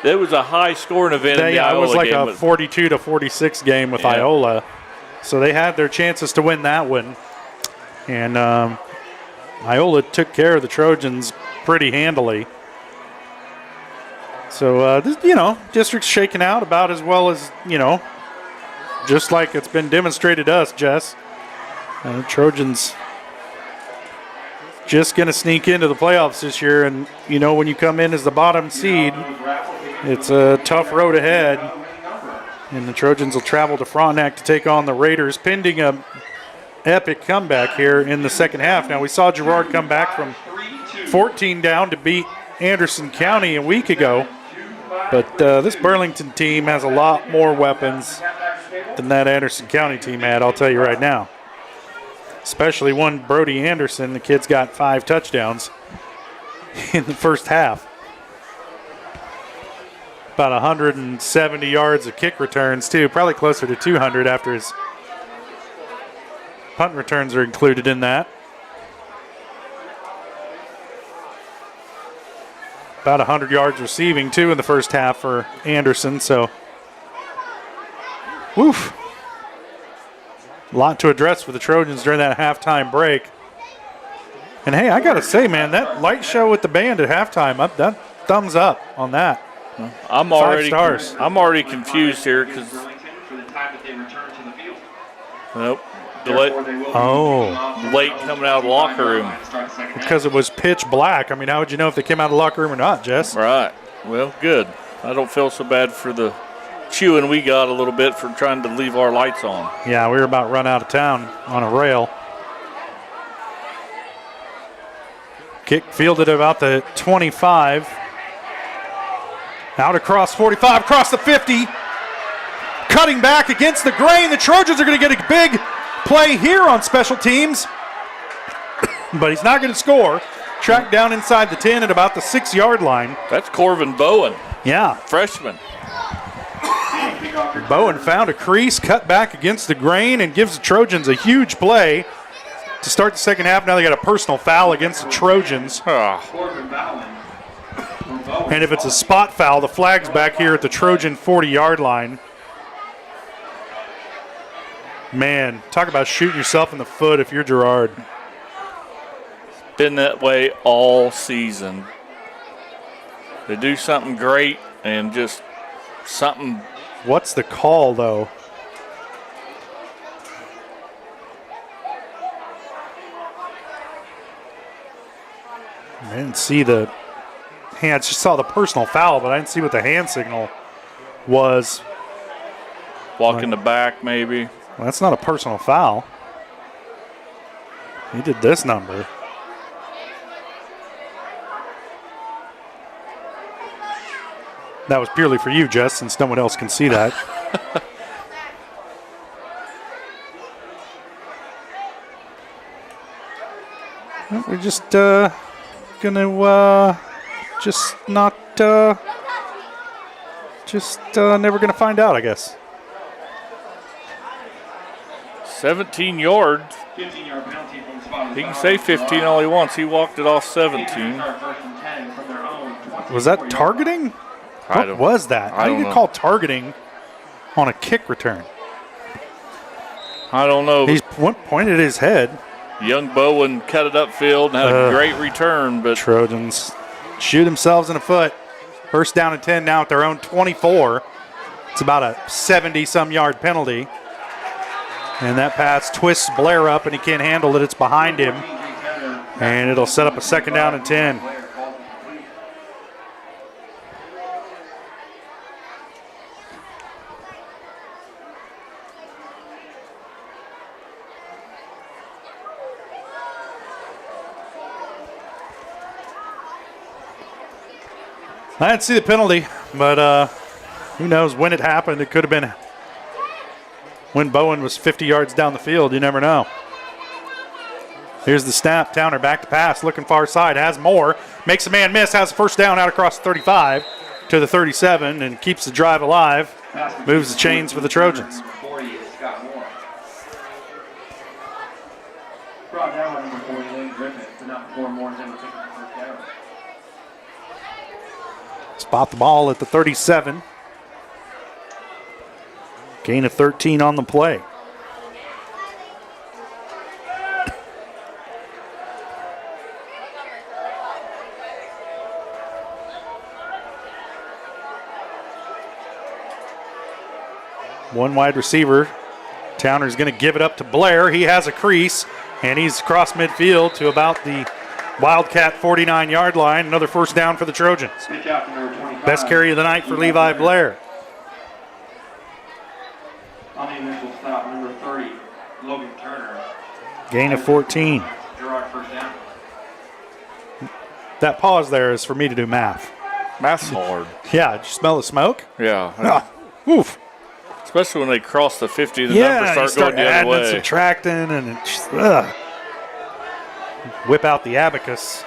it was a high-scoring event in the Iola game. It was like a 42-46 game with Iola. So they had their chances to win that one. And Iola took care of the Trojans pretty handily. So, district's shaking out about as well as, just like it's been demonstrated to us, Jess. Trojans just going to sneak into the playoffs this year. And, when you come in as the bottom seed, it's a tough road ahead. And the Trojans will travel to Frontenac to take on the Raiders, pending a epic comeback here in the second half. Now, we saw Girard come back from 14 down to beat Anderson County a week ago. But this Burlington team has a lot more weapons than that Anderson County team had, I'll tell you right now. Especially one Brody Anderson. The kid's got 5 touchdowns in the first half. About 170 yards of kick returns, too. Probably closer to 200 after his punt returns are included in that. About 100 yards receiving, too, in the first half for Anderson. So, woof. A lot to address for the Trojans during that halftime break. And, hey, I got to say, man, that light show with the band at halftime, that thumbs up on that. I'm 5 stars. I'm already confused here because. Nope. Late coming out of the locker room. Because it was pitch black. I mean, how would you know if they came out of the locker room or not, Jess? Right. Well, good. I don't feel so bad for the chewing we got a little bit for trying to leave our lights on. Yeah, we were about run out of town on a rail. Kick fielded about the 25. Out across 45, across the 50. Cutting back against the grain. The Trojans are going to get a big play here on special teams. But he's not going to score. Tracked down inside the 10 at about the 6-yard line. That's Corvin Bowen. Yeah. Freshman. Bowen found a crease, cut back against the grain, and gives the Trojans a huge play to start the second half. Now they got a personal foul against the Trojans. And if it's a spot foul, the flag's back here at the Trojan 40-yard line. Man, talk about shooting yourself in the foot if you're Girard. Been that way all season. They do something great and just something. What's the call, though? I didn't see the hands, just saw the personal foul, but I didn't see what the hand signal was. Walk in the back, maybe. Well, that's not a personal foul. He did this number. That was purely for you, Jess, since no one else can see that. Well, we're just gonna just not never gonna find out, I guess. 17 yards. 15-yard penalty from the spot. He can say 15 all he wants. He walked it off 17. Was that targeting? What was that? How do you call targeting on a kick return? I don't know. He's pointed at his head. Young Bowen cut it upfield and had a great return, but Trojans shoot themselves in the foot. First down and 10 now at their own 24. It's about a 70-some yard penalty. And that pass twists Blair up, and he can't handle it. It's behind him. And it'll set up a second down and 10. I didn't see the penalty, but who knows when it happened. It could have been when Bowen was 50 yards down the field. You never know. Here's the snap. Towner back to pass, looking far side. Has more. Makes a man miss. Has a first down out across the 35 to the 37 and keeps the drive alive. Moves the chains for the Trojans. Brought down by number 40, Lane Griffin, but not before more than taking the first down. Spot the ball at the 37. Gain of 13 on the play. One wide receiver. Towner's going to give it up to Blair. He has a crease, and he's across midfield to about the Wildcat 49-yard line. Another first down for the Trojans. Best carry of the night for Levi Blair. On the initial stop, number 30, Logan Turner. Gain of 14. Girard first down. That pause there is for me to do math. Math's hard. Yeah, did you smell the smoke? Yeah. Oof. Especially when they cross the 50, the Yeah, numbers start going the adding other and way. subtracting, and it just, whip out the abacus.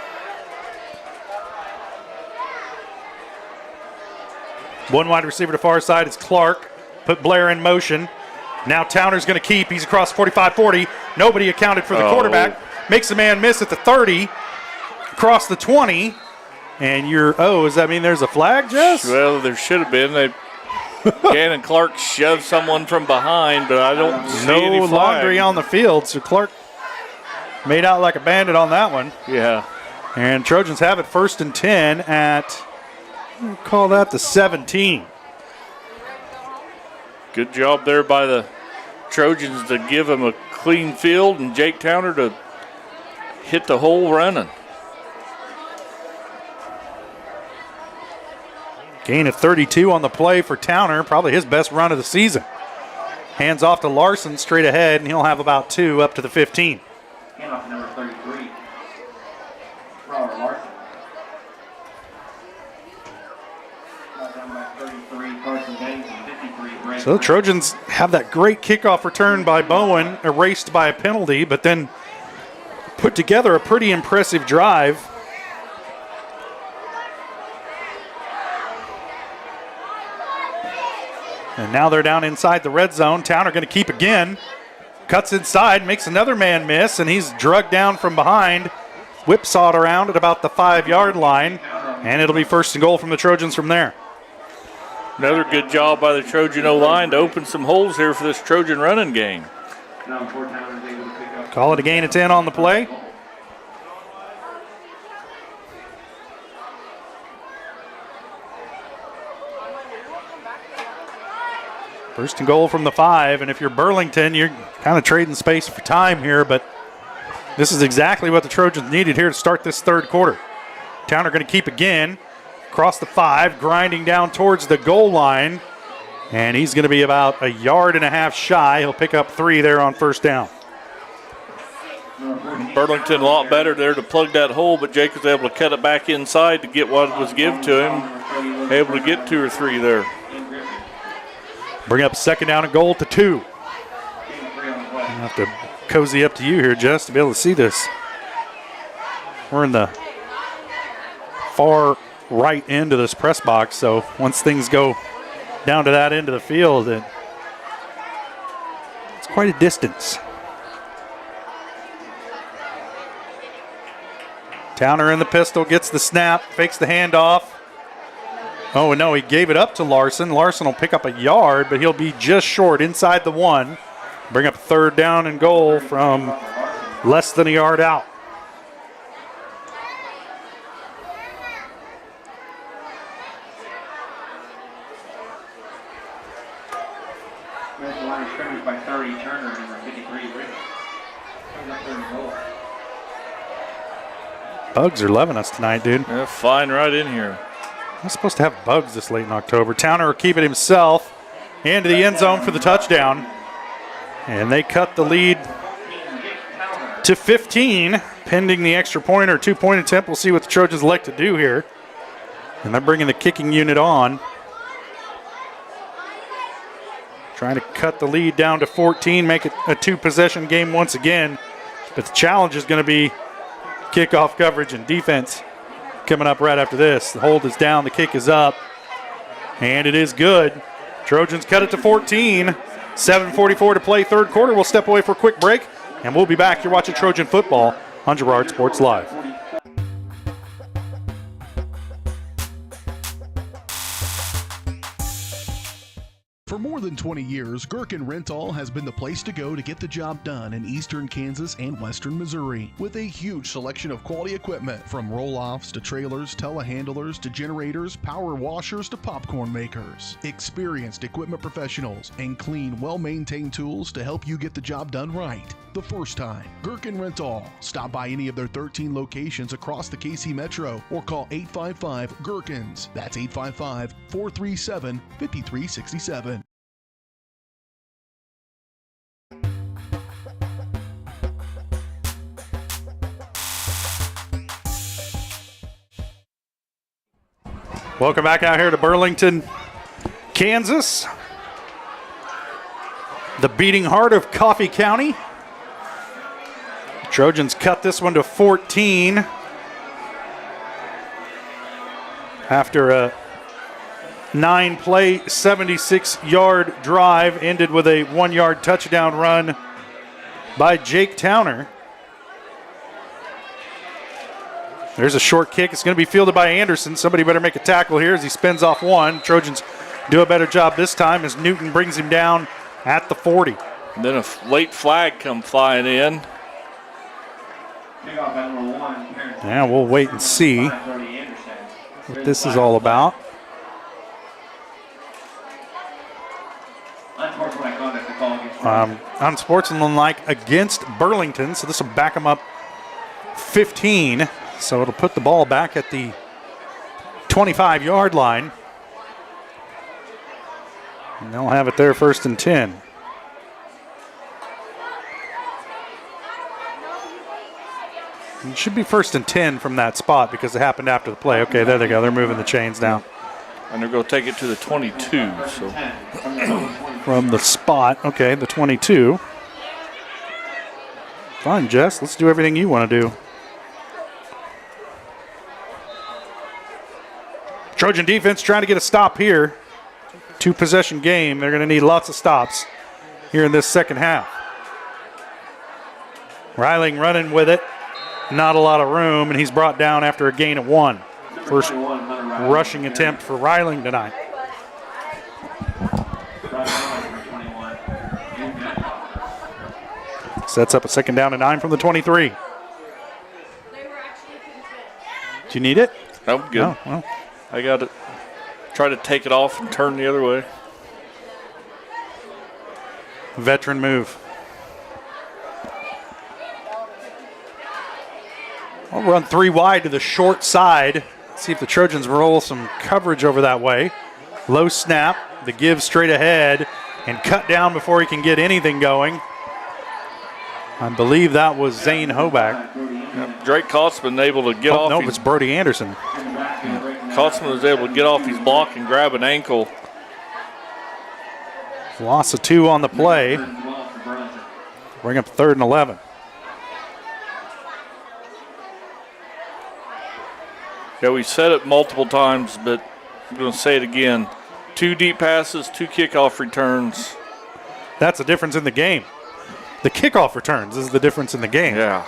One wide receiver to far side is Clark. Put Blair in motion. Now Towner's going to keep. He's across 45-40. Nobody accounted for the quarterback. Makes the man miss at the 30. Across the 20. And does that mean there's a flag, Jess? Well, there should have been. Gannon Clark shoved someone from behind, but I don't see any No flag. laundry on the field, so Clark made out like a bandit on that one. Yeah. And Trojans have it first and 10 at, we'll call that the 17. Good job there by the Trojans to give him a clean field and Jake Towner to hit the hole running. Gain of 32 on the play for Towner, probably his best run of the season. Hands off to Larson straight ahead, and he'll have about 2 up to the 15. Hand off to number 33, Robert Larson. So the Trojans have that great kickoff return by Bowen, erased by a penalty, but then put together a pretty impressive drive. And now they're down inside the red zone. Towner going to keep again. Cuts inside, makes another man miss, and he's drugged down from behind. Whipsawed around at about the 5-yard line, and it'll be 1st and goal from the Trojans from there. Another good job by the Trojan O-line to open some holes here for this Trojan running game. Call it a gain of 10 on the play. First and goal from the 5, and if you're Burlington, you're kind of trading space for time here, but this is exactly what the Trojans needed here to start this third quarter. Towner going to keep again, across the 5, grinding down towards the goal line, and he's going to be about 1.5 yards shy. He'll pick up 3 there on first down. Burlington a lot better there to plug that hole, but Jake was able to cut it back inside to get what was given to him. Able to get 2 or 3 there. Bring up 2nd down and goal to 2. I'll have to cozy up to you here, Jess, to be able to see this. We're in the far right end of this press box, so once things go down to that end of the field, it's quite a distance. Towner in the pistol, gets the snap, fakes the handoff. Oh, no, he gave it up to Larson. Larson will pick up 1 yard, but he'll be just short inside the 1. Bring up 3rd down and goal from less than 1 yard out. Line of scrimmage by 30, Turner, number 53, Rick. Bugs are loving us tonight, dude. Yeah, flying right in here. I'm supposed to have bugs this late in October. Towner will keep it himself into the end zone for the touchdown. And they cut the lead to 15, pending the extra point or 2-point attempt. We'll see what the Trojans elect to do here. And they're bringing the kicking unit on. Trying to cut the lead down to 14, make it a 2-possession game once again. But the challenge is going to be kickoff coverage and defense coming up right after this. The hold is down, the kick is up, and it is good. Trojans cut it to 14. 7:44 to play, third quarter. We'll step away for a quick break, and we'll be back. You're watching Trojan football on Girard Sports Live. For more than 20 years, Gherkin Rental has been the place to go to get the job done in eastern Kansas and western Missouri. With a huge selection of quality equipment, from roll-offs to trailers, telehandlers to generators, power washers to popcorn makers. Experienced equipment professionals and clean, well-maintained tools to help you get the job done right the first time. Gherkin Rental. Stop by any of their 13 locations across the KC Metro or call 855-GHERKINS. That's 855-437-5367. Welcome back out here to Burlington, Kansas. The beating heart of Coffee County. Trojans cut this one to 14 after a 9-play, 76-yard drive ended with a 1-yard touchdown run by Jake Towner. There's a short kick. It's going to be fielded by Anderson. Somebody better make a tackle here as he spins off one. Trojans do a better job this time as Newton brings him down at the 40. And then a late flag come flying in. Yeah, we'll wait and see what this is all about. Unsportsmanlike against Burlington, so this will back them up 15. So it'll put the ball back at the 25-yard line. And they'll have it there 1st and 10. It should be 1st and 10 from that spot because it happened after the play. Okay, there they go. They're moving the chains now. And they're going to take it to the 22. So from the spot, okay, the 22. Fine, Jess. Let's do everything you want to do. Trojan defense trying to get a stop here. 2-possession game. They're going to need lots of stops here in this second half. Reiling running with it. Not a lot of room, and he's brought down after a gain of 1. First rushing attempt for Reiling tonight. Sets up a 2nd down and 9 from the 23. Do you need it? I'm good. No, well. I got to try to take it off and turn the other way. Veteran move. I'll run 3 wide to the short side. See if the Trojans roll some coverage over that way. Low snap, the give straight ahead, and cut down before he can get anything going. I believe that was Zane Hoback. Yep. Drake Kotzman able to get off. No, it's Brody Anderson. Kotzman was able to get off his block and grab an ankle. Loss of 2 on the play. Bring up 3rd and 11. Yeah, we said it multiple times, but I'm going to say it again. 2 deep passes, 2 kickoff returns. That's the difference in the game. The kickoff returns is the difference in the game. Yeah.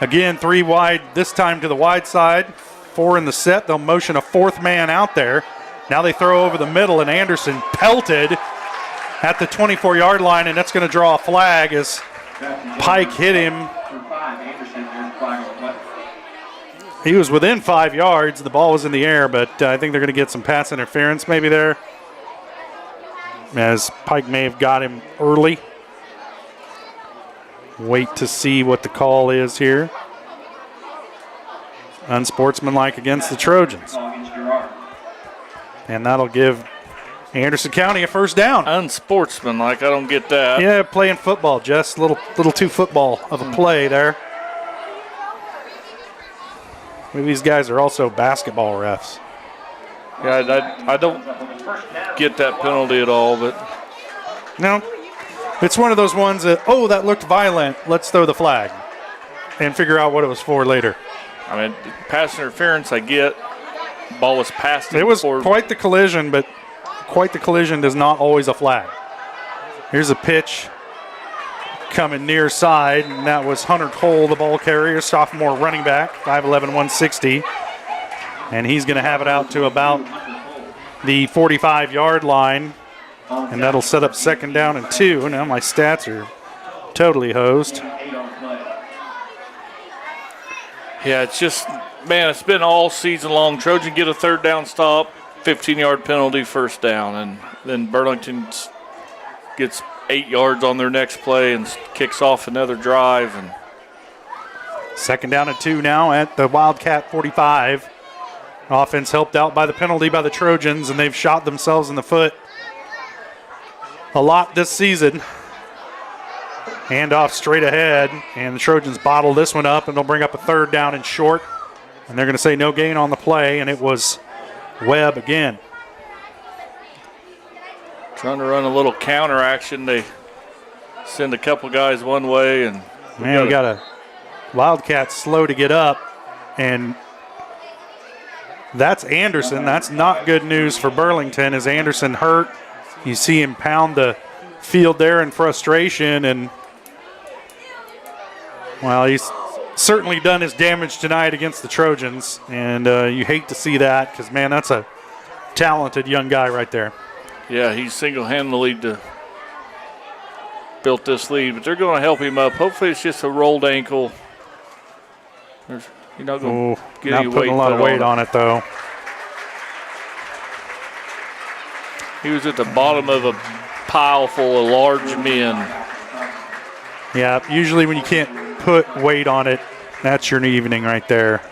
Again, 3 wide, this time to the wide side. 4 in the set. They'll motion a 4th man out there. Now they throw over the middle, and Anderson pelted at the 24-yard line, and that's going to draw a flag as Pike hit him. He was within 5 yards. The ball was in the air, but I think they're going to get some pass interference maybe there, as Pike may have got him early. Wait to see what the call is here. Unsportsmanlike against the Trojans. And that'll give Anderson County a 1st down. Unsportsmanlike, I don't get that. Yeah, playing football, Jess. Little too football of a play there. Maybe these guys are also basketball refs. Yeah, I don't get that penalty at all, but no. It's one of those ones that, oh, that looked violent. Let's throw the flag and figure out what it was for later. I mean, pass interference I get. Ball was passed. It was quite the collision, but quite the collision is not always a flag. Here's a pitch coming near side, and that was Hunter Cole, the ball carrier, sophomore running back, 5'11", 160. And he's going to have it out to about the 45-yard line, and that'll set up 2nd down and 2. Now my stats are totally hosed. Yeah, it's just, man, it's been all season long. Trojan get a 3rd down stop, 15-yard penalty, 1st down, and then Burlington gets 8 yards on their next play and kicks off another drive. And 2nd down and 2 now at the Wildcat 45. Offense helped out by the penalty by the Trojans, and they've shot themselves in the foot a lot this season. Handoff straight ahead, and the Trojans bottle this one up, and they'll bring up a 3rd down and short. And they're going to say no gain on the play, and it was Webb again. Trying to run a little counter action. They send a couple guys one way, and man, we got a Wildcat slow to get up, and that's Anderson. That's not good news for Burlington. As Anderson hurt, you see him pound the field there in frustration, and well, he's certainly done his damage tonight against the Trojans, and you hate to see that because, man, that's a talented young guy right there. Yeah, he single-handedly built this lead, but they're going to help him up. Hopefully it's just a rolled ankle. You're not going to get any weight. Not putting a lot of weight on it, though. He was at the bottom of a pile full of large men. Yeah, usually when you can't put weight on it, that's your evening right there.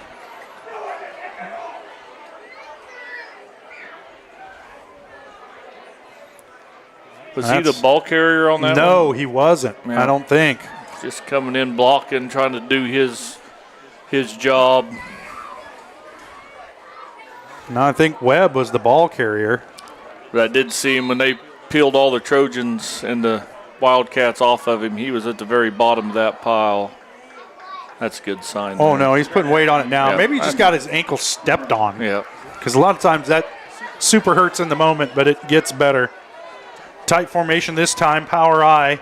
Was he the ball carrier on that one? No, he wasn't. Yeah. I don't think. Just coming in, blocking, trying to do his job. No, I think Webb was the ball carrier. But I did see him when they peeled all the Trojans and the Wildcats off of him. He was at the very bottom of that pile. That's a good sign. Oh, no, he's putting weight on it now. Yep. Maybe he just got his ankle stepped on. Yeah. Because a lot of times that super hurts in the moment, but it gets better. Tight formation this time, power I.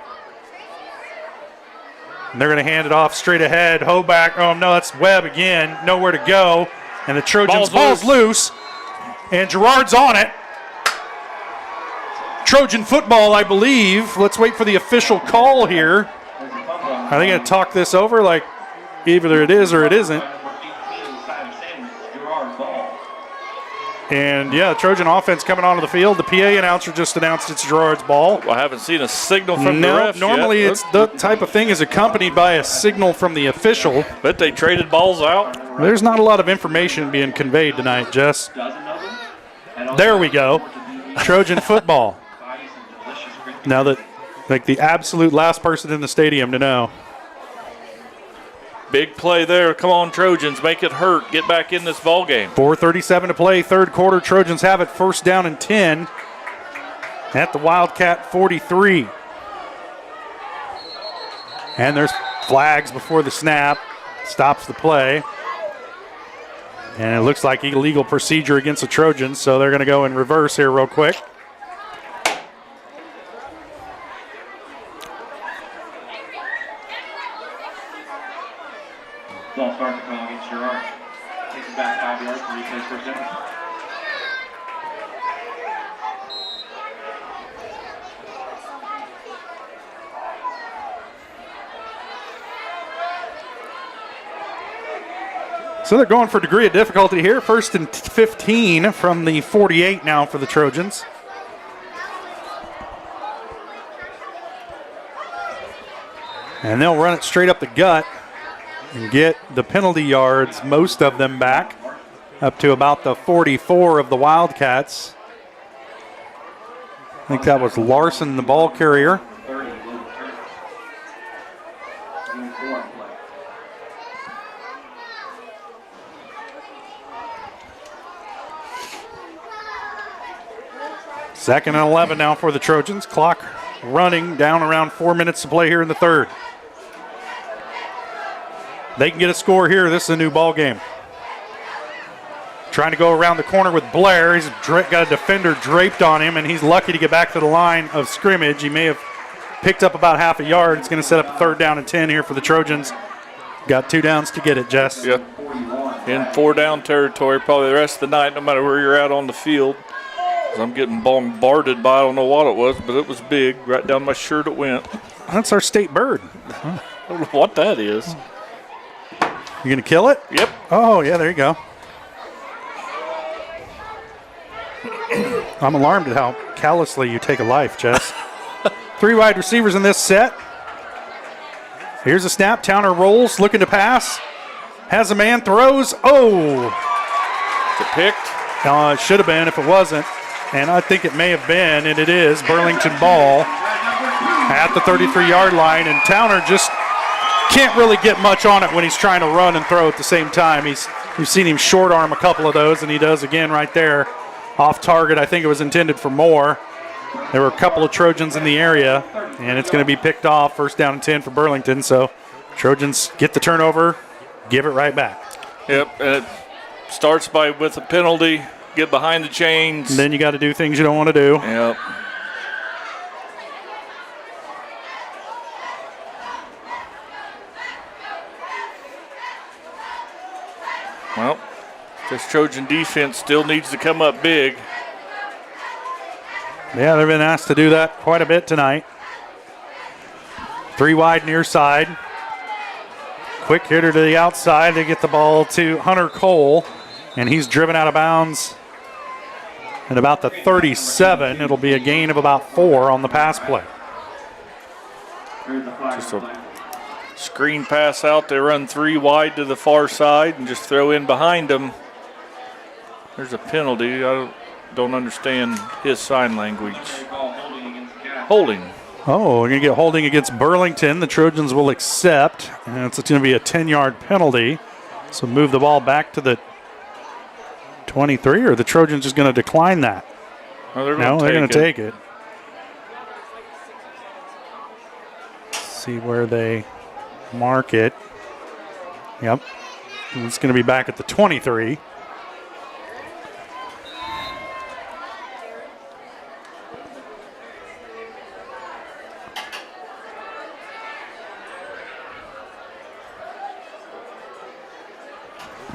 And they're going to hand it off straight ahead. Hoback. Oh, no, that's Webb again. Nowhere to go. And the Trojans ball's loose. And Girard's on it. Trojan football, I believe. Let's wait for the official call here. Are they going to talk this over like either it is or it isn't? And, yeah, Trojan offense coming onto the field. The PA announcer just announced it's Girard's ball. I haven't seen a signal from the ref normally yet. It's the type of thing is accompanied by a signal from the official. Bet they traded balls out. There's not a lot of information being conveyed tonight, Jess. There we go. Trojan football. Now that, like, the absolute last person in the stadium to know. Big play there. Come on, Trojans. Make it hurt. Get back in this ball game. 4:37 to play, third quarter. Trojans have it first down and 10 at the Wildcat 43. And there's flags before the snap. Stops the play. And it looks like illegal procedure against the Trojans, so they're going to go in reverse here real quick. Ball start to call against Girard. Takes it back 5 yards and replays first down. So they're going for degree of difficulty here. First and 15 from the 48 now for the Trojans. And they'll run it straight up the gut and get the penalty yards, most of them back, up to about the 44 of the Wildcats. I think that was Larson, the ball carrier. Second and 11 now for the Trojans. Clock running down around 4 minutes to play here in the third. They can get a score here. This is a new ball game. Trying to go around the corner with Blair. He's got a defender draped on him, and he's lucky to get back to the line of scrimmage. He may have picked up about half a yard. It's going to set up a third down and 10 here for the Trojans. Got 2 downs to get it, Jess. Yep. In 4-down territory probably the rest of the night, no matter where you're at on the field. I'm getting bombarded by, I don't know what it was, but it was big. Right down my shirt it went. That's our state bird. I don't know what that is. You going to kill it? Yep. Oh, yeah, there you go. I'm alarmed at how callously you take a life, Jess. 3 wide receivers in this set. Here's a snap. Towner rolls, looking to pass. Has a man, throws. Oh! Is it picked? It should have been if it wasn't. And I think it may have been, and it is. Burlington ball at the 33-yard line. And Towner just can't really get much on it when he's trying to run and throw at the same time. We've seen him short arm a couple of those, and he does again right there. Off target. I think it was intended for more. There were a couple of Trojans in the area, and it's going to be picked off. First down and 10 for Burlington. So Trojans get the turnover, give it right back. Yep, and it starts with a penalty, get behind the chains. And then you got to do things you don't want to do. Yep. Well, this Trojan defense still needs to come up big. Yeah, they've been asked to do that quite a bit tonight. 3 wide near side. Quick hitter to the outside. They get the ball to Hunter Cole, and he's driven out of bounds at about the 37. It'll be a gain of about 4 on the pass play. Just a screen pass out. They run 3 wide to the far side and just throw in behind them. There's a penalty. I don't understand his sign language. Holding. Oh, we're going to get holding against Burlington. The Trojans will accept, and it's going to be a 10-yard penalty. So move the ball back to the 23, or the Trojans just going to decline that? Oh, they're going to take it. See where they mark it. Yep. It's going to be back at the 23.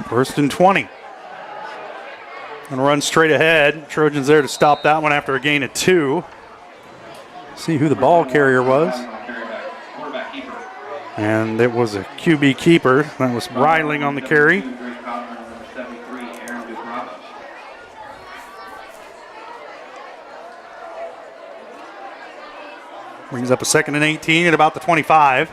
First and 20. Going to run straight ahead. Trojans there to stop that one after a gain of 2. See who the ball carrier was. And it was a QB keeper. That was Ryling on the carry. Brings up a 2nd and 18 at about the 25.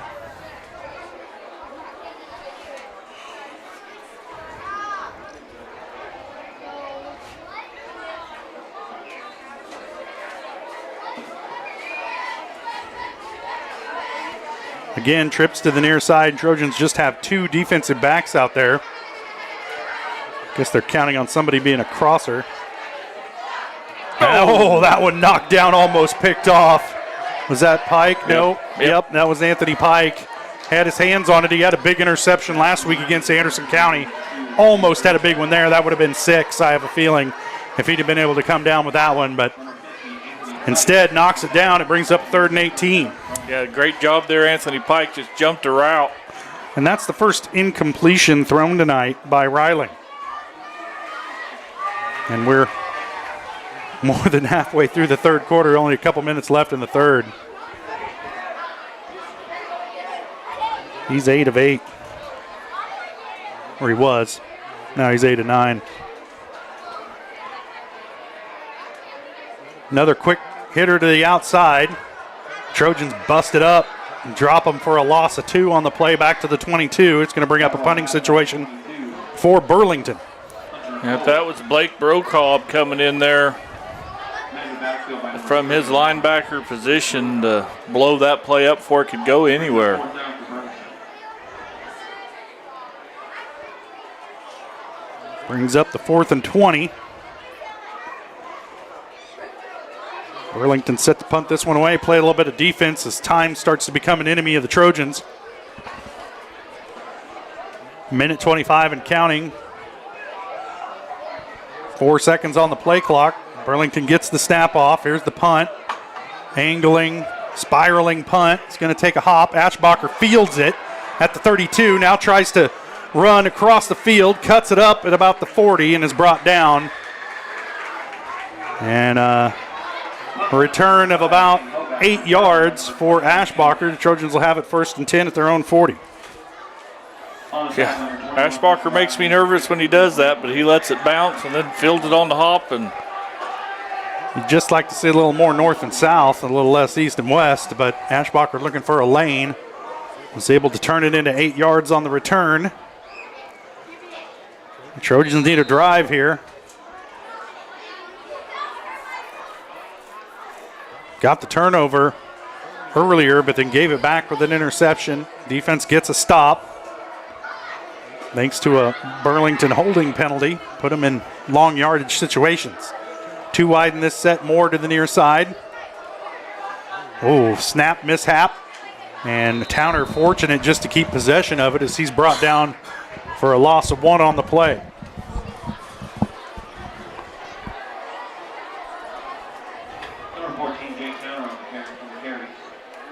Again, trips to the near side. Trojans just have 2 defensive backs out there. Guess they're counting on somebody being a crosser. Oh, that one knocked down, almost picked off. Was that Pike? No. Yep, that was Anthony Pike. Had his hands on it. He had a big interception last week against Anderson County. Almost had a big one there. That would have been 6, I have a feeling, if he'd have been able to come down with that one. But instead, knocks it down. It brings up 3rd and 18. Yeah, great job there. Anthony Pike just jumped a route. And that's the first incompletion thrown tonight by Ryling. And we're more than halfway through the 3rd quarter, only a couple minutes left in the 3rd. He's 8 of 8. Or he was. Now he's 8 of 9. Another quick hitter to the outside. Trojans bust it up and drop them for a loss of 2 on the play back to the 22. It's going to bring up a punting situation for Burlington. If that was Blake Brokaw coming in there from his linebacker position to blow that play up before it could go anywhere. Brings up the 4th and 20. Burlington set to punt this one away, play a little bit of defense as time starts to become an enemy of the Trojans. Minute 25 and counting. 4 seconds on the play clock. Burlington gets the snap off. Here's the punt. Angling, spiraling punt. It's going to take a hop. Ashbacher fields it at the 32. Now tries to run across the field, cuts it up at about the 40 and is brought down. And a return of about 8 yards for Ashbacher. The Trojans will have it 1st and 10 at their own 40. Yeah, Ashbacher makes me nervous when he does that, but he lets it bounce and then fields it on the hop. And you'd just like to see a little more north and south, a little less east and west, but Ashbacher looking for a lane. Was able to turn it into 8 yards on the return. The Trojans need a drive here. Got the turnover earlier, but then gave it back with an interception. Defense gets a stop. Thanks to a Burlington holding penalty. Put them in long yardage situations. 2 wide in this set, more to the near side. Oh, snap mishap. And Towner fortunate just to keep possession of it as he's brought down for a loss of 1 on the play. Number 14, Jake Towner on the carry.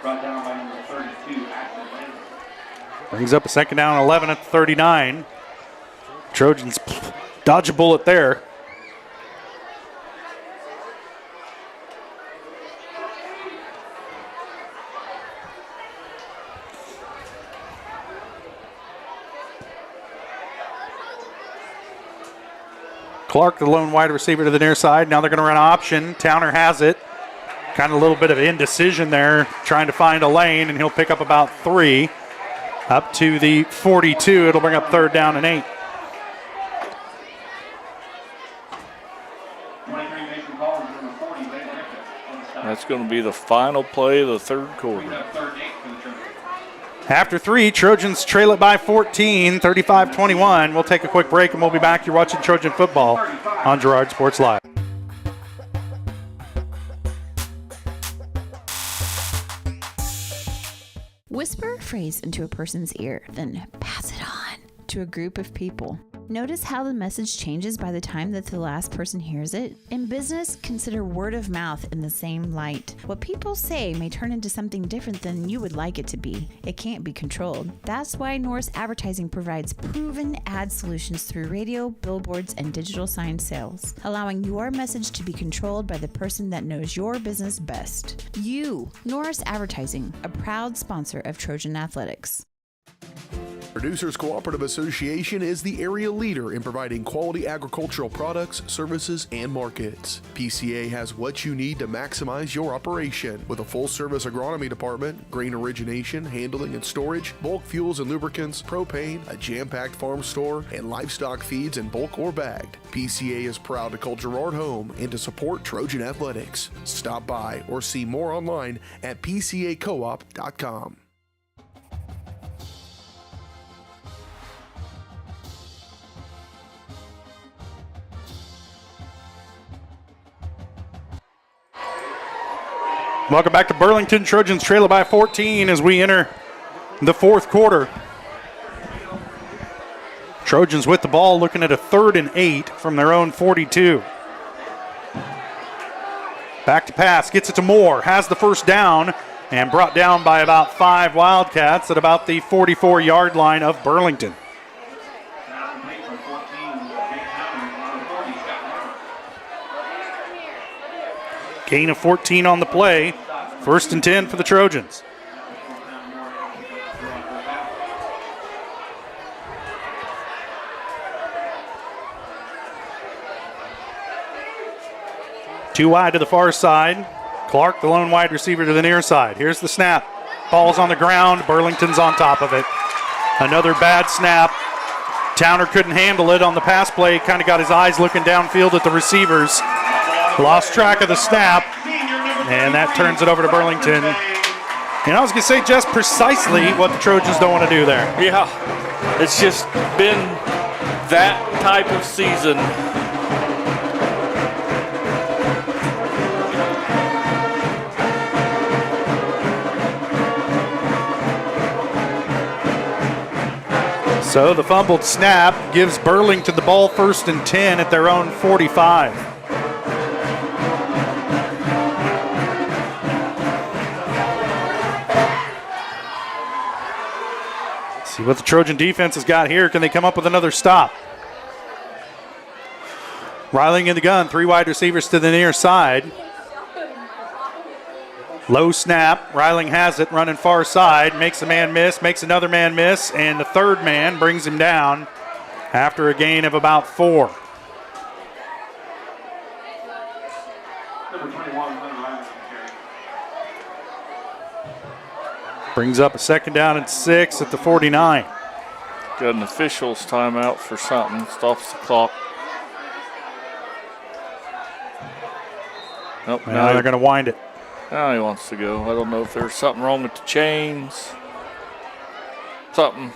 Brought down by number 32, Axel Lane. Brings up a 2nd down and 11 at the 39. Trojans dodge a bullet there. Clark, the lone wide receiver to the near side. Now they're going to run option. Towner has it. Kind of a little bit of indecision there, trying to find a lane, and he'll pick up about 3. Up to the 42. It'll bring up 3rd down and 8. That's going to be the final play of the 3rd quarter. After 3, Trojans trail it by 14, 35-21. We'll take a quick break and we'll be back. You're watching Trojan football on Girard Sports Live. Whisper a phrase into a person's ear, then pass it on to a group of people. Notice how the message changes by the time that the last person hears it? In business, consider word of mouth in the same light. What people say may turn into something different than you would like it to be. It can't be controlled. That's why Norris Advertising provides proven ad solutions through radio, billboards, and digital sign sales, allowing your message to be controlled by the person that knows your business best. You, Norris Advertising, a proud sponsor of Trojan Athletics. Producers Cooperative Association is the area leader in providing quality agricultural products, services, and markets. PCA has what you need to maximize your operation with a full-service agronomy department, grain origination, handling and storage, bulk fuels and lubricants, propane, a jam-packed farm store, and livestock feeds in bulk or bagged. PCA is proud to call Girard home and to support Trojan Athletics. Stop by or see more online at pcacoop.com. Welcome back to Burlington. Trojans trail it by 14 as we enter the fourth quarter. Trojans with the ball, looking at a 3rd and 8 from their own 42. Back to pass, gets it to Moore, has the first down, and brought down by about 5 Wildcats at about the 44-yard line of Burlington. Gain of 14 on the play. 1st and 10 for the Trojans. Two wide to the far side. Clark, the lone wide receiver, to the near side. Here's the snap. Ball's on the ground. Burlington's on top of it. Another bad snap. Towner couldn't handle it on the pass play. Kind of got his eyes looking downfield at the receivers. Lost track of the snap, and that turns it over to Burlington. And I was going to say just precisely what the Trojans don't want to do there. Yeah, it's just been that type of season. So the fumbled snap gives Burlington the ball 1st and 10 at their own 45. See what the Trojan defense has got here. Can they come up with another stop? Riling in the gun, 3 wide receivers to the near side. Low snap, Riling has it, running far side, makes a man miss, makes another man miss, and the 3rd man brings him down after a gain of about 4. Brings up a 2nd down and 6 at the 49. Got an official's timeout for something. Stops the clock. Nope, now they're going to wind it. Now he wants to go. I don't know if there's something wrong with the chains. Something.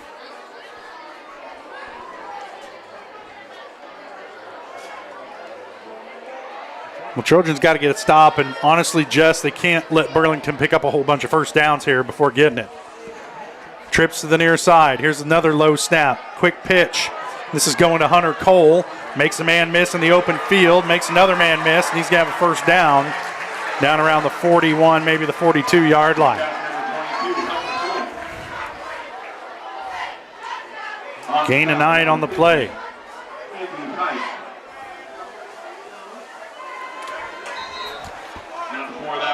Well, Trojans got to get a stop, and honestly, Jess, they can't let Burlington pick up a whole bunch of first downs here before getting it. Trips to the near side. Here's another low snap. Quick pitch. This is going to Hunter Cole. Makes a man miss in the open field. Makes another man miss, and he's going to have a first down around the 41, maybe the 42-yard line. Gain of 9 on the play.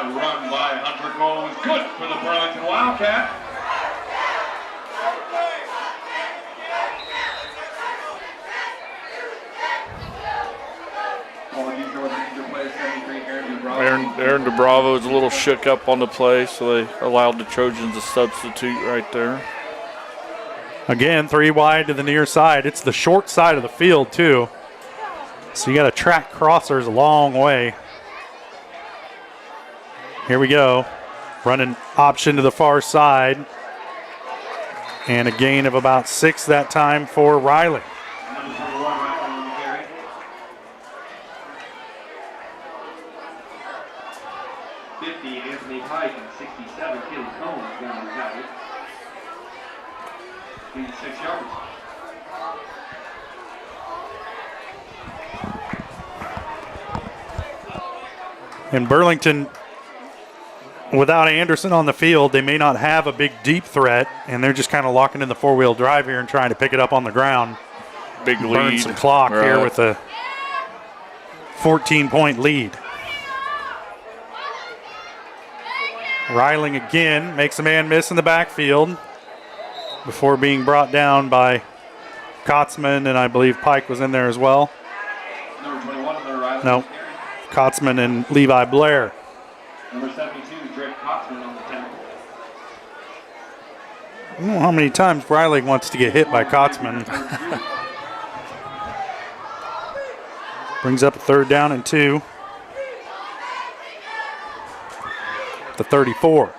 Run by Hunter Cole is good for the Burlington Wildcat. Aaron DeBravo is a little shook up on the play, so they allowed the Trojans to substitute right there. Again, 3 wide to the near side. It's the short side of the field, too. So you got to track crossers a long way. Here we go. Running option to the far side. And a gain of about 6 that time for Riley. Number 21, Riley on the carry. Anthony Pike and 67, Caleb Combs down the carry. 6 yards. And Burlington, without Anderson on the field, they may not have a big deep threat, and they're just kind of locking in the four-wheel drive here and trying to pick it up on the ground. Big lead. Burn some clock here with a 14-point lead. Riling again makes a man miss in the backfield before being brought down by Kotzman, and I believe Pike was in there as well. Number 21 on the Riley. No, Kotzman and Levi Blair. Number 72, Drake Kotzman on the tackle. I don't know how many times Riley wants to get hit by Kotzman. Brings up a 3rd down and 2. The 34.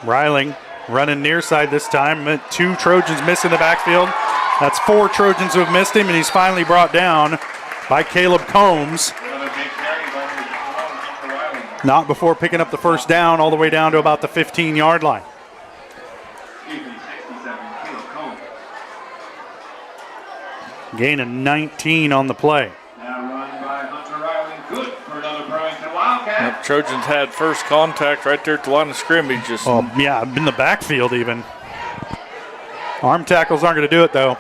Riling running near side this time. 2 Trojans missing the backfield. That's 4 Trojans who have missed him, and he's finally brought down by Caleb Combs. Not before picking up the first down all the way down to about the 15-yard line. Gain of 19 on the play. Now run by Hunter Riley. Good for another Burlington Wildcat. Yep, Trojans had first contact right there at the line of scrimmage. Yeah, in the backfield even. Arm tackles aren't going to do it, though.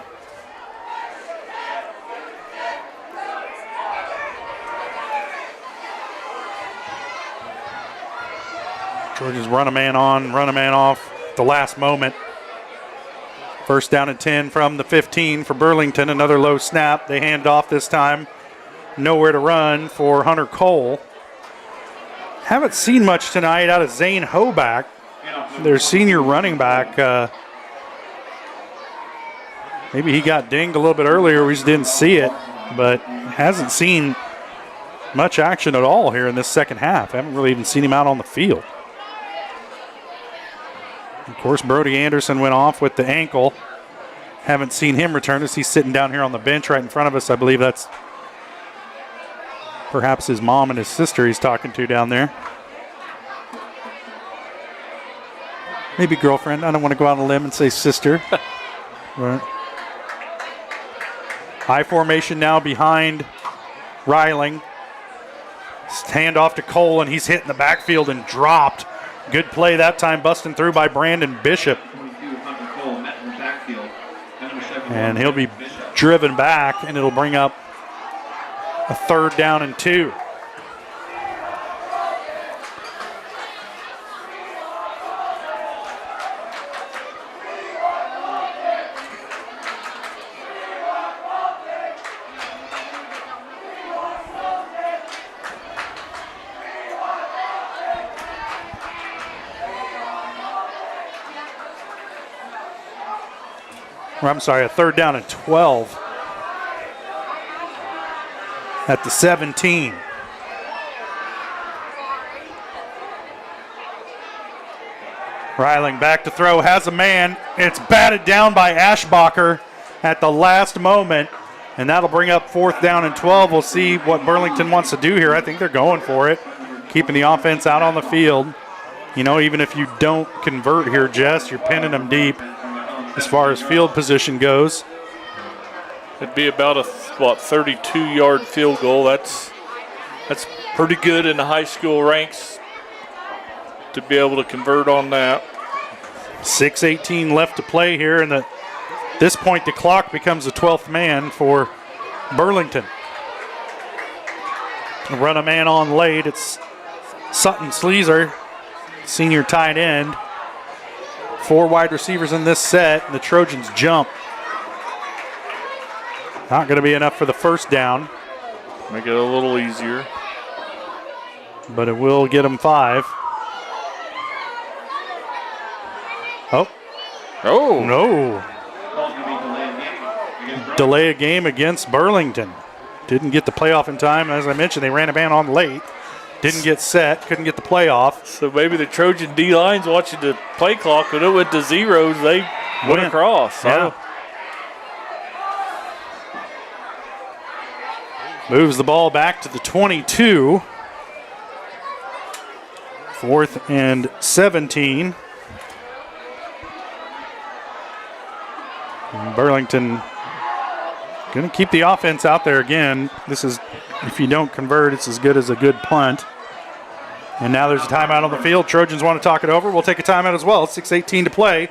Trojans run a man on, run a man off at the last moment. First down and 10 from the 15 for Burlington. Another low snap. They hand off this time. Nowhere to run for Hunter Cole. Haven't seen much tonight out of Zane Hoback, their senior running back. Maybe he got dinged a little bit earlier. We just didn't see it, but hasn't seen much action at all here in this second half. Haven't really even seen him out on the field. Of course, Brody Anderson went off with the ankle. Haven't seen him return as he's sitting down here on the bench right in front of us. I believe that's perhaps his mom and his sister he's talking to down there. Maybe girlfriend. I don't want to go out on a limb and say sister. Right. High formation now behind Riling. Hand off to Cole, and he's hit in the backfield and dropped. Good play that time, busting through by Brandon Bishop. And he'll be driven back, and it'll bring up a 3rd down and 2. I'm sorry, a 3rd down and 12 at the 17. Riling back to throw, has a man. It's batted down by Ashbacher at the last moment, and that'll bring up 4th down and 12. We'll see what Burlington wants to do here. I think they're going for it, keeping the offense out on the field. You know, even if you don't convert here, Jess, you're pinning them deep. As far as field position goes, it'd be about a 32-yard field goal. That's pretty good in the high school ranks to be able to convert on that. 6:18 left to play here, and at this point the clock becomes the 12th man for Burlington. Run a man on late. It's Sutton Sleazer, senior tight end. 4 wide receivers in this set, and the Trojans jump. Not going to be enough for the first down. Make it a little easier. But it will get them 5. Oh. Oh. No. Delay a game against Burlington. Didn't get the playoff in time. As I mentioned, they ran a man on late. Didn't get set. Couldn't get the playoff. So maybe the Trojan D-line's watching the play clock. When it went to zeros, they went across. Yeah. Moves the ball back to the 22. 4th and 17. And Burlington going to keep the offense out there again. This is, if you don't convert, it's as good as a good punt. And now there's a timeout on the field. Trojans want to talk it over. We'll take a timeout as well. 6:18 to play.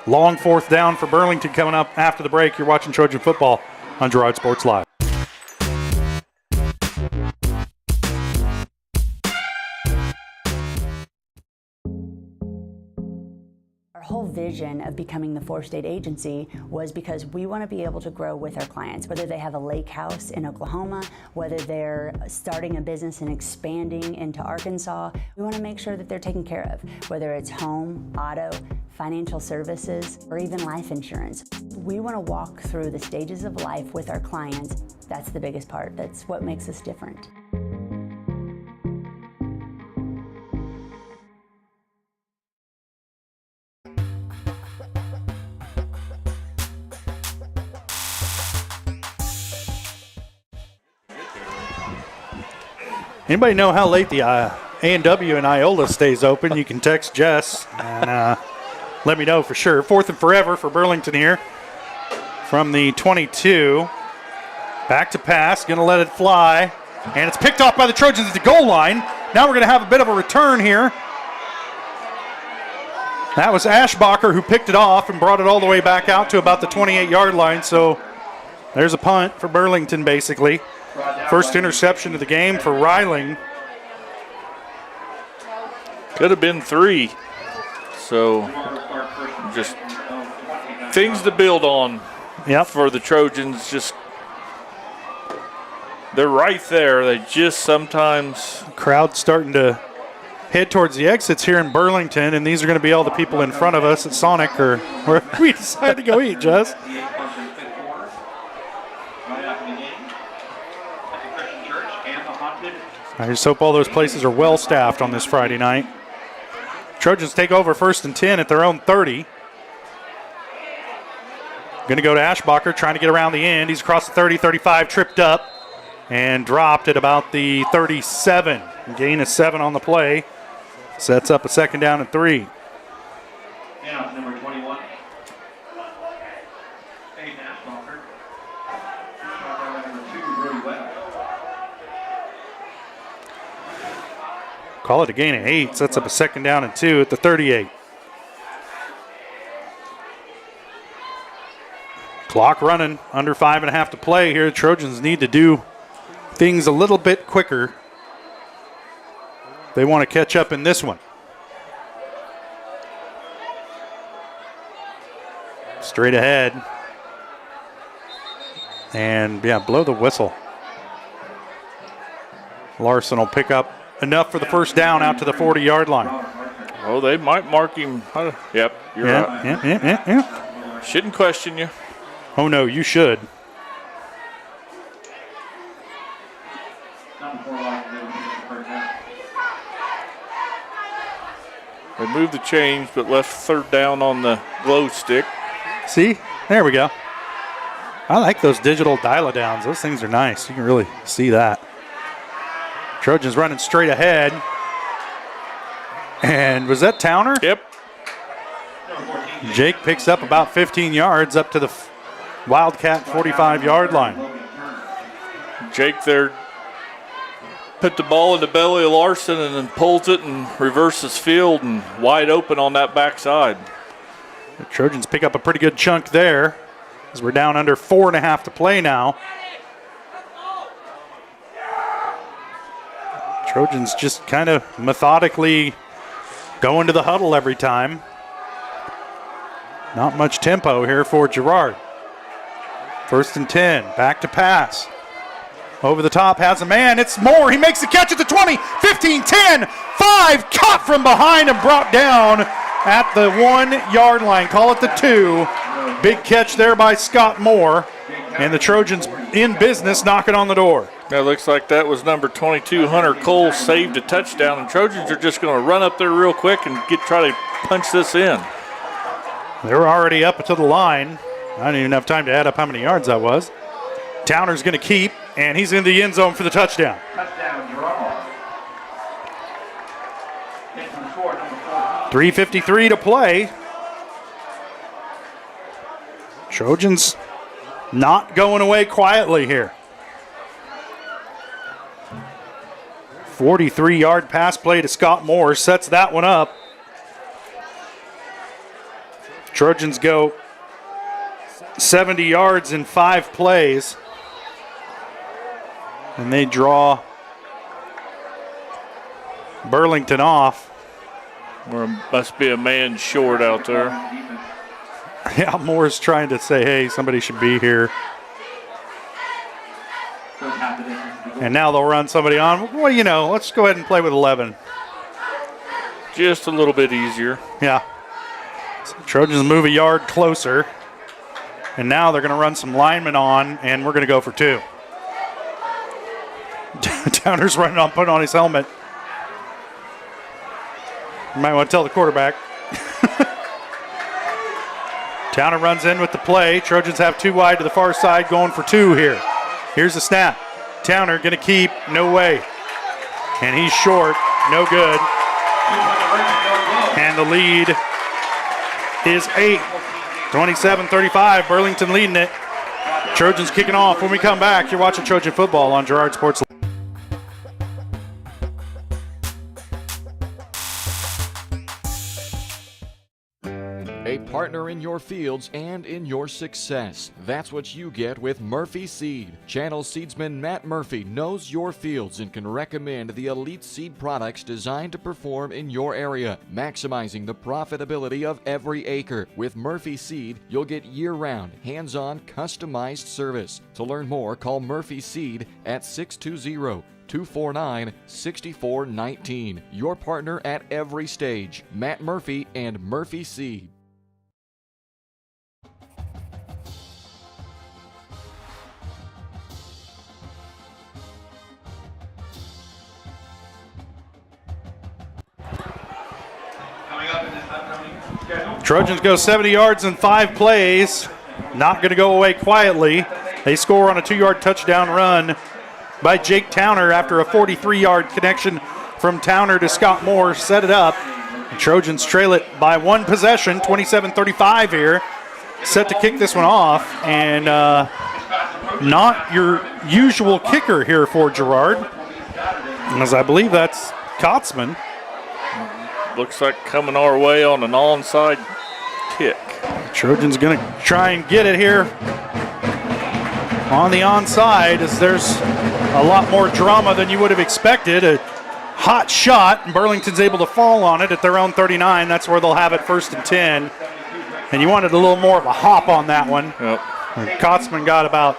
Long 4th down for Burlington coming up after the break. You're watching Trojan football on Girard Sports Live. Our whole vision of becoming the 4-state agency was because we want to be able to grow with our clients, whether they have a lake house in Oklahoma, whether they're starting a business and expanding into Arkansas. We want to make sure that they're taken care of, whether it's home, auto, financial services, or even life insurance. We want to walk through the stages of life with our clients. That's the biggest part. That's what makes us different. Anybody know how late the A&W in Iola stays open? You can text Jess and let me know for sure. 4th and forever for Burlington here from the 22. Back to pass, going to let it fly. And it's picked off by the Trojans at the goal line. Now we're going to have a bit of a return here. That was Ashbacher who picked it off and brought it all the way back out to about the 28-yard line. So there's a punt for Burlington, basically. First interception of the game for Reiling. Could have been 3. So just things to build on for the Trojans. Just they're right there. They just sometimes. Crowd starting to head towards the exits here in Burlington, and these are going to be all the people in front of us at Sonic or where we decided to go eat, Jess. I just hope all those places are well staffed on this Friday night. Trojans take over 1st and 10 at their own 30. Going to go to Ashbacher, trying to get around the end. He's across the 30, 35, tripped up and dropped at about the 37. Gain of 7 on the play. Sets up a 2nd down and 3. Now, number 21. Aiden Ashbacher. Number 2, really well. Call it a gain of 8. Sets up a 2nd down and 2 at the 38. Clock running, under 5.5 to play here. The Trojans need to do things a little bit quicker. They want to catch up in this one. Straight ahead. And, blow the whistle. Larson will pick up enough for the first down out to the 40-yard line. Oh, they might mark him. Yep, you're right. Yeah. Shouldn't question you. Oh, no, you should. They moved the change, but left 3rd down on the glow stick. See? There we go. I like those digital dial-a-downs. Those things are nice. You can really see that. Trojans running straight ahead. And was that Towner? Yep. Jake picks up about 15 yards up to the Wildcat 45-yard line. Jake there put the ball in the belly of Larson and then pulls it and reverses field and wide open on that backside. The Trojans pick up a pretty good chunk there as we're down under 4.5 to play now. Trojans just kind of methodically go into the huddle every time. Not much tempo here for Girard. 1st and 10, back to pass. Over the top, has a man, it's Moore. He makes the catch at the 20, 15, 10, 5, caught from behind and brought down at the 1 yard line. Call it the 2. Big catch there by Scott Moore. And the Trojans in business knocking on the door. That looks like that was number 22, Hunter Cole, saved a touchdown. And Trojans are just going to run up there real quick and try to punch this in. They were already up to the line. I didn't even have time to add up how many yards that was. Towner's going to keep, and he's in the end zone for the touchdown. Touchdown, Girard. 3:53 to play. Trojans not going away quietly here. 43-yard pass play to Scott Moore sets that one up. Trojans go 70 yards in 5 plays. And they draw Burlington off. Or must be a man short out there. Yeah, Moore's trying to say, hey, somebody should be here. And now they'll run somebody on. Well, you know, let's go ahead and play with 11. Just a little bit easier. Yeah. So Trojans move a yard closer. And now they're going to run some linemen on, and we're going to go for 2. Towner's running on, putting on his helmet. You might want to tell the quarterback. Towner runs in with the play. Trojans have 2 wide to the far side, going for 2 here. Here's the snap. Towner going to keep, no way. And he's short, no good. And the lead is 8. 27-35, Burlington leading it. Trojans kicking off. When we come back, you're watching Trojan football on Girard Sports. A partner in your fields and in your success. That's what you get with Murphy Seed. Channel seedsman Matt Murphy knows your fields and can recommend the elite seed products designed to perform in your area, maximizing the profitability of every acre. With Murphy Seed, you'll get year-round, hands-on, customized service. To learn more, call Murphy Seed at 620-249-6419. Your partner at every stage. Matt Murphy and Murphy Seed. Trojans go 70 yards in 5 plays. Not going to go away quietly. They score on a 2-yard touchdown run by Jake Towner after a 43-yard connection from Towner to Scott Moore. Set it up. The Trojans trail it by 1 possession, 27-35 here. Set to kick this one off. And not your usual kicker here for Girard, as I believe that's Kotzman. Looks like coming our way on an onside kick. Trojans going to try and get it here on the onside, as there's a lot more drama than you would have expected. A hot shot, and Burlington's able to fall on it at their own 39. That's where they'll have it 1st and 10. And you wanted a little more of a hop on that one. Yep. Kotzman got about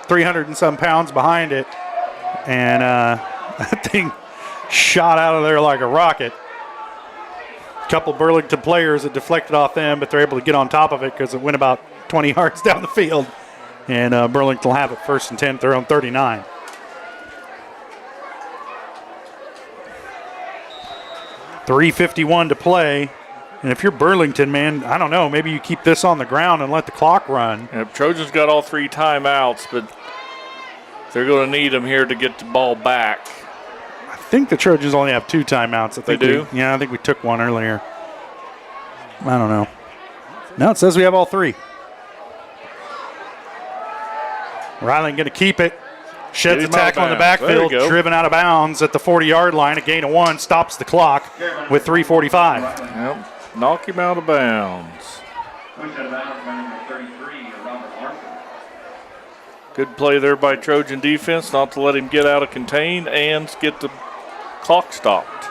300 and some pounds behind it, and that thing shot out of there like a rocket. A couple Burlington players that deflected off them, but they're able to get on top of it because it went about 20 yards down the field. And Burlington will have it 1st and 10 at their own 39. .351 to play. And if you're Burlington, man, I don't know, maybe you keep this on the ground and let the clock run. Yep, Trojans got all 3 timeouts, but they're going to need them here to get the ball back. I think the Trojans only have 2 timeouts. I think they do? I think we took one earlier. I don't know. No, it says we have all 3. Ryland going to keep it. Sheds a tackle in the backfield, driven out of bounds at the 40-yard line. A gain of 1, stops the clock with 3:45. Yep. Knock him out of bounds. Good play there by Trojan defense, not to let him get out of contain and get the clock stopped.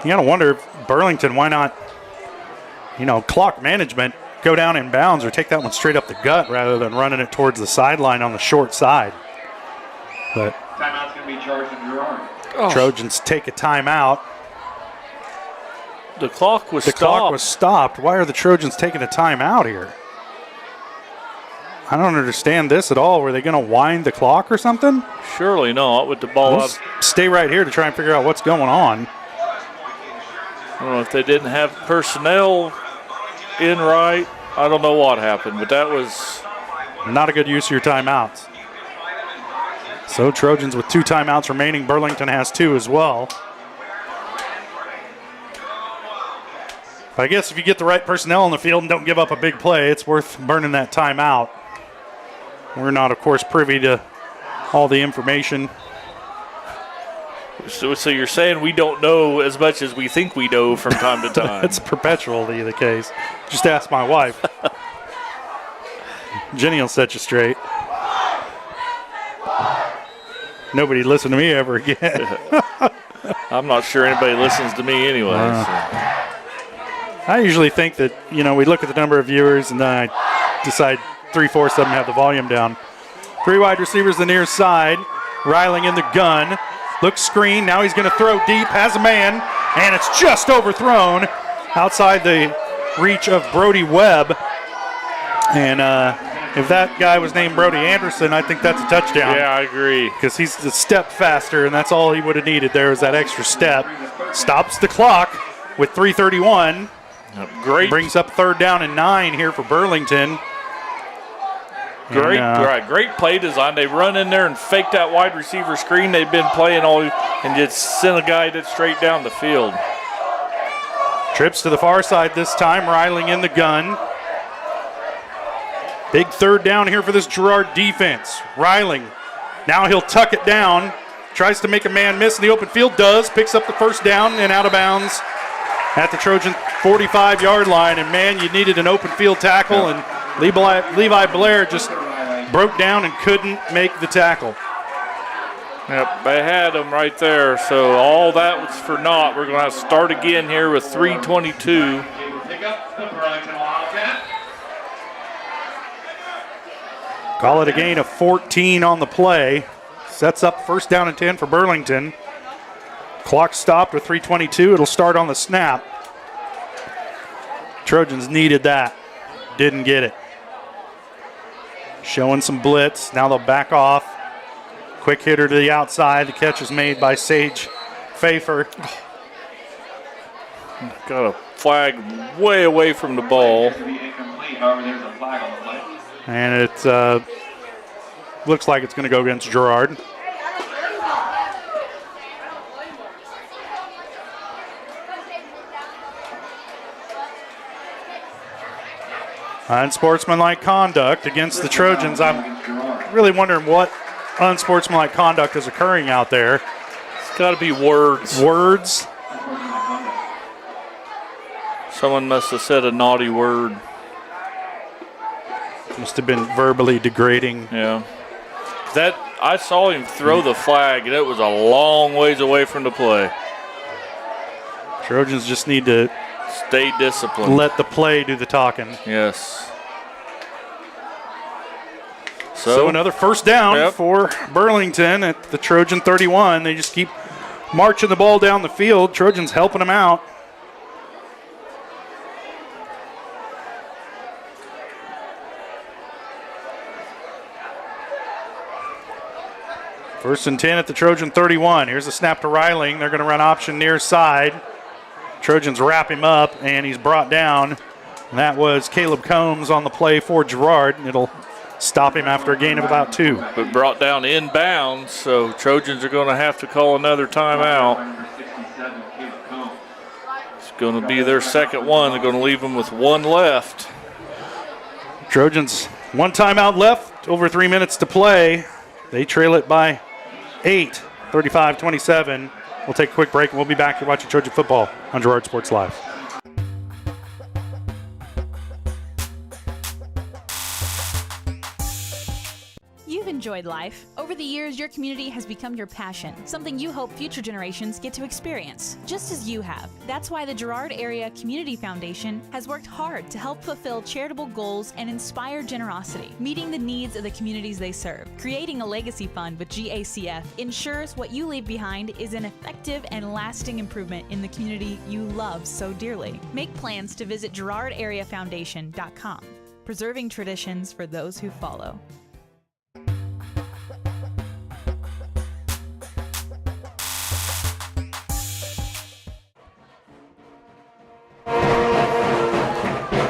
You got to wonder if Burlington, why not, clock management, go down in bounds or take that one straight up the gut rather than running it towards the sideline on the short side. But timeout's going to be charged to Girard. Trojans take a timeout. The clock was stopped. The clock was stopped. Why are the Trojans taking a timeout here? I don't understand this at all. Were they going to wind the clock or something? Surely not with the ball We'll out. Stay right here to try and figure out what's going on. I don't know if they didn't have personnel in right. I don't know what happened, but that was not a good use of your timeouts. So Trojans with 2 timeouts remaining. Burlington has 2 as well. But I guess if you get the right personnel on the field and don't give up a big play, it's worth burning that timeout. We're not, of course, privy to all the information. So you're saying we don't know as much as we think we know from time to time. That's perpetually the case. Just ask my wife. Jenny will set you straight. Nobody listen to me ever again. I'm not sure anybody listens to me anyway. I usually think that, we look at the number of viewers and then I decide 3/4 of them have the volume down. 3 wide receivers the near side. Riling in the gun. Looks screen. Now he's going to throw deep. Has a man. And it's just overthrown outside the reach of Brody Webb. And if that guy was named Brody Anderson, I think that's a touchdown. Yeah, I agree. Because he's a step faster, and that's all he would have needed there was that extra step. Stops the clock with 3:31. Great. Brings up 3rd down and 9 here for Burlington. Great play design. They run in there and fake that wide receiver screen they've been playing all and just send a guy that's straight down the field. Trips to the far side this time, Riling in the gun. Big 3rd down here for this Girard defense. Riling, now he'll tuck it down. Tries to make a man miss in the open field, does. Picks up the 1st down and out of bounds at the Trojan 45-yard line. And, man, you needed an open field tackle, and Levi Blair just broke down and couldn't make the tackle. Yep, they had him right there, so all that was for naught. We're going to have to start again here with 3:22. Call it a gain of 14 on the play. Sets up 1st down and 10 for Burlington. Clock stopped with 3:22. It'll start on the snap. Trojans needed that. Didn't get it. Showing some blitz. Now they'll back off. Quick hitter to the outside. The catch is made by Sage Pfeiffer. Got a flag way away from the ball. And it looks like it's going to go against Girard. Unsportsmanlike conduct against the Trojans. I'm really wondering what unsportsmanlike conduct is occurring out there. It's got to be words. Words? Someone must have said a naughty word. Must have been verbally degrading. Yeah. I saw him throw the flag, and it was a long ways away from the play. Trojans just need to stay disciplined. Let the play do the talking. Yes. So another 1st down for Burlington at the Trojan 31. They just keep marching the ball down the field. Trojans helping them out. First and 10 at the Trojan 31. Here's a snap to Riling. They're going to run option near side. Trojans wrap him up, and he's brought down. And that was Caleb Combs on the play for Girard. It'll stop him after a gain of about 2. But brought down inbounds, so Trojans are going to have to call another timeout. It's going to be their 2nd one. They're going to leave them with 1 left. Trojans, 1 timeout left, over 3 minutes to play. They trail it by 8, 35-27. We'll take a quick break, and we'll be back here watching Trojan football on Girard Sports Live. You've enjoyed life. Over the years, your community has become your passion, something you hope future generations get to experience, just as you have. That's why the Girard Area Community Foundation has worked hard to help fulfill charitable goals and inspire generosity, meeting the needs of the communities they serve. Creating a legacy fund with GACF ensures what you leave behind is an effective and lasting improvement in the community you love so dearly. Make plans to visit GirardAreaFoundation.com, preserving traditions for those who follow.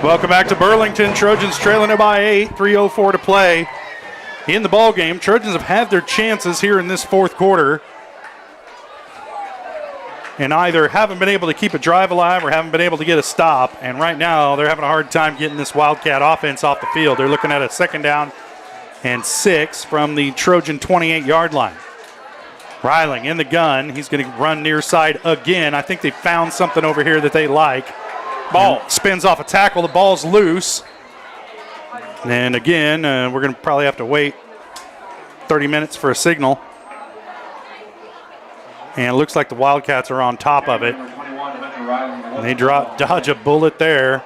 Welcome back to Burlington. Trojans trailing it by 8, 3:04 to play in the ball game. Trojans have had their chances here in this fourth quarter and either haven't been able to keep a drive alive or haven't been able to get a stop. And right now they're having a hard time getting this Wildcat offense off the field. They're looking at a 2nd down and 6 from the Trojan 28-yard line. Ryling in the gun. He's going to run near side again. I think they found something over here that they like. Ball spins off a tackle. The ball's loose. And again, we're going to probably have to wait 30 minutes for a signal. And it looks like the Wildcats are on top of it. And they dodge a bullet there.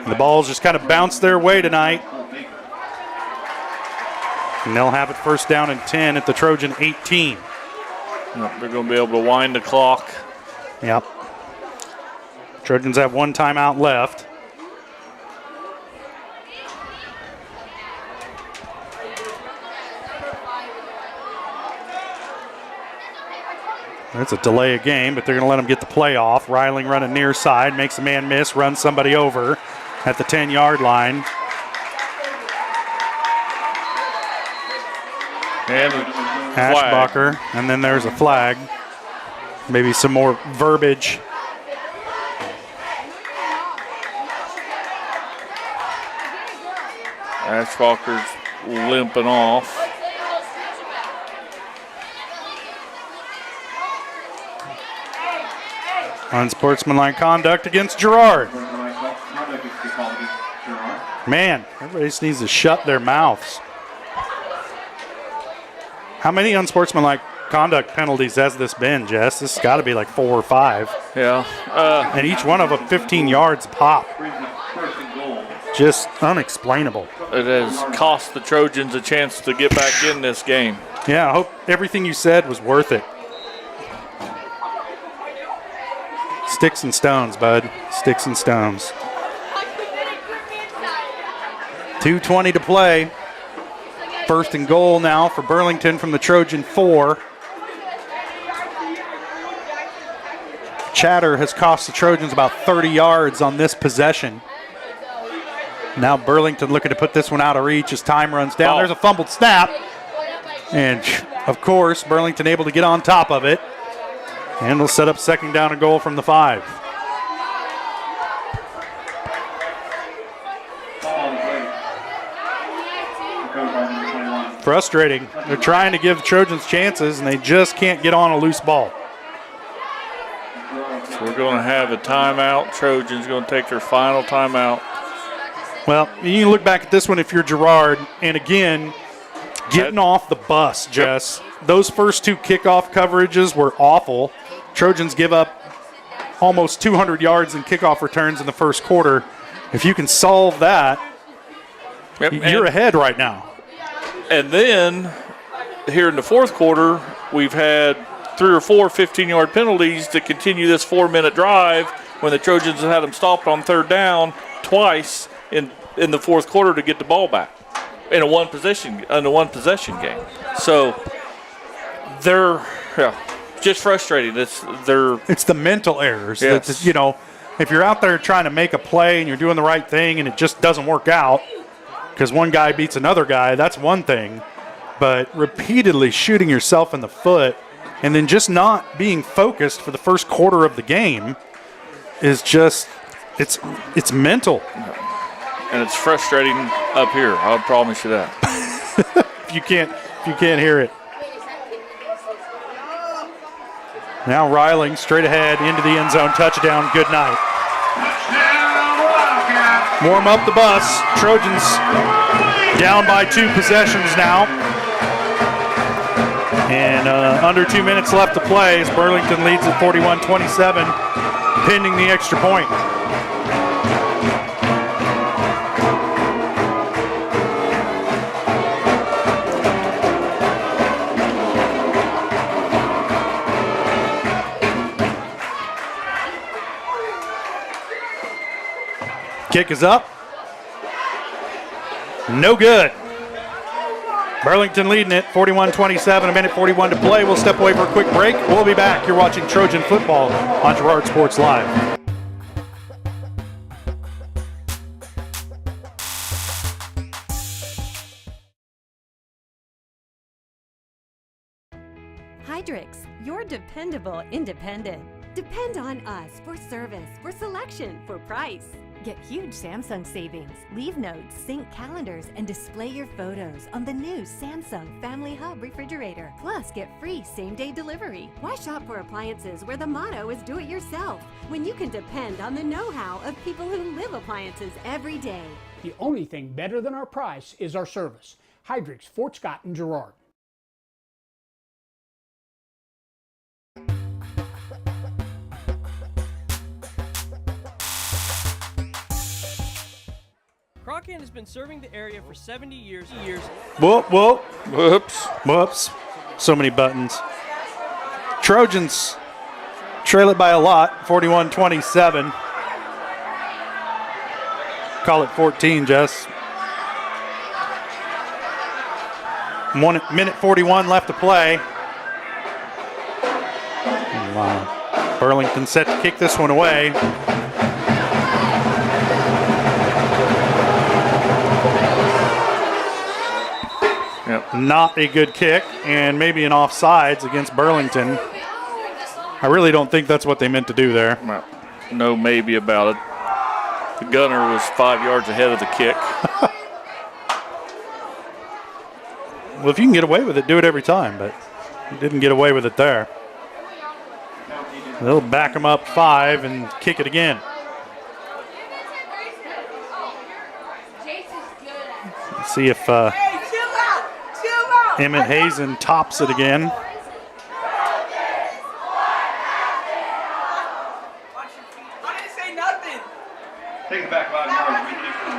The balls just kind of bounce their way tonight. And they'll have it 1st down and 10 at the Trojan 18. Yep, they're going to be able to wind the clock. Yep. Trojans have 1 timeout left. That's a delay of game, but they're going to let them get the play off. Ryling running near side, makes a man miss, runs somebody over at the 10-yard line. And Ashbacher, and then there's a flag. Maybe some more verbiage. Ashbacher's limping off. Unsportsmanlike conduct against Girard. Man, everybody just needs to shut their mouths. How many unsportsmanlike conduct penalties has this been, Jess? This has got to be like 4 or 5. Yeah. And each one of them 15 yards pop. Just unexplainable. It has cost the Trojans a chance to get back in this game. Yeah, I hope everything you said was worth it. Sticks and stones, bud. Sticks and stones. 2:20 to play. 1st and goal now for Burlington from the Trojan 4. Chatter has cost the Trojans about 30 yards on this possession. Now Burlington looking to put this one out of reach as time runs down. There's a fumbled snap. And, of course, Burlington able to get on top of it. And they'll set up 2nd down and goal from the 5. Frustrating. They're trying to give Trojans chances, and they just can't get on a loose ball. So we're going to have a timeout. Trojans going to take their final timeout. Well, you can look back at this one if you're Girard, and again, getting off the bus, Jess. Yep. Those first 2 kickoff coverages were awful. Trojans give up almost 200 yards in kickoff returns in the 1st quarter. If you can solve that, you're ahead right now. And then here in the 4th quarter, we've had 3 or 4 15-yard penalties to continue this 4-minute drive when the Trojans had them stopped on 3rd down twice in the 4th quarter to get the ball back in a one possession game. So they're just frustrating. It's the mental errors. Yes. That, you know, if you're out there trying to make a play and you're doing the right thing and it just doesn't work out because one guy beats another guy, that's one thing. But repeatedly shooting yourself in the foot and then just not being focused for the 1st quarter of the game is just it's mental. And it's frustrating up here. I'll promise you that. if you can't hear it. Now Ryling straight ahead into the end zone. Touchdown. Good night. Warm up the bus. Trojans Down by 2 possessions now. And under 2 minutes left to play as Burlington leads at 41-27, pending the extra point. Kick is up. No good. Burlington leading it, 41-27, a minute 41 to play. We'll step away for a quick break. We'll be back. You're watching Trojan football on Girard Sports Live. Hydrix, your dependable independent. Depend on us for service, for selection, for price. Get huge Samsung savings. Leave notes, sync calendars, and display your photos on the new Samsung Family Hub refrigerator. Plus, get free same-day delivery. Why shop for appliances where the motto is do it yourself when you can depend on the know-how of people who live appliances every day? The only thing better than our price is our service. Hydrix, Fort Scott, and Girard. Crockett has been serving the area for 70 years. Whoops. So many buttons. Trojans trail it by a lot, 41-27. Call it 14, Jess. 1 minute 41 left to play. Wow. Burlington set to kick this one away. Yep. Not a good kick, and maybe an offsides against Burlington. I really don't think that's what they meant to do there. No maybe about it. The gunner was 5 yards ahead of the kick. Well, if you can get away with it, do it every time, but you didn't get away with it there. They'll back them up 5 and kick it again. Let's see if Emmett Hazen tops it again. Take it back 5 yards, we kick from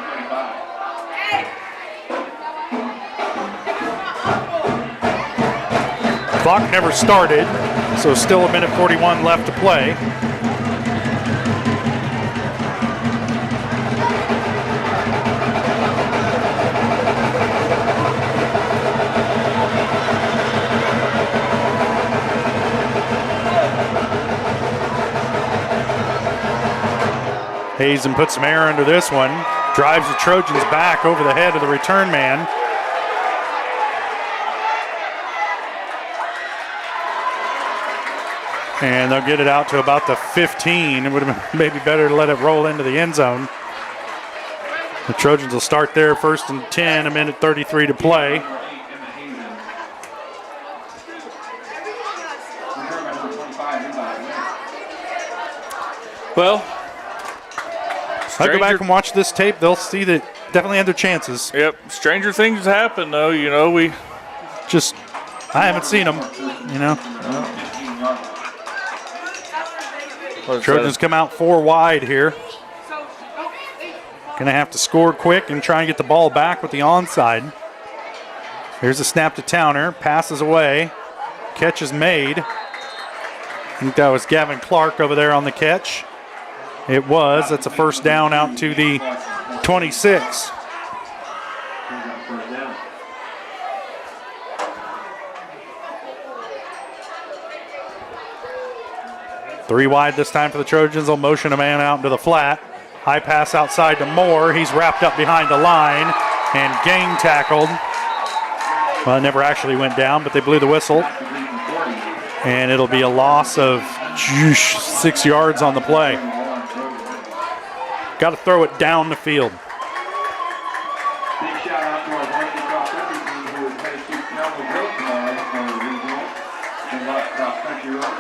35. Clock never started, so still a minute 41 left to play. Hazen puts some air under this one, drives the Trojans back over the head of the return man. And they'll get it out to about the 15. It would have been maybe better to let it roll into the end zone. The Trojans will start there, 1st and 10, a minute 33 to play. Well, I'll go back and watch this tape. They'll see that definitely had their chances. Yep. Stranger things happen, though. You know, I haven't seen them, you know. Trojans come out 4 wide here. Going to have to score quick and try and get the ball back with the onside. Here's a snap to Towner. Passes away. Catch is made. I think that was Gavin Clark over there on the catch. It was. That's a first down out to the 26. Three wide this time for the Trojans. They'll motion a man out into the flat. High pass outside to Moore. He's wrapped up behind the line and gang tackled. Well, it never actually went down, but they blew the whistle. And it'll be a loss of 6 yards on the play. Got to throw it down the field. Big shout out to our varsity cross country team who is headed to Canelo Grove tomorrow for the regional and cross country run.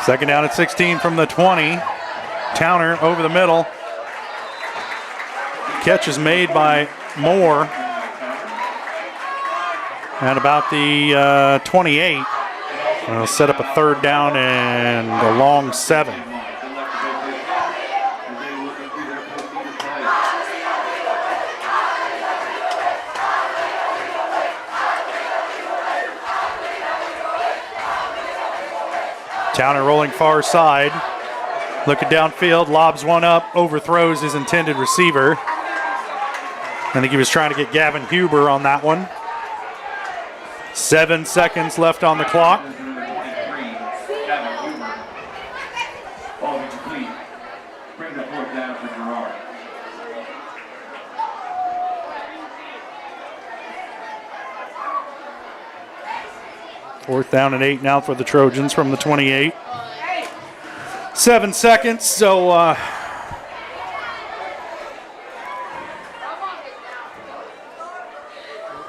Second down at 16 from the 20. Towner over the middle. catch is made by Moore at about the 28. They'll set up a 3rd down and a long 7. Towner rolling far side. Looking downfield, lobs one up, overthrows his intended receiver. I think he was trying to get Gavin Huber on that one. 7 seconds left on the clock. Ball incomplete. Brings a 4th down for Girard. Fourth down and 8 now for the Trojans from the 28. 7 seconds, so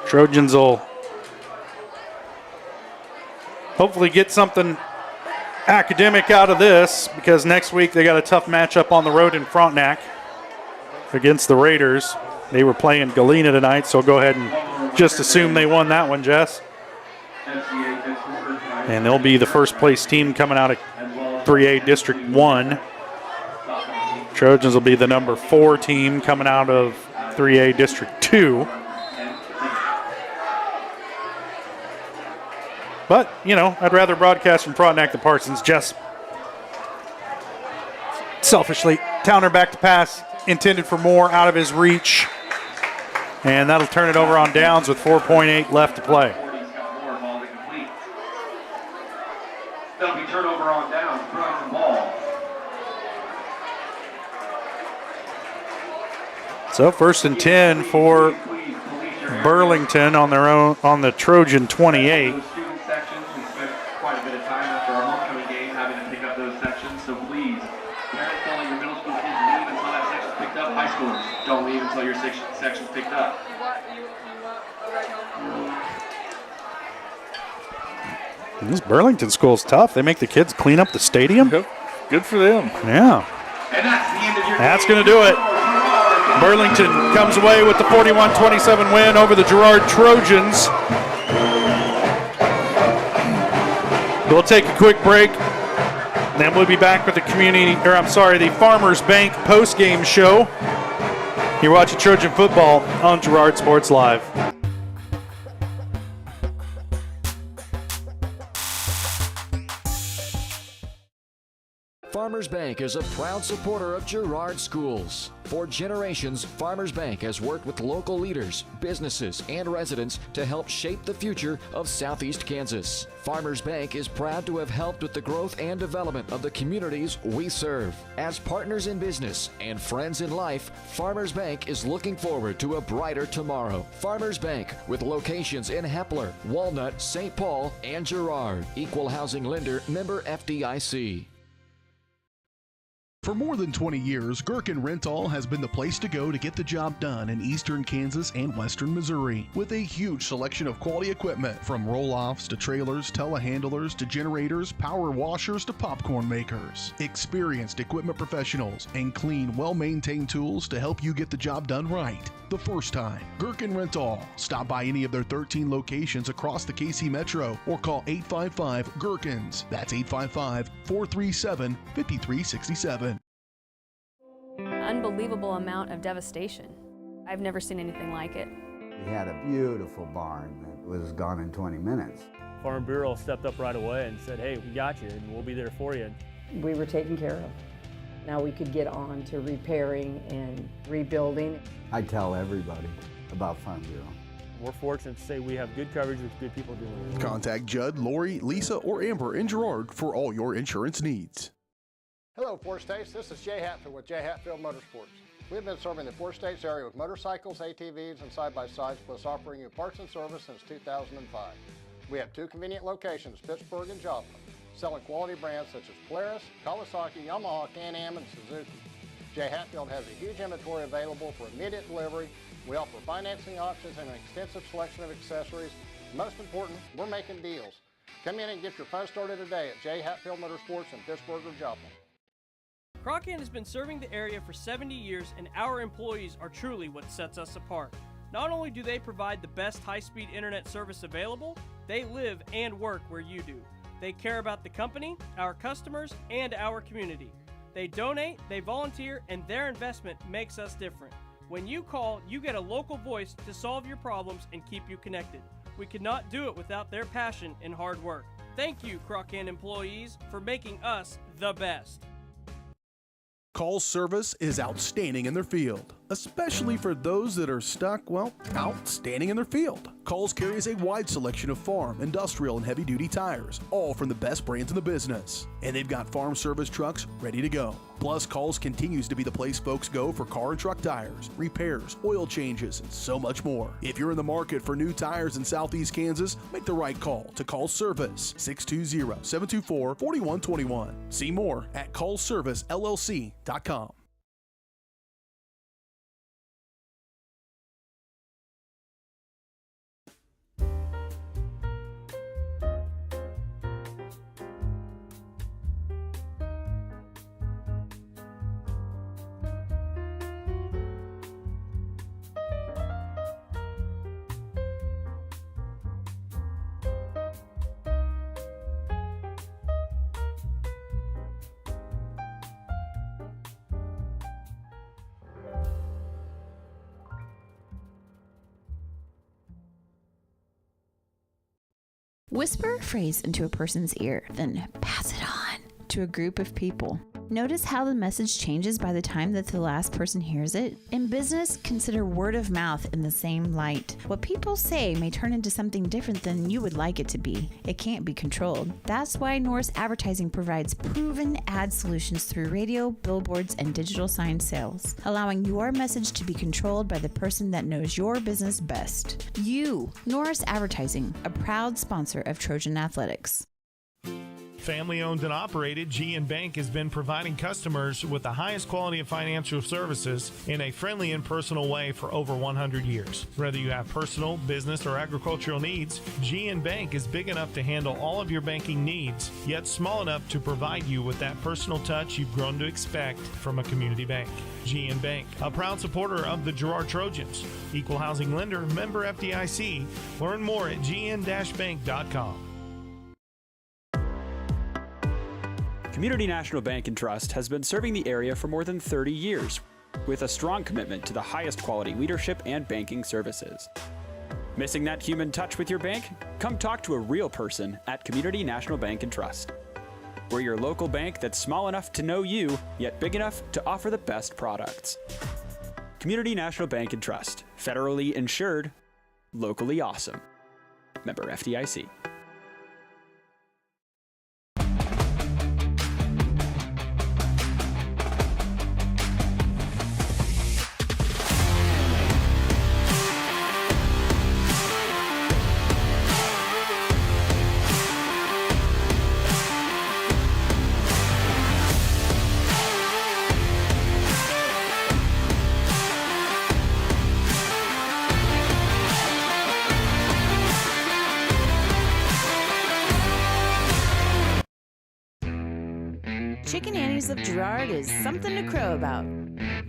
Trojans will hopefully get something academic out of this, because next week they got a tough matchup on the road in Frontenac against the Raiders. They were playing Galena tonight, so go ahead and just assume they won that one, Jess. And they'll be the first place team coming out of 3A District 1. Trojans will be the number 4 team coming out of 3A District 2. But, you know, I'd rather broadcast from Frontenac than Parsons. Just selfishly, Towner back to pass, intended for Moore, out of his reach. And that'll turn it over on downs with 4.8 left to play. That'll be turnover on downs, Burlington ball. So 1st and 10 for Burlington on their own, on the Trojan 28. Those student sections, we spent quite a bit of time after our homecoming game having to pick up those sections. So please, parents, don't let your middle school kids leave until that section's picked up. High schoolers, don't leave until your section's picked up. This Burlington school's tough. They make the kids clean up the stadium. Good for them. Yeah. And that's the end of your That's going to do it. Burlington comes away with the 41-27 win over the Girard Trojans. We'll take a quick break. Then we'll be back with the Farmers Bank post-game show. You're watching Trojan football on Girard Sports Live. Farmers Bank is a proud supporter of Girard schools. For generations, Farmers Bank has worked with local leaders, businesses, and residents to help shape the future of Southeast Kansas. Farmers Bank is proud to have helped with the growth and development of the communities we serve. As partners in business and friends in life, Farmers Bank is looking forward to a brighter tomorrow. Farmers Bank, with locations in Hepler, Walnut, St. Paul, and Girard. Equal housing lender, member FDIC. For more than 20 years, Gherkin Rental has been the place to go to get the job done in eastern Kansas and western Missouri. With a huge selection of quality equipment, from roll-offs to trailers, telehandlers to generators, power washers to popcorn makers. Experienced equipment professionals and clean, well-maintained tools to help you get the job done right the first time. Gherkin Rental. Stop by any of their 13 locations across the KC Metro or call 855-GHERKINS. That's 855-437-5367. Unbelievable amount of devastation. I've never seen anything like it. We had a beautiful barn that was gone in 20 minutes. Farm Bureau stepped up right away and said, hey, we got you and we'll be there for you. We were taken care of. Now we could get on to repairing and rebuilding. I tell everybody about Farm Bureau. We're fortunate to say we have good coverage with good people doing it. Contact Judd, Lori, Lisa, or Amber in Girard for all your insurance needs. Hello, Four States. This is Jay Hatfield with Jay Hatfield Motorsports. We've been serving the Four States area with motorcycles, ATVs, and side-by-sides, plus offering you parts and service since 2005. We have 2 convenient locations, Pittsburgh and Joplin, selling quality brands such as Polaris, Kawasaki, Yamaha, Can-Am, and Suzuki. Jay Hatfield has a huge inventory available for immediate delivery. We offer financing options and an extensive selection of accessories. Most important, we're making deals. Come in and get your fun started today at Jay Hatfield Motorsports in Pittsburgh or Joplin. Crocan has been serving the area for 70 years, and our employees are truly what sets us apart. Not only do they provide the best high-speed internet service available, they live and work where you do. They care about the company, our customers, and our community. They donate, they volunteer, and their investment makes us different. When you call, you get a local voice to solve your problems and keep you connected. We could not do it without their passion and hard work. Thank you, Crocan employees, for making us the best. Call's service is outstanding in their field, especially for those that are stuck, well, outstanding in their field. Call's carries a wide selection of farm, industrial, and heavy-duty tires, all from the best brands in the business. And they've got farm service trucks ready to go. Plus, Call's continues to be the place folks go for car and truck tires, repairs, oil changes, and so much more. If you're in the market for new tires in Southeast Kansas, make the right call to Call's Service, 620-724-4121. See more at callservicellc.com. Whisper a phrase into a person's ear, then pass it on to a group of people. Notice how the message changes by the time that the last person hears it? In business, consider word of mouth in the same light. What people say may turn into something different than you would like it to be. It can't be controlled. That's why Norris Advertising provides proven ad solutions through radio, billboards, and digital sign sales, allowing your message to be controlled by the person that knows your business best. You, Norris Advertising, a proud sponsor of Trojan Athletics. Family owned and operated, GN Bank has been providing customers with the highest quality of financial services in a friendly and personal way for over 100 years. Whether you have personal, business, or agricultural needs, GN Bank is big enough to handle all of your banking needs, yet small enough to provide you with that personal touch you've grown to expect from a community bank. GN Bank, a proud supporter of the Girard Trojans, equal housing lender, member FDIC. Learn more at gn-bank.com. Community National Bank and Trust has been serving the area for more than 30 years with a strong commitment to the highest quality leadership and banking services. Missing that human touch with your bank? Come talk to a real person at Community National Bank and Trust. We're your local bank that's small enough to know you, yet big enough to offer the best products. Community National Bank and Trust, federally insured, locally awesome. Member FDIC. Chicken Annie's of Girard is something to crow about.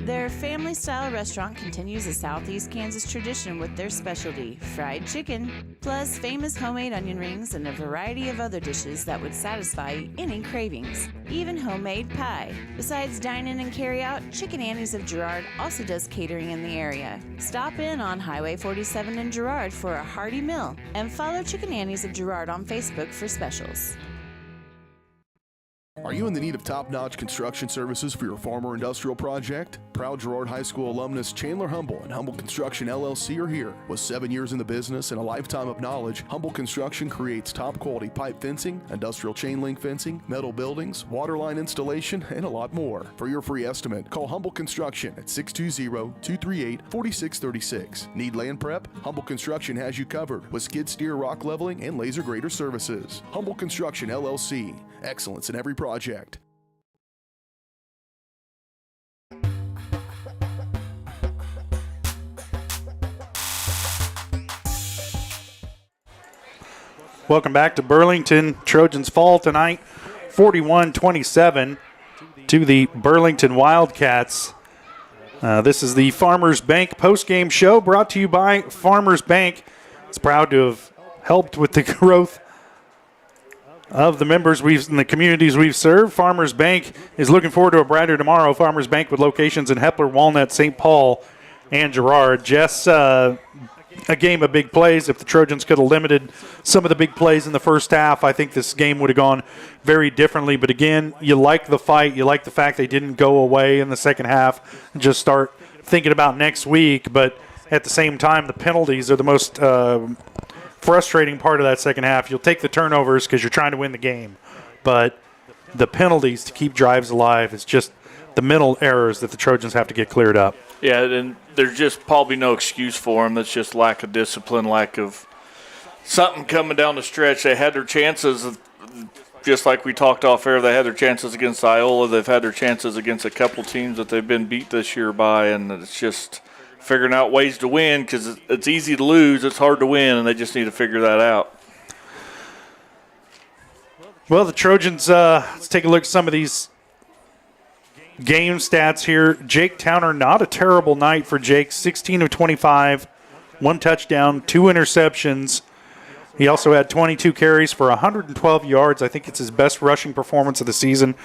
Their family-style restaurant continues a Southeast Kansas tradition with their specialty, fried chicken, plus famous homemade onion rings and a variety of other dishes that would satisfy any cravings, even homemade pie. Besides dine-in and carry-out, Chicken Annie's of Girard also does catering in the area. Stop in on Highway 47 in Girard for a hearty meal, and follow Chicken Annie's of Girard on Facebook for specials. Are you in the need of top-notch construction services for your farm or industrial project? Proud Girard High School alumnus Chandler Humble and Humble Construction LLC are here. With 7 years in the business and a lifetime of knowledge, Humble Construction creates top-quality pipe fencing, industrial chain link fencing, metal buildings, water line installation, and a lot more. For your free estimate, call Humble Construction at 620-238-4636. Need land prep? Humble Construction has you covered with skid steer rock leveling and laser grader services. Humble Construction LLC. Excellence in every project. Welcome back to Burlington. Trojans fall tonight 41-27 to to the Burlington Wildcats. This is the Farmers Bank postgame show brought to you by Farmers Bank. It's proud to have helped with the growth of the members in the communities we've served. Farmers Bank is looking forward to a brighter tomorrow. Farmers Bank with locations in Hepler, Walnut, St. Paul, and Girard. Jess, a game of big plays. If the Trojans could have limited some of the big plays in the first half, I think this game would have gone very differently. But again, you like the fight. You like the fact they didn't go away in the second half and just start thinking about next week. But at the same time, the penalties are the most frustrating part of that second half. You'll take the turnovers because you're trying to win the game. But the penalties to keep drives alive is just the mental errors that the Trojans have to get cleared up. Yeah, and there's just probably no excuse for them. That's just lack of discipline, lack of something coming down the stretch. They had their chances, just like we talked off air. They had their chances against Iola. They've had their chances against a couple teams that they've been beat this year by, and it's just figuring out ways to win because it's easy to lose. It's hard to win, and they just need to figure that out. Well, the Trojans, let's take a look at some of these game stats here. Jake Towner, not a terrible night for Jake. 16 of 25, 1 touchdown, 2 interceptions. He also had 22 carries for 112 yards. I think it's his best rushing performance of the season.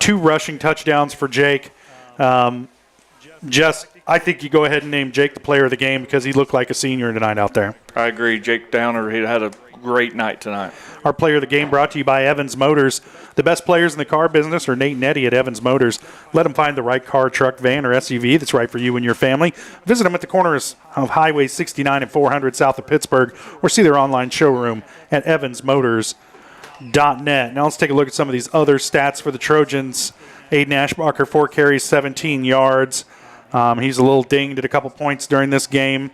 2 rushing touchdowns for Jake. I think you go ahead and name Jake the player of the game because he looked like a senior tonight out there. I agree. Jake Downer, he had a great night tonight. Our player of the game brought to you by Evans Motors. The best players in the car business are Nate and Eddie at Evans Motors. Let them find the right car, truck, van, or SUV that's right for you and your family. Visit them at the corners of Highway 69 and 400 south of Pittsburgh or see their online showroom at evansmotors.net. Now let's take a look at some of these other stats for the Trojans. Aiden Ashbacher, 4 carries, 17 yards. He's a little dinged at a couple points during this game.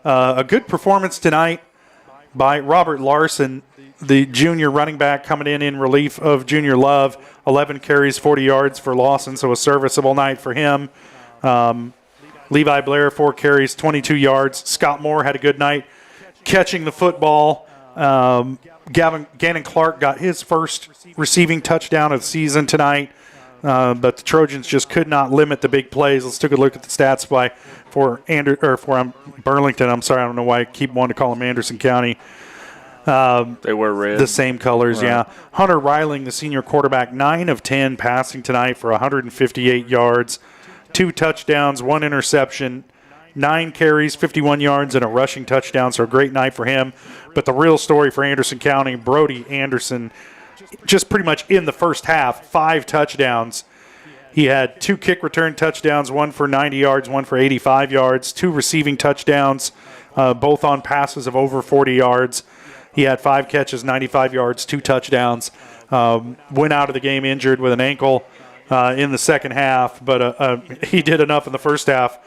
A good performance tonight by Robert Larson, the junior running back coming in relief of Junior Love. 11 carries, 40 yards for Lawson, so a serviceable night for him. Levi Blair, 4 carries, 22 yards. Scott Moore had a good night catching the football. Gannon Clark got his first receiving touchdown of the season tonight. But the Trojans just could not limit the big plays. Let's take a look at the stats for Burlington. I'm sorry, I don't know why I keep wanting to call them Anderson County. They wear red. The same colors, right. Yeah. Hunter Reiling, the senior quarterback, 9 of 10 passing tonight for 158 yards, 2 touchdowns, 1 interception, 9 carries, 51 yards, and a rushing touchdown. So a great night for him. But the real story for Anderson County, Brody Anderson, just pretty much in the first half, 5 touchdowns. He had 2 kick return touchdowns, 1 for 90 yards, 1 for 85 yards, 2 receiving touchdowns, both on passes of over 40 yards. He had 5 catches, 95 yards, 2 touchdowns. Went out of the game injured with an ankle in the second half, but he did enough in the first half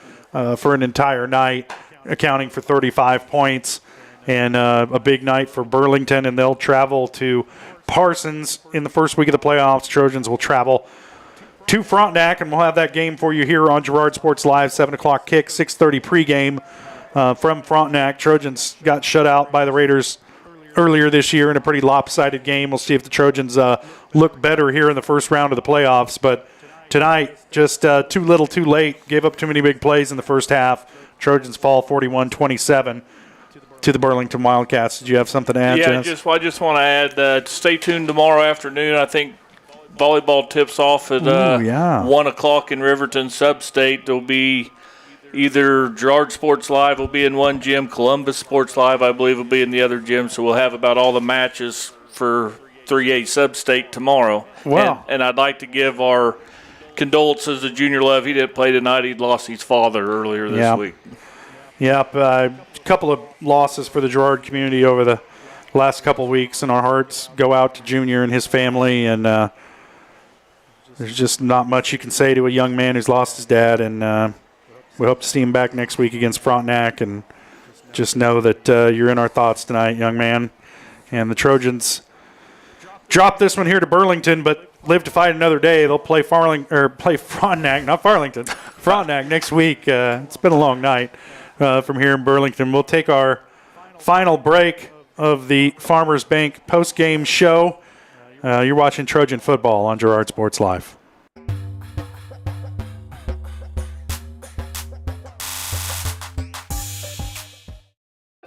for an entire night, accounting for 35 points. And a big night for Burlington, and they'll travel to Parsons in the first week of the playoffs. Trojans will travel to Frontenac, and we'll have that game for you here on Girard Sports Live, 7 o'clock kick, 6:30 pregame from Frontenac. Trojans got shut out by the Raiders earlier this year in a pretty lopsided game. We'll see if the Trojans look better here in the first round of the playoffs. But tonight, just too little too late. Gave up too many big plays in the first half. Trojans fall 41-27. To the Burlington Wildcats. Did you have something to add, Yeah, Jess? I just want to add, stay tuned tomorrow afternoon. I think volleyball tips off at 1 o'clock in Riverton Substate. There'll be either Girard Sports Live will be in one gym, Columbus Sports Live, I believe, will be in the other gym. So we'll have about all the matches for 3A Substate tomorrow. Wow. And I'd like to give our condolences to Junior Love. He didn't play tonight. He'd lost his father earlier this week. Yep. A couple of losses for the Girard community over the last couple of weeks, and our hearts go out to Junior and his family. And there's just not much you can say to a young man who's lost his dad. And we hope to see him back next week against Frontenac. And just know that you're in our thoughts tonight, young man. And the Trojans drop this one here to Burlington, but live to fight another day. They'll play Frontenac, not Farlington, Frontenac next week. It's been a long night from here in Burlington. We'll take our final break of the Farmers Bank post-game show. You're watching Trojan football on Girard Sports Live.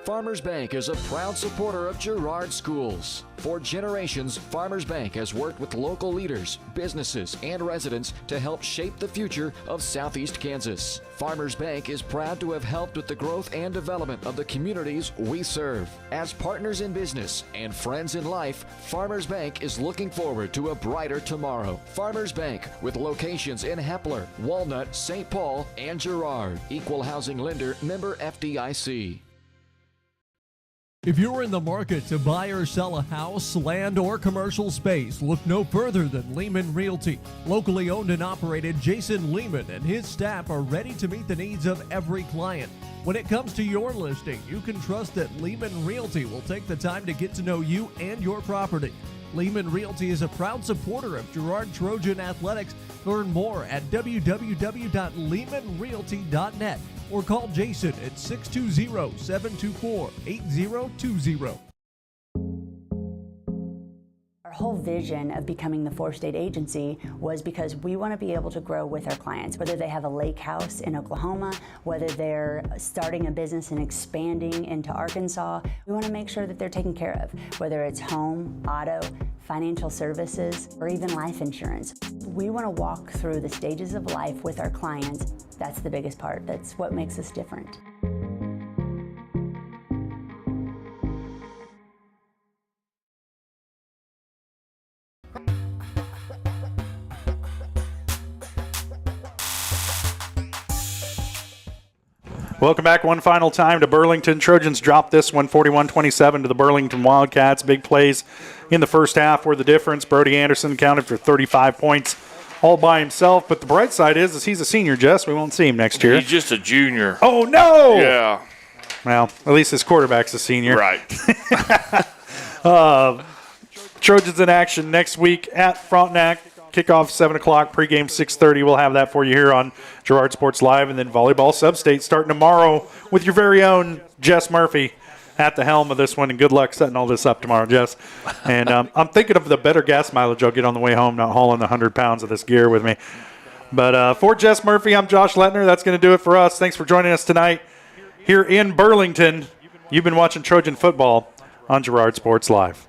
Farmers Bank is a proud supporter of Girard schools. For generations, Farmers Bank has worked with local leaders, businesses, and residents to help shape the future of Southeast Kansas. Farmers Bank is proud to have helped with the growth and development of the communities we serve. As partners in business and friends in life, Farmers Bank is looking forward to a brighter tomorrow. Farmers Bank, with locations in Hepler, Walnut, St. Paul, and Girard. Equal housing lender, member FDIC. If you're in the market to buy or sell a house, land, or commercial space, look no further than Lehman Realty. Locally owned and operated, Jason Lehman and his staff are ready to meet the needs of every client. When it comes to your listing, you can trust that Lehman Realty will take the time to get to know you and your property. Lehman Realty is a proud supporter of Girard Trojan Athletics. Learn more at www.lehmanrealty.net or call Jason at 620-724-8020. Our whole vision of becoming the 4-state agency was because we want to be able to grow with our clients, whether they have a lake house in Oklahoma, whether they're starting a business and expanding into Arkansas. We want to make sure that they're taken care of, whether it's home, auto, financial services, or even life insurance. We want to walk through the stages of life with our clients. That's the biggest part. That's what makes us different. Welcome back one final time to Burlington. Trojans dropped this one 41-27 to the Burlington Wildcats. Big plays in the first half were the difference. Brody Anderson counted for 35 points all by himself. But the bright side is he's a senior, Jess. We won't see him next year. He's just a junior. Oh, no! Yeah. Well, at least his quarterback's a senior. Right. Trojans in action next week at Frontenac. Kickoff 7 o'clock, pregame 6:30. We'll have that for you here on Girard Sports Live. And then volleyball sub-state starting tomorrow with your very own Jess Murphy at the helm of this one. And good luck setting all this up tomorrow, Jess. And I'm thinking of the better gas mileage I'll get on the way home, not hauling the 100 pounds of this gear with me. But for Jess Murphy, I'm Josh Lettner. That's going to do it for us. Thanks for joining us tonight here in Burlington. You've been watching Trojan football on Girard Sports Live.